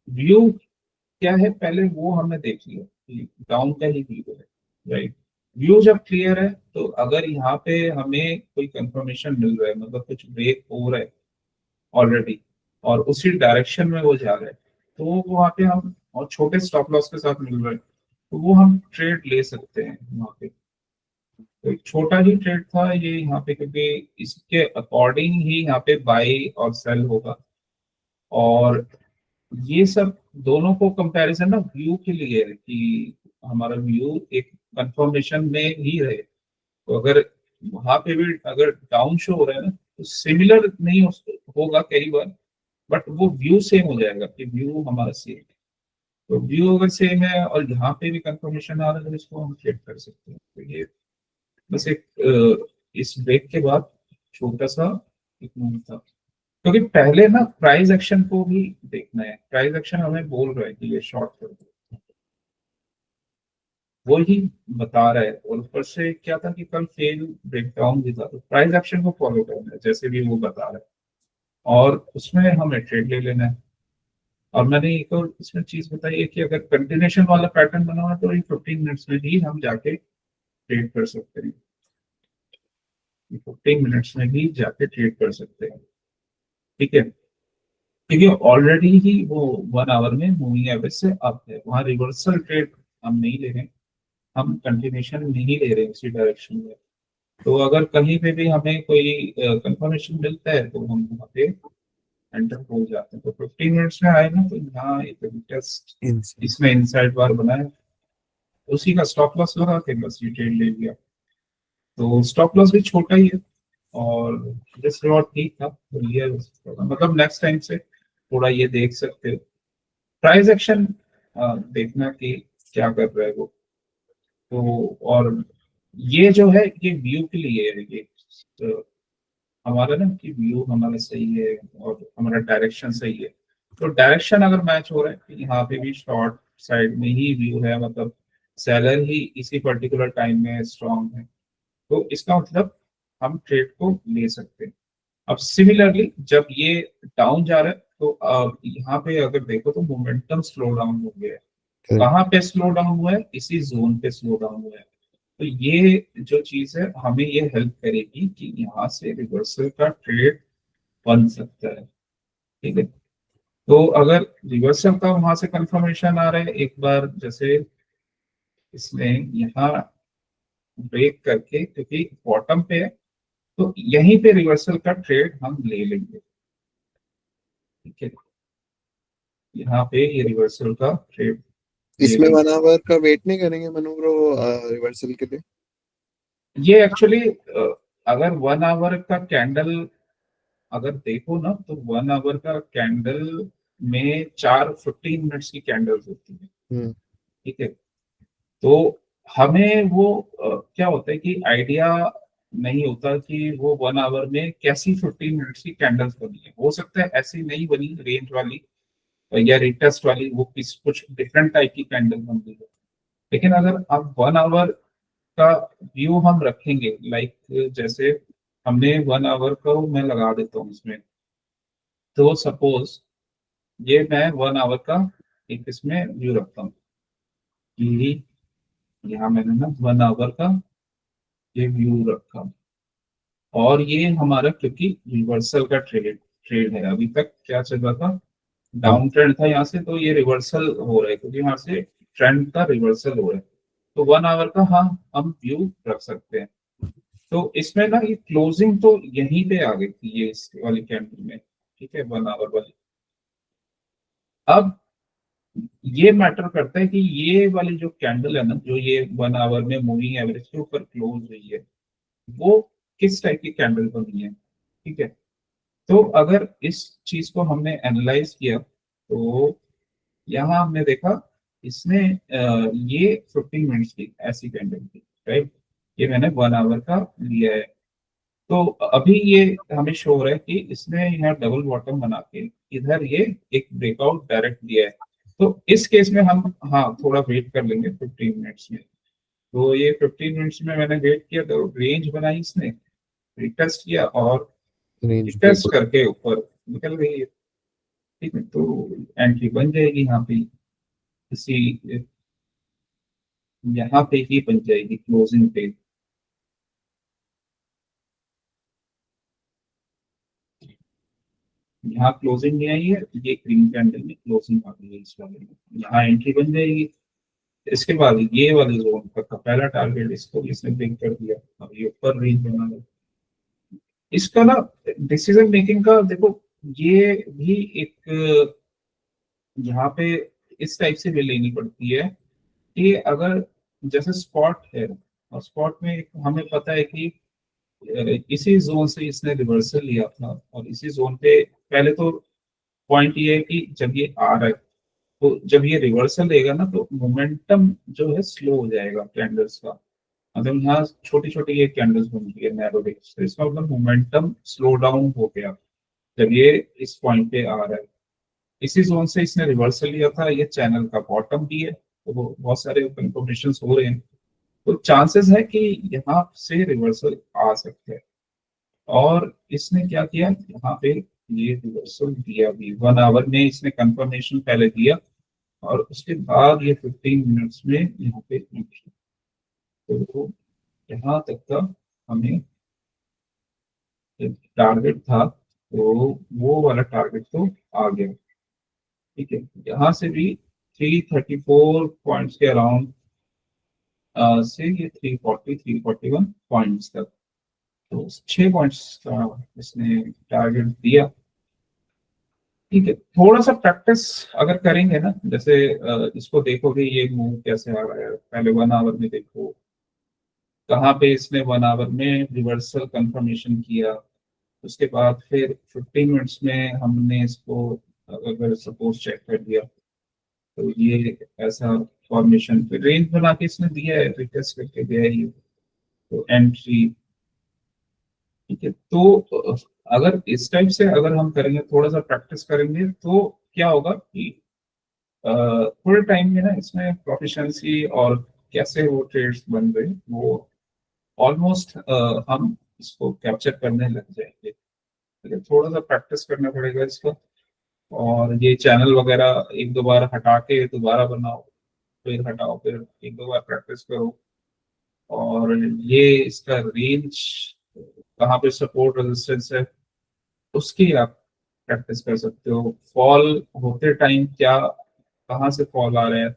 व्यू क्या है, पहले वो हमने देख लिया कि डाउन का ही व्यू है, राइट। व्यू जब क्लियर है तो अगर यहाँ पे हमें कोई कंफर्मेशन मिल रहा है, मतलब कुछ ब्रेक हो रहा है ऑलरेडी और उसी डायरेक्शन में वो जा रहा है, तो वहाँ पे हम, और छोटे स्टॉप लॉस के साथ मिल रहा है, तो वो हम ट्रेड ले सकते हैं वहाँ पे। तो एक छोटा ही ट्रेड था ये यहाँ पे, क्योंकि इसके अकॉर्डिंग ही यहाँ पे बाई और सेल होगा, और ये सब दोनों को कंपैरिजन ना व्यू के लिए है कि हमारा व्यू एक कंफर्मेशन में ही रहे, तो अगर वहां पे भी अगर डाउन शो हो रहा है ना तो सिमिलर नहीं होगा कई बार, बट वो व्यू सेम हो जाएगा कि व्यू हमारा सेम, तो व्यू अगर सेम है और यहाँ पे भी कंफर्मेशन आ रहा है तो इसको हम ट्रेड कर सकते हैं। तो ये बस एक इस ब्रेक के बाद छोटा सा एक मूव था, क्योंकि पहले ना प्राइस एक्शन को भी देखना है, प्राइस एक्शन हमें बोल रहा है कि ये शॉर्ट कर दो, वो ही बता रहा है, और ऊपर से क्या था कि कल फेल ब्रेकडाउन भी था, तो प्राइस एक्शन को फॉलो करना है जैसे भी वो बता रहा है, और उसमें हमें ट्रेड ले लेना है। और मैंने एक और इसमें चीज बताई है कि अगर कंटिन्यूशन वाला पैटर्न बना हुआ है तो ये 15 मिनट्स में ही हम जाके ट्रेड कर सकते हैं, 15 मिनट्स में भी जाके ट्रेड कर सकते हैं, ठीक है। क्योंकि ऑलरेडी ही वो 1 आवर में मूविंग एवरेज से अप है, वहां रिवर्सल ट्रेड हम नहीं ले रहे हैं, हम कंटिन्यूशन नहीं ले रहे हैं उसी डायरेक्शन में। तो अगर कहीं पे भी हमें कोई कंफर्मेशन मिलता है तो हम वहाँ पे एंटर हो जाते हैं। तो 15 मिनट्स में आए ना, तो यहाँ एक टेस्ट inside। इसमें इनसाइड बार बनाया, उसी का स्टॉप लॉस लगा के बस ये ट्रेड ले लिया। तो स्टॉप लॉस भी छोटा ही है और रिस्क रिवॉर्ड ठीक था, तो लिया मतलब नेक्स्ट टाइम से थोड़ा ये देख सकते हो प्राइस एक्शन, देखना कि क्या कर रहा है वो। तो और ये जो है ये व्यू के लिए है, ये हमारा ना कि व्यू हमारा सही है और हमारा डायरेक्शन सही है। तो डायरेक्शन अगर मैच हो रहा है कि यहाँ पे भी शॉर्ट साइड में ही व्यू है, मतलब सेलर ही इसी पर्टिकुलर टाइम में स्ट्रांग है, तो इसका मतलब हम ट्रेड को ले सकते हैं। अब सिमिलरली जब ये डाउन जा रहा है तो यहाँ पे अगर देखो तो मोमेंटम स्लो डाउन हो गया है। Correct। कहाँ पे स्लो डाउन हुआ है? इसी जोन पे स्लो डाउन हुआ है। तो ये जो चीज है हमें ये हेल्प करेगी कि यहाँ से रिवर्सल का ट्रेड बन सकता है। ठीक है, तो अगर रिवर्सल का वहां से कंफर्मेशन आ रहा है एक बार, जैसे इसने यहाँ ब्रेक करके, क्योंकि बॉटम पे है तो यहीं पे रिवर्सल का ट्रेड हम ले लेंगे। ठीक है, यहाँ पे ये रिवर्सल का ट्रेड ले इसमें लेंगे। 1 आवर का वेट नहीं करेंगे मनु ब्रो रिवर्सल के लिए? ये एक्चुअली अगर 1 आवर का कैंडल अगर देखो ना, तो 1 आवर का कैंडल में 4 15 मिनट्स की कैंडल्स होती है। हम्म। ठीक है, तो हमें वो क्या होता है कि आइडिया नहीं होता कि वो 1 आवर में कैसी 15 मिनट्स की कैंडल्स बनी है। हो सकता है ऐसी नहीं बनी रेंज वाली या रिटेस्ट वाली, वो किस कुछ डिफरेंट टाइप की कैंडल बन रही है। लेकिन अगर आप 1 आवर का व्यू हम रखेंगे, लाइक जैसे हमने 1 आवर का मैं लगा देता हूँ इसमें, तो सपोज ये मैं 1 आवर का एक इसमें व्यू रखता हूँ कि यहाँ मैंने ना 1 आवर का ये व्यू रखा, और ये हमारा क्योंकि रिवर्सल का ट्रेड ट्रेड है, अभी तक क्या चल रहा था, हाँ। डाउन ट्रेंड था यहाँ से, तो ये रिवर्सल हो रहा है क्योंकि यहाँ से ट्रेंड का रिवर्सल हो रहा है। तो 1 आवर का हाँ हम व्यू रख सकते हैं। तो इसमें ना ये क्लोजिंग तो यहीं पे आ गई थी ये इस वाली कैंडल में। ठीक है, 1 आवर वाली। अब ये मैटर करता है कि ये वाली जो कैंडल है ना, जो ये 1 आवर में मूविंग एवरेज के ऊपर क्लोज हुई है, वो किस टाइप की कैंडल बनी है। ठीक है, तो अगर इस चीज को हमने एनालाइज किया तो यहाँ हमने देखा इसने ये 15 मिनट्स की ऐसी कैंडल थी, राइट। ये मैंने 1 आवर का लिया है। तो अभी ये हमें शो हो रहा है कि इसने यहाँ डबल बॉटम बना के इधर ये एक ब्रेकआउट डायरेक्ट दिया है। तो इस केस में हम हाँ थोड़ा वेट कर लेंगे 15 मिनट्स में। तो ये 15 मिनट्स में मैंने वेट किया, तो रेंज बनाई इसने, रिटेस्ट किया और रेंज ब्रेक। रिटेस्ट करके ऊपर निकल गई है। ठीक है, तो एंट्री बन जाएगी यहाँ पे, इसी यहाँ पे ही बन जाएगी क्लोजिंग पे। यहाँ क्लोजिंग नहीं आई है, ये ग्रीन कैंडल में क्लोजिंग आ गई है इस वाले में, यहाँ एंट्री बन जाएगी। इसके बाद ये वाले जोन का पहला टारगेट इसको इसने ब्रेक कर दिया, अब ये ऊपर रेंज बना है। इसका ना डिसीजन मेकिंग का देखो, ये भी एक यहाँ पे इस टाइप से भी लेनी पड़ती है कि अगर जैसे स्पॉट है, और स्पॉट में हमें पता है कि इसी जोन से इसने रिवर्सल लिया था, और इसी जोन पे पहले तो पॉइंट ये है कि जब ये आ रहा है, तो जब ये रिवर्सल लेगा ना तो मोमेंटम जो है स्लो हो जाएगा कैंडल्स का। मतलब यहाँ छोटी छोटी ये कैंडल्स बन रही है नैरो रेंज, तो इसका मतलब मोमेंटम स्लो डाउन हो गया जब ये इस पॉइंट पे आ रहा है। इसी जोन से इसने रिवर्सल लिया था, ये चैनल का बॉटम भी है, तो बहुत सारे कंफर्मेशन हो रहे हैं। तो चांसेस है कि यहाँ से रिवर्सल आ सकते हैं। और इसने क्या किया यहाँ पे, ये रिवर्सल दिया भी 1 आवर में इसने कंफर्मेशन पहले दिया, और उसके बाद ये 15 मिनट्स में यहाँ पे entry। तो यहाँ तक का हमें टारगेट था, तो वो वाला टारगेट तो आ गया। ठीक है, यहाँ से भी 334 पॉइंट्स के अराउंड से ये 341 पॉइंट्स तक, तो 6 पॉइंट्स का इसने टारगेट दिया। ठीक है, थोड़ा सा प्रैक्टिस अगर करेंगे ना, जैसे इसको देखोगे ये मूव कैसे आ रहा है, पहले 1 आवर में देखो कहाँ पे इसने 1 आवर में रिवर्सल कंफर्मेशन किया, उसके बाद फिर 15 मिनट्स में हमने इसको अगर सपोज चेक कर दिया, तो ये ऐसा फॉर्मेशन पे रेंज बना के इसने दिया है, रिटेस्ट करके दिया है ये, तो एंट्री। ठीक है, तो अगर इस टाइप से अगर हम करेंगे, थोड़ा सा प्रैक्टिस करेंगे, तो क्या होगा कि थोड़े टाइम में ना इसमें प्रोफिशिएंसी और कैसे वो ट्रेड्स बन रहे हैं, वो ऑलमोस्ट हम इसको कैप्चर करने लग जाएंगे। ठीक है, थोड़ा सा प्रैक्टिस करना पड़ेगा इसका, और ये चैनल वगैरह एक दो बार हटा के दोबारा बनाओ, फिर हटाओ, फिर एक दो बार प्रैक्टिस करो, और ये इसका रेंज कहाँ पे सपोर्ट रेजिस्टेंस है उसकी आप प्रैक्टिस कर सकते हो। फॉल होते टाइम क्या, कहाँ से फॉल आ रहा है,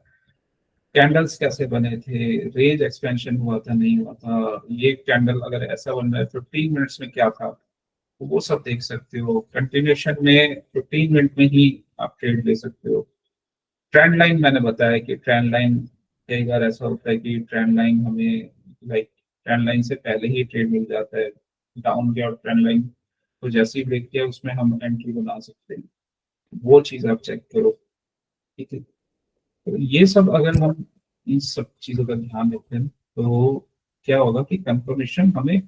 कैंडल्स कैसे बने थे, रेंज एक्सपेंशन हुआ था नहीं हुआ था, ये कैंडल अगर ऐसा बन रहा है 15 मिनट्स में क्या था, तो वो सब देख सकते हो। कंटिन्यूशन में 15 मिनट में ही आप ट्रेड ले सकते हो। ट्रेंड लाइन मैंने बताया कि ट्रेंड लाइन कई बार ऐसा होता है कि ट्रेंड लाइन हमें लाइक ट्रेंड लाइन से पहले ही ट्रेड मिल जाता है, डाउन गया और ट्रेंड लाइन तो जैसे ही ब्रेक किया उसमें हम एंट्री बना सकते हैं, वो चीज आप चेक करो। ठीक है, तो ये सब अगर हम इन सब चीजों का ध्यान रखें तो क्या होगा कि कंफर्मेशन हमें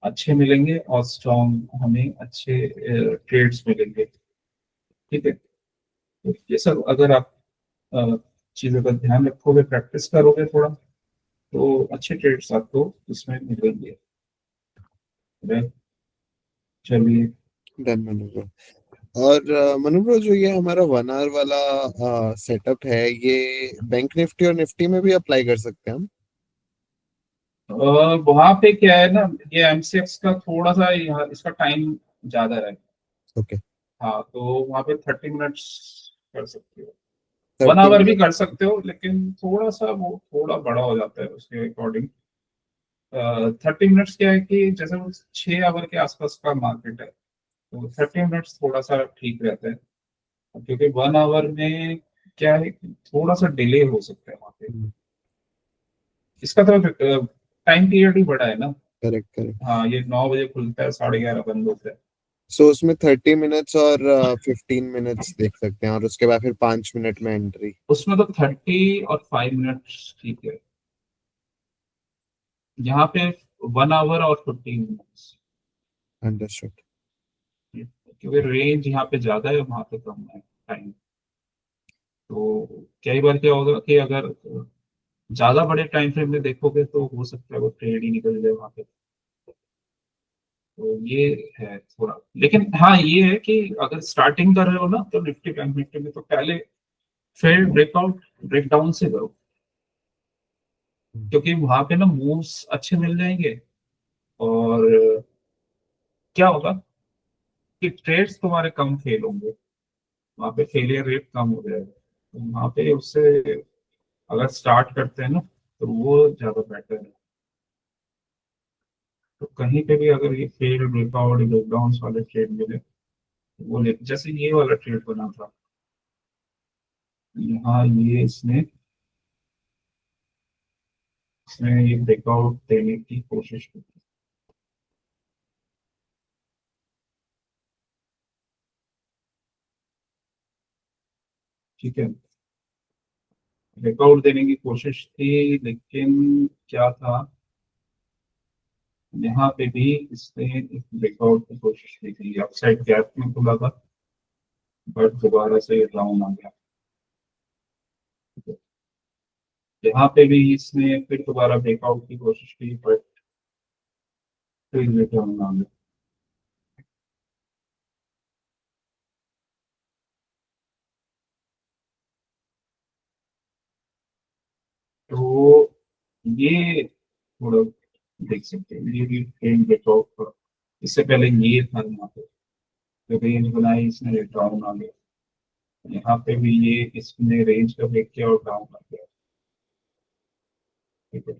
अच्छे मिलेंगे और स्ट्रॉन्ग हमें अच्छे ट्रेड्स मिलेंगे। ठीक है, तो ये सब अगर आप अ, चीजों का ध्यान रखोगे, प्रैक्टिस करोगे थोड़ा, तो अच्छे ट्रेड्स आपको इसमें मिलेंगे। राइट, चलिए। Done Manu bro. और मनु ब्रो, जो ये हमारा 1 आवर वाला सेटअप है, ये बैंक निफ्टी और निफ्टी में भी अप्लाई कर सकते हैं हम? वहां पे क्या है ना, ये एमसीएक्स का थोड़ा सा यहाँ इसका टाइम ज्यादा है। ओके। हाँ, तो वहां पे 30 मिनट्स कर सकते हो, वन 30 आवर भी मिनट कर सकते हो, लेकिन थोड़ा सा वो थोड़ा बड़ा हो जाता है उसके अकॉर्डिंग। 30 मिनट्स क्या है कि जैसे वो 6 आवर के आसपास का मार्केट है, तो 30 मिनट्स थोड़ा सा ठीक रहता है, क्योंकि 1 आवर में क्या है कि थोड़ा सा डिले हो सकता है वहाँ पे। इसका तो टाइम पीरियड ही बड़ा है ना। Correct correct. हाँ, ये 9 बजे खुलता है, 11:30 बंद होता है। सो उसमें 30 मिनट्स और 15 मिनट्स देख सकते हैं, और उसके बाद फिर 5 मिनट में एंट्री। उसमें तो 30 और 5 मिनट्स ठीक है, यहाँ पे 1 आवर और 15 मिनट्स, अंडरस्टूड। क्योंकि रेंज यहाँ पे ज्यादा है, वहां पे कम है टाइम। तो कई बार क्या होगा कि अगर ज्यादा बड़े टाइम फ्रेम में देखोगे तो हो सकता है वो ट्रेड ही निकल जाए वहां पे। तो ये है थोड़ा, लेकिन हाँ ये है कि अगर स्टार्टिंग कर रहे हो ना, तो निफ्टी बैंक निफ्टी में तो पहले फिर ब्रेकआउट ब्रेकडाउन से करो, क्योंकि वहां पे ना मूव्स अच्छे मिल जाएंगे, और क्या होगा कि ट्रेड्स तुम्हारे कम फेल होंगे, वहां पे फेलियर रेट कम हो जाएगा, तो वहां पे उससे अगर स्टार्ट करते हैं ना, तो वो ज्यादा बेटर है। तो कहीं पे भी अगर ये फेल ब्रेकआउट ब्रेकडाउन वाले ट्रेड मिले, तो वो ले, जैसे ये वाला ट्रेड बना था, यहाँ ये इसने इसमें ये ब्रेकआउट देने की कोशिश की। ठीक है, ब्रेकआउट देने की कोशिश थी, लेकिन क्या था, यहाँ पे भी इसने एक ब्रेकआउट की कोशिश की थी, अपसाइड गैप में खुला था, बट दोबारा से डाउन आ गया। यहाँ पे भी इसने फिर दोबारा ब्रेकआउट की कोशिश की, बट फिर रिटर्न आ गया। तो ये थोड़ा देख सकते हैं, ये भी ट्रेंड ब्रेकआउट था, इससे पहले ये था यहाँ पे, तो रेंज बनाई इसने, डाउन आ गया। यहाँ पे भी ये इसने रेंज का ब्रेक किया और डाउन आ गया। ठीक है,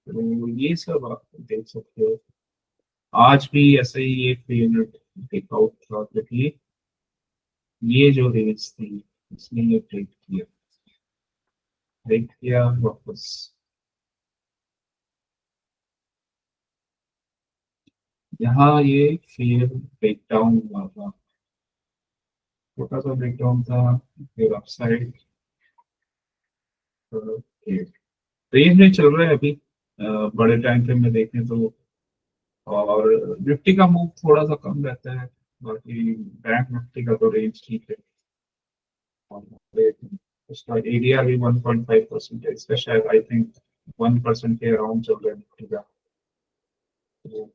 तो ये सब आप देख सकते हो। आज भी ऐसे ही एक फेवरेट ब्रेकआउट था, क्योंकि ये जो रेंज थी इसने ये ब्रेक किया वापस। यहाँ ये फिर ब्रेकडाउन हुआ था, छोटा सा ब्रेकडाउन था, फिर अपसाइड रेंज में चल रहा है अभी। बड़े टाइम फ्रेम में देखें तो, और निफ्टी का मूव थोड़ा सा कम रहता है, बाकी बैंक निफ्टी का तो रेंज ठीक है। और उसका एडीआर भी 1.5% है, इसका शायद आई थिंक 1% के अराउंड चल रहा है निफ्टी का। तो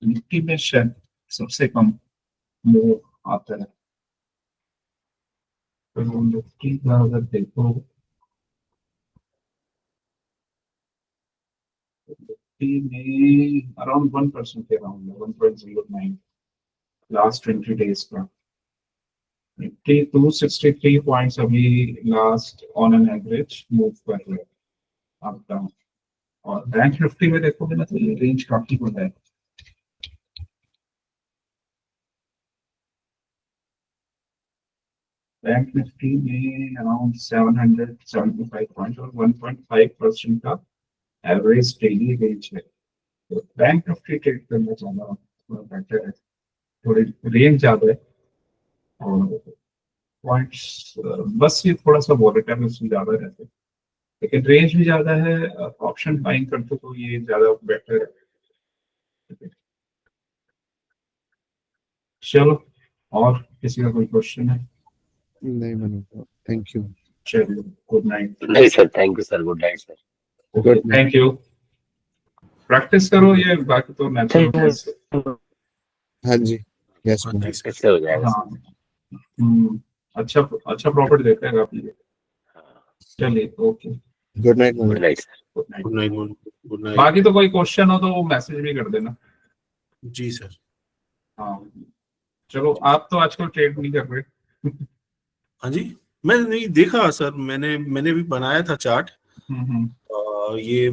निफ्टी में शायद सबसे कम मूव आता है। तो निफ्टी का अगर देखो, निफ्टी में अराउंड 1% के अराउंड है, 1.09 लास्ट 20 डेज का। निफ्टी 263 पॉइंट्स अभी last on an average move कर रहे हैं अप डाउन। और बैंक निफ्टी में देखोगे ना तो ये रेंज काफी बड़ा है। बैंक निफ्टी में अराउंड 775 पॉइंट और 1.5% का एवरेज डेली रेंज है। तो बैंक निफ्टी ट्रेड करना ज्यादा थोड़ा बेटर है, थोड़ी रेंज ज्यादा है और पॉइंट्स बस ये थोड़ा सा वॉलेटाइल उसमें ज्यादा रहते हैं, लेकिन रेंज भी ज्यादा है। ऑप्शन बाइंग करते तो ये ज्यादा बेटर है। चलो, और किसी का कोई क्वेश्चन है? नहीं बना, थैंक यू। चलिए, गुड नाइट। नहीं sir, thank you sir, good night sir. Good night. Thank you. Practice करो ये, बाकी तो नेचुरल। हाँ जी, यस इससे हो जाएगा हाँ, अच्छा अच्छा प्रॉफिट देते हैं आप ये। चलिए, okay, good night. Good night sir. Good night. Good night, good night. बाकी तो कोई क्वेश्चन हो तो वो मैसेज भी कर देना। जी सर। हाँ, चलो, आप तो आजकल ट्रेड नहीं कर रहे। हाँ जी, मैं नहीं देखा सर, मैंने भी बनाया था चार्ट। हम्म। ये